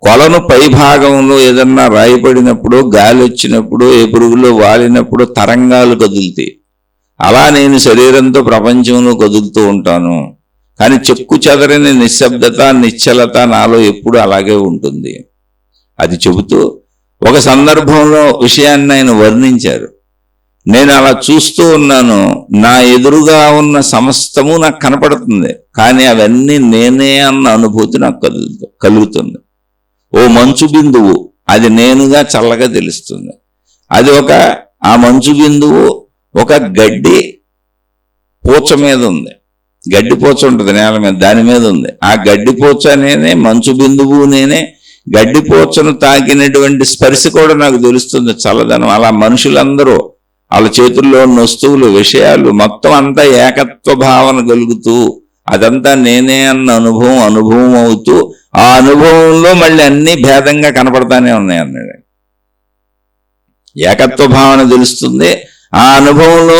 కొలను పై భాగంలో ఏదన్నా రాయపడినప్పుడు, గాలి వచ్చినప్పుడు, ఏ పురుగులో వాలినప్పుడు తరంగాలు కదులుతాయి. అలా నేను శరీరంతో ప్రపంచంలో కదులుతూ ఉంటాను. కానీ చెక్కు చెదరని నిశ్శబ్దత, నిశ్చలత నాలో ఎప్పుడు అలాగే ఉంటుంది. అది చెబుతూ ఒక సందర్భంలో విషయాన్ని ఆయన వర్ణించారు. నేను అలా చూస్తూ ఉన్నాను, నా ఎదురుగా ఉన్న సమస్తము నాకు కనపడుతుంది, కానీ అవన్నీ నేనే అన్న అనుభూతి నాకు కలుగుతుంది. ఓ మంచు బిందువు, అది నేనుగా చల్లగా తెలుస్తుంది. అది ఆ మంచు బిందువు ఒక గడ్డి పూచ మీద ఉంది. గడ్డి పూచ ఉంటుంది నేల మీద, దాని మీద ఉంది. ఆ గడ్డి పూచ నేనే, మంచు బిందువు నేనే. గడ్డిపోచను తాకినటువంటి స్పర్శ కూడా నాకు తెలుస్తుంది చల్లదనం. అలా మనుషులందరూ వాళ్ళ చేతుల్లో ఉన్న వస్తువులు, విషయాలు మొత్తం అంతా ఏకత్వ భావన కలుగుతూ అదంతా నేనే అన్న అనుభవం అవుతూ ఆ అనుభవంలో మళ్ళీ అన్ని భేదంగా కనపడతానే ఉన్నాయి అన్నాడు. ఏకత్వ భావన తెలుస్తుంది, ఆ అనుభవంలో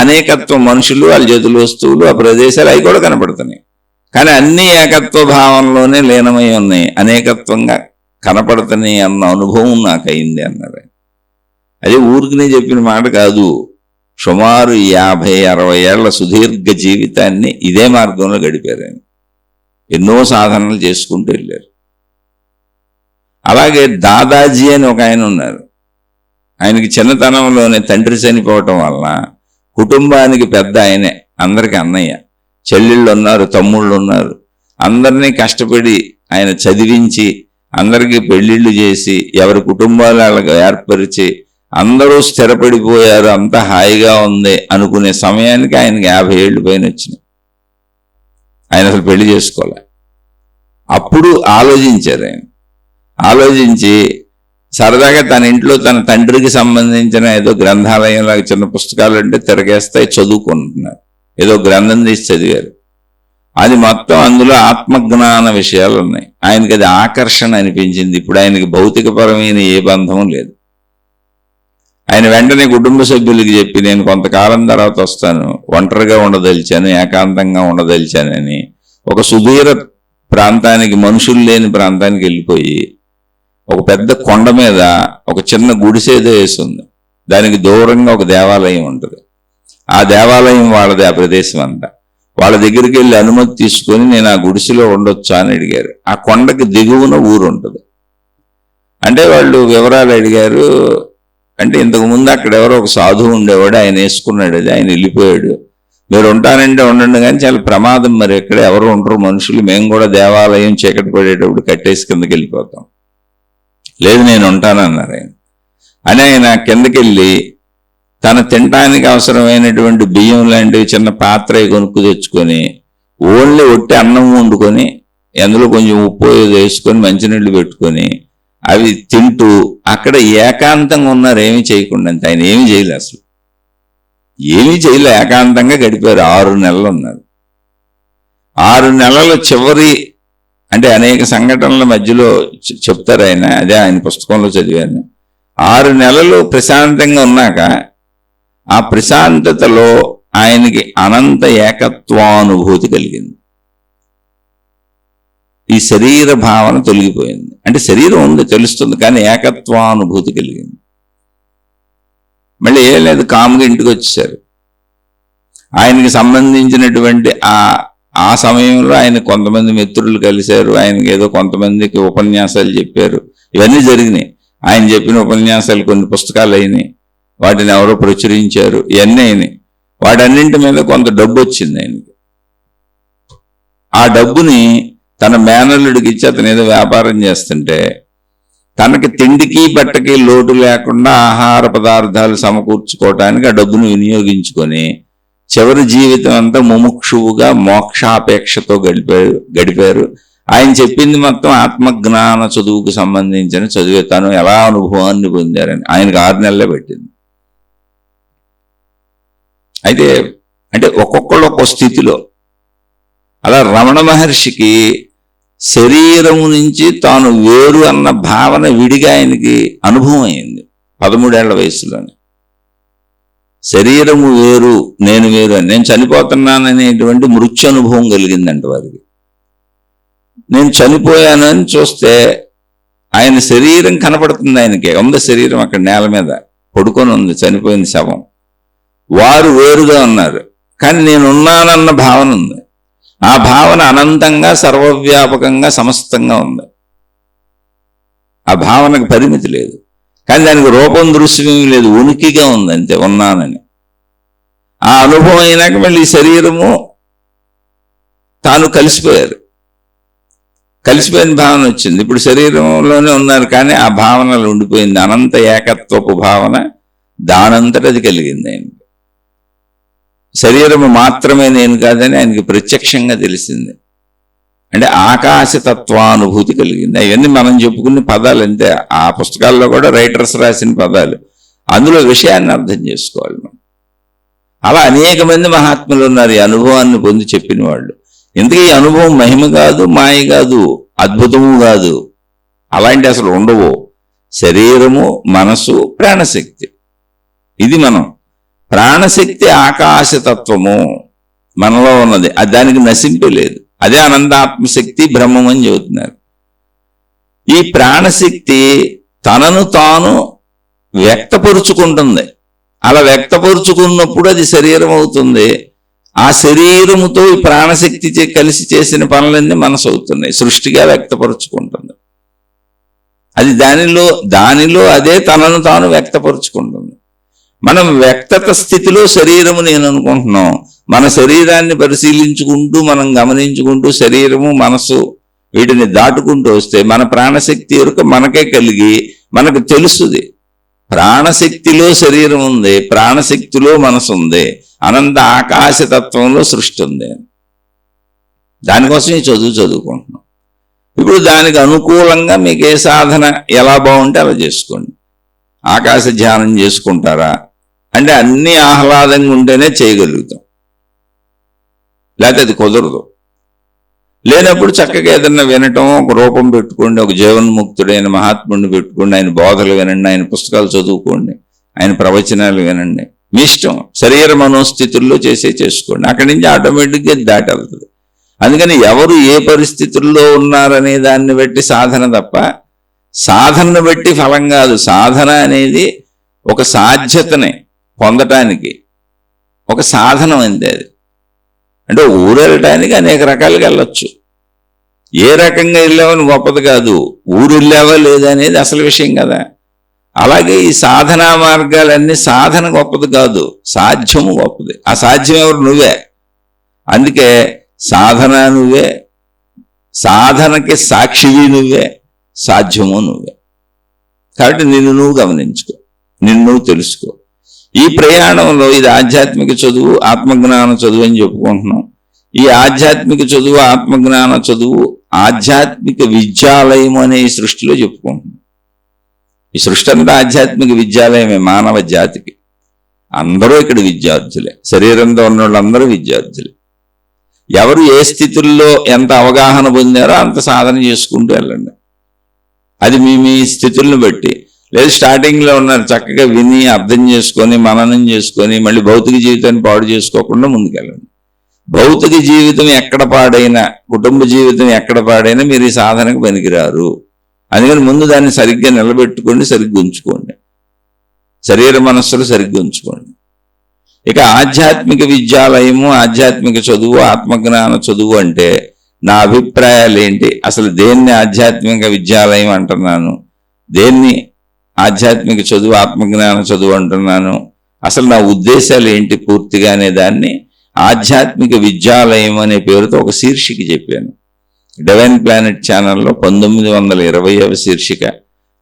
అనేకత్వం, మనుషులు, వాళ్ళ చేతుల వస్తువులు, ఆ ప్రదేశాలు అవి కూడా కనపడుతున్నాయి. కానీ అన్ని ఏకత్వ భావనలోనే లీనమై ఉన్నాయి, అనేకత్వంగా కనపడుతున్నాయి అన్న అనుభవం నాకు అయింది అన్నారు. అదే ఊరికినే చెప్పిన మాట కాదు. సుమారు 50-60 ఏళ్ల సుదీర్ఘ జీవితాన్ని ఇదే మార్గంలో గడిపారు ఆయన. ఎన్నో సాధనలు చేసుకుంటూ వెళ్ళారు. అలాగే దాదాజీ అని ఒక ఆయన ఉన్నారు. ఆయనకి చిన్నతనంలోనే తండ్రి చనిపోవటం వలన కుటుంబానికి పెద్ద ఆయనే, అందరికి అన్నయ్య. చెల్లెళ్ళు ఉన్నారు, తమ్ముళ్ళు ఉన్నారు. అందరినీ కష్టపడి ఆయన చదివించి అందరికీ పెళ్లిళ్ళు చేసి ఎవరి కుటుంబాలు వాళ్ళకి ఏర్పరిచి అందరూ స్థిరపడిపోయారు, అంతా హాయిగా ఉంది అనుకునే సమయానికి ఆయనకి 50 ఏళ్ళు పైన వచ్చినాయి. ఆయన అసలు పెళ్లి చేసుకోలే. అప్పుడు ఆలోచించారు ఆయన. ఆలోచించి సరదాగా తన ఇంట్లో తన తండ్రికి సంబంధించిన ఏదో గ్రంథాలయంలాగా చిన్న పుస్తకాలు అంటే తిరగేస్తాయి, చదువుకుంటున్నారు. ఏదో గ్రంథం తీసి చదివారు. అది మొత్తం అందులో ఆత్మజ్ఞాన విషయాలు ఉన్నాయి. ఆయనకి అది ఆకర్షణ అనిపించింది. ఇప్పుడు ఆయనకి భౌతికపరమైన ఏ బంధం లేదు. ఆయన వెంటనే కుటుంబ సభ్యులకి చెప్పి, నేను కొంతకాలం తర్వాత వస్తాను, ఒంటరిగా ఉండదలిచాను, ఏకాంతంగా ఉండదలిచానని ఒక సుదూర ప్రాంతానికి, మనుషులు లేని ప్రాంతానికి వెళ్ళిపోయి ఒక పెద్ద కొండ మీద ఒక చిన్న గుడిసేదో వేసి ఉంది. దానికి దూరంగా ఒక దేవాలయం ఉంటుంది. ఆ దేవాలయం వాళ్ళది, ఆ ప్రదేశం అంతా. వాళ్ళ దగ్గరికి వెళ్ళి అనుమతి తీసుకొని నేను ఆ గుడిసెలో ఉండొచ్చా అని అడిగారు. ఆ కొండకి దిగువన ఊరు ఉంటుంది. అంటే వాళ్ళు వివరాలు అడిగారు. అంటే ఇంతకు ముందు అక్కడ ఎవరో ఒక సాధువు ఉండేవాడు, ఆయన వేసుకున్నాడు, అది ఆయన వెళ్ళిపోయాడు. మీరు ఉంటానంటే ఉండండి, కానీ చాలా ప్రమాదం, మరి ఎక్కడ ఎవరు ఉండరు మనుషులు, మేము కూడా దేవాలయం చీకటి పడేటప్పుడు కట్టేసి కిందకి వెళ్ళిపోతాం. లేదు నేను ఉంటానన్నారు ఆయన. అని ఆయన కిందకి వెళ్ళి తన తినడానికి అవసరమైనటువంటి బియ్యం లాంటివి చిన్న పాత్ర కొనుక్కు తెచ్చుకొని ఓన్లీ ఒట్టి అన్నం వండుకొని అందులో కొంచెం ఉప్పు వేసుకొని మంచినీళ్ళు పెట్టుకొని అవి తింటూ అక్కడ ఏకాంతంగా ఉన్నారు, ఏమీ చేయకుండా. అంతే, ఆయన ఏమీ చేయలే, అసలు ఏమీ చేయలే, ఏకాంతంగా గడిపారు. 6 నెలలు ఉన్నారు. 6 నెలల చివరి అంటే అనేక సంఘటనల మధ్యలో చెప్తారు ఆయన, అదే ఆయన పుస్తకంలో చదివాను. 6 నెలలు ప్రశాంతంగా ఉన్నాక ఆ ప్రశాంతతలో ఆయనకి అనంత ఏకత్వానుభూతి కలిగింది. ఈ శరీర భావన తొలగిపోయింది. అంటే శరీరం ఉంది తెలుస్తుంది, కానీ ఏకత్వానుభూతి కలిగింది. మళ్ళీ ఏం లేదు, కాముగా ఇంటికి వచ్చేసారు. ఆయనకి సంబంధించినటువంటి ఆ సమయంలో ఆయన కొంతమంది మిత్రులు కలిశారు. ఆయనకి ఏదో కొంతమందికి ఉపన్యాసాలు చెప్పారు. ఇవన్నీ జరిగినాయి. ఆయన చెప్పిన ఉపన్యాసాలు కొన్ని పుస్తకాలు అయినాయి, వాటిని ఎవరో ప్రచురించారు, ఇవన్నీ అయినాయి. వాటన్నింటి మీద కొంత డబ్బు వచ్చింది ఆయనకి. ఆ డబ్బుని తన మేనల్లుడికి ఇచ్చి అతను ఏదో వ్యాపారం చేస్తుంటే తనకి తిండికి బట్టకి లోటు లేకుండా ఆహార పదార్థాలు సమకూర్చుకోవటానికి ఆ డబ్బును వినియోగించుకొని చివరి జీవితం అంతా ముముక్షువుగా మోక్షాపేక్షతో గడిపారు. ఆయన చెప్పింది మొత్తం ఆత్మజ్ఞాన చదువుకు సంబంధించిన చదివే, తను ఎలా అనుభవాన్ని పొందారని. ఆయనకు 6 నెలలే పెట్టింది. అయితే అంటే ఒక్కొక్కళ్ళు ఒక్కొక్క స్థితిలో. అలా రమణ మహర్షికి శరీరము నుంచి తాను వేరు అన్న భావన విడిగా ఆయనకి అనుభవం అయింది 13 ఏళ్ల వయసులోనే. శరీరము వేరు, నేను వేరు అని, నేను చనిపోతున్నాననేటువంటి మృత్యు అనుభవం కలిగిందంట వారికి. నేను చనిపోయానని చూస్తే ఆయన శరీరం కనపడుతుంది, ఆయనకి ఉంది శరీరం అక్కడ నేల మీద పడుకొని ఉంది, చనిపోయింది శవం. వారు వేరుగా ఉన్నారు, కానీ నేనున్నానన్న భావన ఉంది. ఆ భావన అనంతంగా సర్వవ్యాపకంగా సమస్తంగా ఉంది. ఆ భావనకు పరిమితి లేదు, కానీ దానికి రూపం దృశ్యం లేదు, ఉనికిగా ఉంది అంతే, ఉన్నానని. ఆ అనుభవం అయినాక మళ్ళీ శరీరము తాను కలిసిపోయారు. కలిసిపోయిన భావన వచ్చింది. ఇప్పుడు శరీరంలోనే ఉన్నారు, కానీ ఆ భావనలు ఉండిపోయింది. అనంత ఏకత్వపు భావన దానంతట అది కలిగింది ఆయనకి. శరీరము మాత్రమే నేను కాదని ఆయనకి ప్రత్యక్షంగా తెలిసింది. అంటే ఆకాశతత్వానుభూతి కలిగింది. అవన్నీ మనం చెప్పుకునే పదాలు అంతే. ఆ పుస్తకాల్లో కూడా రైటర్స్ రాసిన పదాలు. అందులో విషయాన్ని అర్థం చేసుకోవాలి మనం. అలా అనేక మంది మహాత్ములు ఉన్నారు ఈ అనుభవాన్ని పొంది చెప్పిన వాళ్ళు. ఇంతకీ ఈ అనుభవం మహిమ కాదు, మాయ కాదు, అద్భుతము కాదు, అలాంటి అసలు ఉండవు. శరీరము, మనసు, ప్రాణశక్తి. ఇది మనం. ప్రాణశక్తి ఆకాశతత్వము మనలో ఉన్నది, అది దానికి నశింపే లేదు. అదే అనంతాత్మశక్తి, బ్రహ్మం అని చెబుతున్నారు. ఈ ప్రాణశక్తి తనను తాను వ్యక్తపరుచుకుంటుంది. అలా వ్యక్తపరుచుకున్నప్పుడు అది శరీరం అవుతుంది. ఆ శరీరముతో ఈ ప్రాణశక్తి కలిసి చేసిన పనులన్నీ మనసు అవుతున్నాయి. సృష్టిగా వ్యక్తపరుచుకుంటుంది. అది దానిలో అదే తనను తాను వ్యక్తపరుచుకుంటుంది. మనం వ్యక్తత స్థితిలో శరీరము నేను అనుకుంటున్నాం. మన శరీరాన్ని పరిశీలించుకుంటూ మనం గమనించుకుంటూ శరీరము, మనసు వీటిని దాటుకుంటూ వస్తే మన ప్రాణశక్తి ఎరుక మనకే కలిగి మనకు తెలుస్తుంది. ప్రాణశక్తిలో శరీరం ఉంది, ప్రాణశక్తిలో మనసు ఉంది, అనంత ఆకాశతత్వంలో సృష్టి ఉంది. దానికోసం ఈ చదువుకుంటున్నాం. ఇప్పుడు దానికి అనుకూలంగా మీకు ఏ సాధన ఎలా బాగుంటే అలా చేసుకోండి. ఆకాశ ధ్యానం చేసుకుంటారా అంటే అన్ని ఆహ్లాదంగా ఉంటేనే చేయగలుగుతాం, లేకపోతే అది కుదరదు. లేనప్పుడు చక్కగా ఏదన్నా వినటం, ఒక రూపం పెట్టుకోండి, ఒక జీవన్ముక్తుడైన మహాత్ముడిని పెట్టుకోండి, ఆయన బోధలు వినండి, ఆయన పుస్తకాలు చదువుకోండి, ఆయన ప్రవచనాలు వినండి, మీ ఇష్టం. శరీర మనోస్థితుల్లో చేసుకోండి. అక్కడి నుంచి ఆటోమేటిక్గా దాటి వెళ్తుంది. అందుకని ఎవరు ఏ పరిస్థితుల్లో ఉన్నారనే దాన్ని బట్టి సాధన తప్ప సాధనను బట్టి ఫలం కాదు. సాధన అనేది ఒక సాధ్యతని పొందటానికి ఒక సాధనం అంతే. అది అంటే ఊరు వెళ్ళటానికి అనేక రకాలుగా వెళ్ళొచ్చు. ఏ రకంగా వెళ్ళావని గొప్పది కాదు, ఊరు వెళ్ళావా లేదా అనేది అసలు విషయం కదా. అలాగే ఈ సాధనా మార్గాలన్నీ సాధన గొప్పది కాదు, సాధ్యము గొప్పది. ఆ సాధ్యం ఎవరు? నువ్వే. అందుకే సాధన నువ్వే, సాధనకి సాక్షివి నువ్వే, సాధ్యము నువ్వే. కాబట్టి నిన్ను నువ్వు గమనించుకో, నిన్ను నువ్వు తెలుసుకో. ఈ ప్రయాణంలో ఇది ఆధ్యాత్మిక చదువు, ఆత్మజ్ఞాన చదువు అని చెప్పుకుంటున్నాం. ఈ ఆధ్యాత్మిక చదువు, ఆత్మజ్ఞాన చదువు ఆధ్యాత్మిక విద్యాలయం అనే ఈ సృష్టిలో చెప్పుకుంటున్నాం. ఈ సృష్టి అంతా ఆధ్యాత్మిక విద్యాలయమే మానవ జాతికి. అందరూ ఇక్కడ విద్యార్థులే. శరీరంతో ఉన్న వాళ్ళందరూ విద్యార్థులే. ఎవరు ఏ స్థితుల్లో ఎంత అవగాహన పొందారో అంత సాధన చేసుకుంటూ వెళ్ళండి. అది మీ స్థితులను బట్టి. లేదు స్టార్టింగ్లో ఉన్నారు, చక్కగా విని అర్థం చేసుకొని మననం చేసుకొని మళ్ళీ భౌతిక జీవితాన్ని పాడు చేసుకోకుండా ముందుకెళ్ళండి. భౌతిక జీవితం ఎక్కడ పాడైనా, కుటుంబ జీవితం ఎక్కడ పాడైనా మీరు ఈ సాధనకు పనికిరారు. అందుకని ముందు దాన్ని సరిగ్గా నిలబెట్టుకోండి, సరిగ్గా ఉంచుకోండి. శరీర మనస్సులు సరిగ్గా ఉంచుకోండి. ఇక ఆధ్యాత్మిక విద్యాలయము, ఆధ్యాత్మిక చదువు, ఆత్మజ్ఞాన చదువు అంటే నా అభిప్రాయాలు ఏంటి, అసలు దేన్ని ఆధ్యాత్మిక విద్యాలయం అంటున్నాను, దేన్ని ఆధ్యాత్మిక చదువు, ఆత్మజ్ఞాన చదువు అంటున్నాను, అసలు నా ఉద్దేశాలు ఏంటి పూర్తిగా అనే దాన్ని ఆధ్యాత్మిక విద్యాలయం అనే పేరుతో ఒక శీర్షిక చెప్పాను. డివైన్ ప్లానెట్ ఛానల్లో 1920వ శీర్షిక,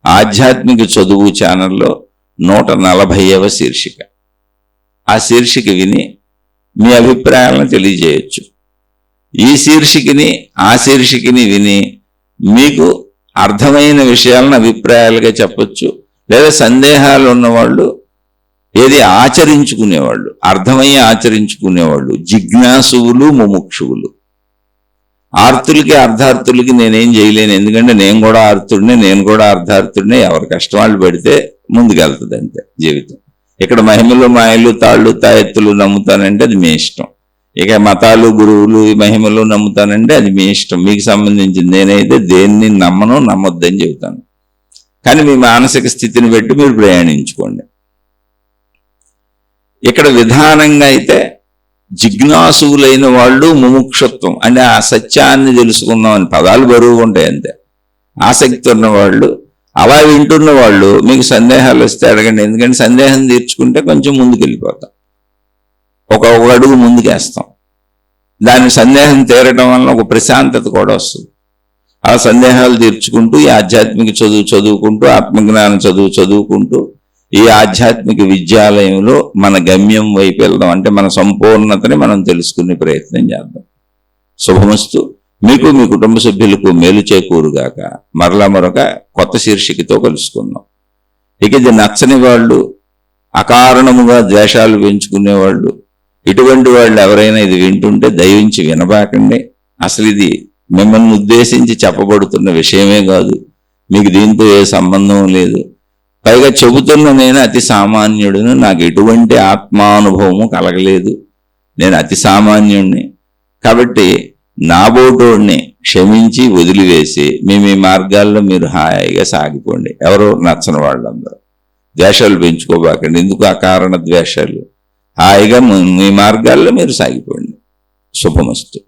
ఆధ్యాత్మిక చదువు ఛానల్లో 140వ శీర్షిక. ఆ శీర్షిక విని మీ అభిప్రాయాలను తెలియజేయచ్చు. ఈ శీర్షికని ఆ శీర్షికని విని మీకు అర్థమైన విషయాలను అభిప్రాయాలుగా చెప్పచ్చు. లేదా సందేహాలు ఉన్నవాళ్ళు, ఏది ఆచరించుకునేవాళ్ళు, అర్థమయ్యి ఆచరించుకునేవాళ్ళు, జిజ్ఞాసువులు, ముముక్షువులు. ఆర్తులకి అర్ధార్థులకి నేనేం చేయలేను, ఎందుకంటే నేను కూడా ఆర్తుడినే, నేను కూడా అర్ధార్థుడినే. ఎవరి కష్టం వాళ్ళు పడితే ముందుకెళ్తుంది అంతే జీవితం. ఇక్కడ మహిమలు, మాయలు, తాళ్ళు, తాయెత్తులు నమ్ముతానంటే అది మీ ఇష్టం. ఇక మతాలు, గురువులు, మహిమలు నమ్ముతానంటే అది మీ ఇష్టం, మీకు సంబంధించింది. నేనైతే దేన్ని నమ్మొద్దని చెబుతాను. కానీ మీ మానసిక స్థితిని బట్టి మీరు ప్రయాణించుకోండి. ఇక్కడ విధానంగా అయితే జిజ్ఞాసువులైన వాళ్ళు, ముముక్షత్వం అంటే ఆ సత్యాన్ని తెలుసుకుందామని, పదాలు బరువుగా ఉంటాయి అంతే. ఆసక్తి ఉన్నవాళ్ళు, అలా వింటున్న వాళ్ళు, మీకు సందేహాలు వస్తే అడగండి. ఎందుకంటే సందేహం తీర్చుకుంటే కొంచెం ముందుకు వెళ్ళిపోతాం, ఒక అడుగు ముందుకేస్తాం. దాని సందేహం తీరడం వలన ఒక ప్రశాంతత కూడా వస్తుంది. ఆ సందేహాలు తీర్చుకుంటూ ఈ ఆధ్యాత్మిక చదువుకుంటూ, ఆత్మజ్ఞాన చదువుకుంటూ ఈ ఆధ్యాత్మిక విద్యాలయంలో మన గమ్యం వైపు వెళ్దాం. అంటే మన సంపూర్ణతని మనం తెలుసుకునే ప్రయత్నం చేద్దాం. శుభమస్తు. మీకు మీ కుటుంబ సభ్యులకు మేలు చేకూరుగాక. మరలా మరొక కొత్త శీర్షికతో కలుసుకుందాం. ఇక ఇది నచ్చని వాళ్ళు, అకారణముగా ద్వేషాలు పెంచుకునేవాళ్ళు, ఇటువంటి వాళ్ళు ఎవరైనా ఇది వింటుంటే దయవించి వినబాకండి. అసలు ఇది మిమ్మల్ని ఉద్దేశించి చెప్పబడుతున్న విషయమే కాదు. మీకు దీంతో ఏ సంబంధం లేదు. పైగా చెబుతున్న నేను అతి సామాన్యుడును, నాకు ఎటువంటి ఆత్మానుభవము కలగలేదు, నేను అతి సామాన్యుడిని. కాబట్టి నాబోటోడిని క్షమించి వదిలివేసి మీ మార్గాల్లో మీరు హాయిగా సాగిపోండి. ఎవరో నచ్చని వాళ్ళందరూ ద్వేషాలు పెంచుకోబాకండి. ఎందుకు అకారణ ద్వేషాలు? హాయిగా మీ మార్గాల్లో మీరు సాగిపోండి. శుభమస్తు.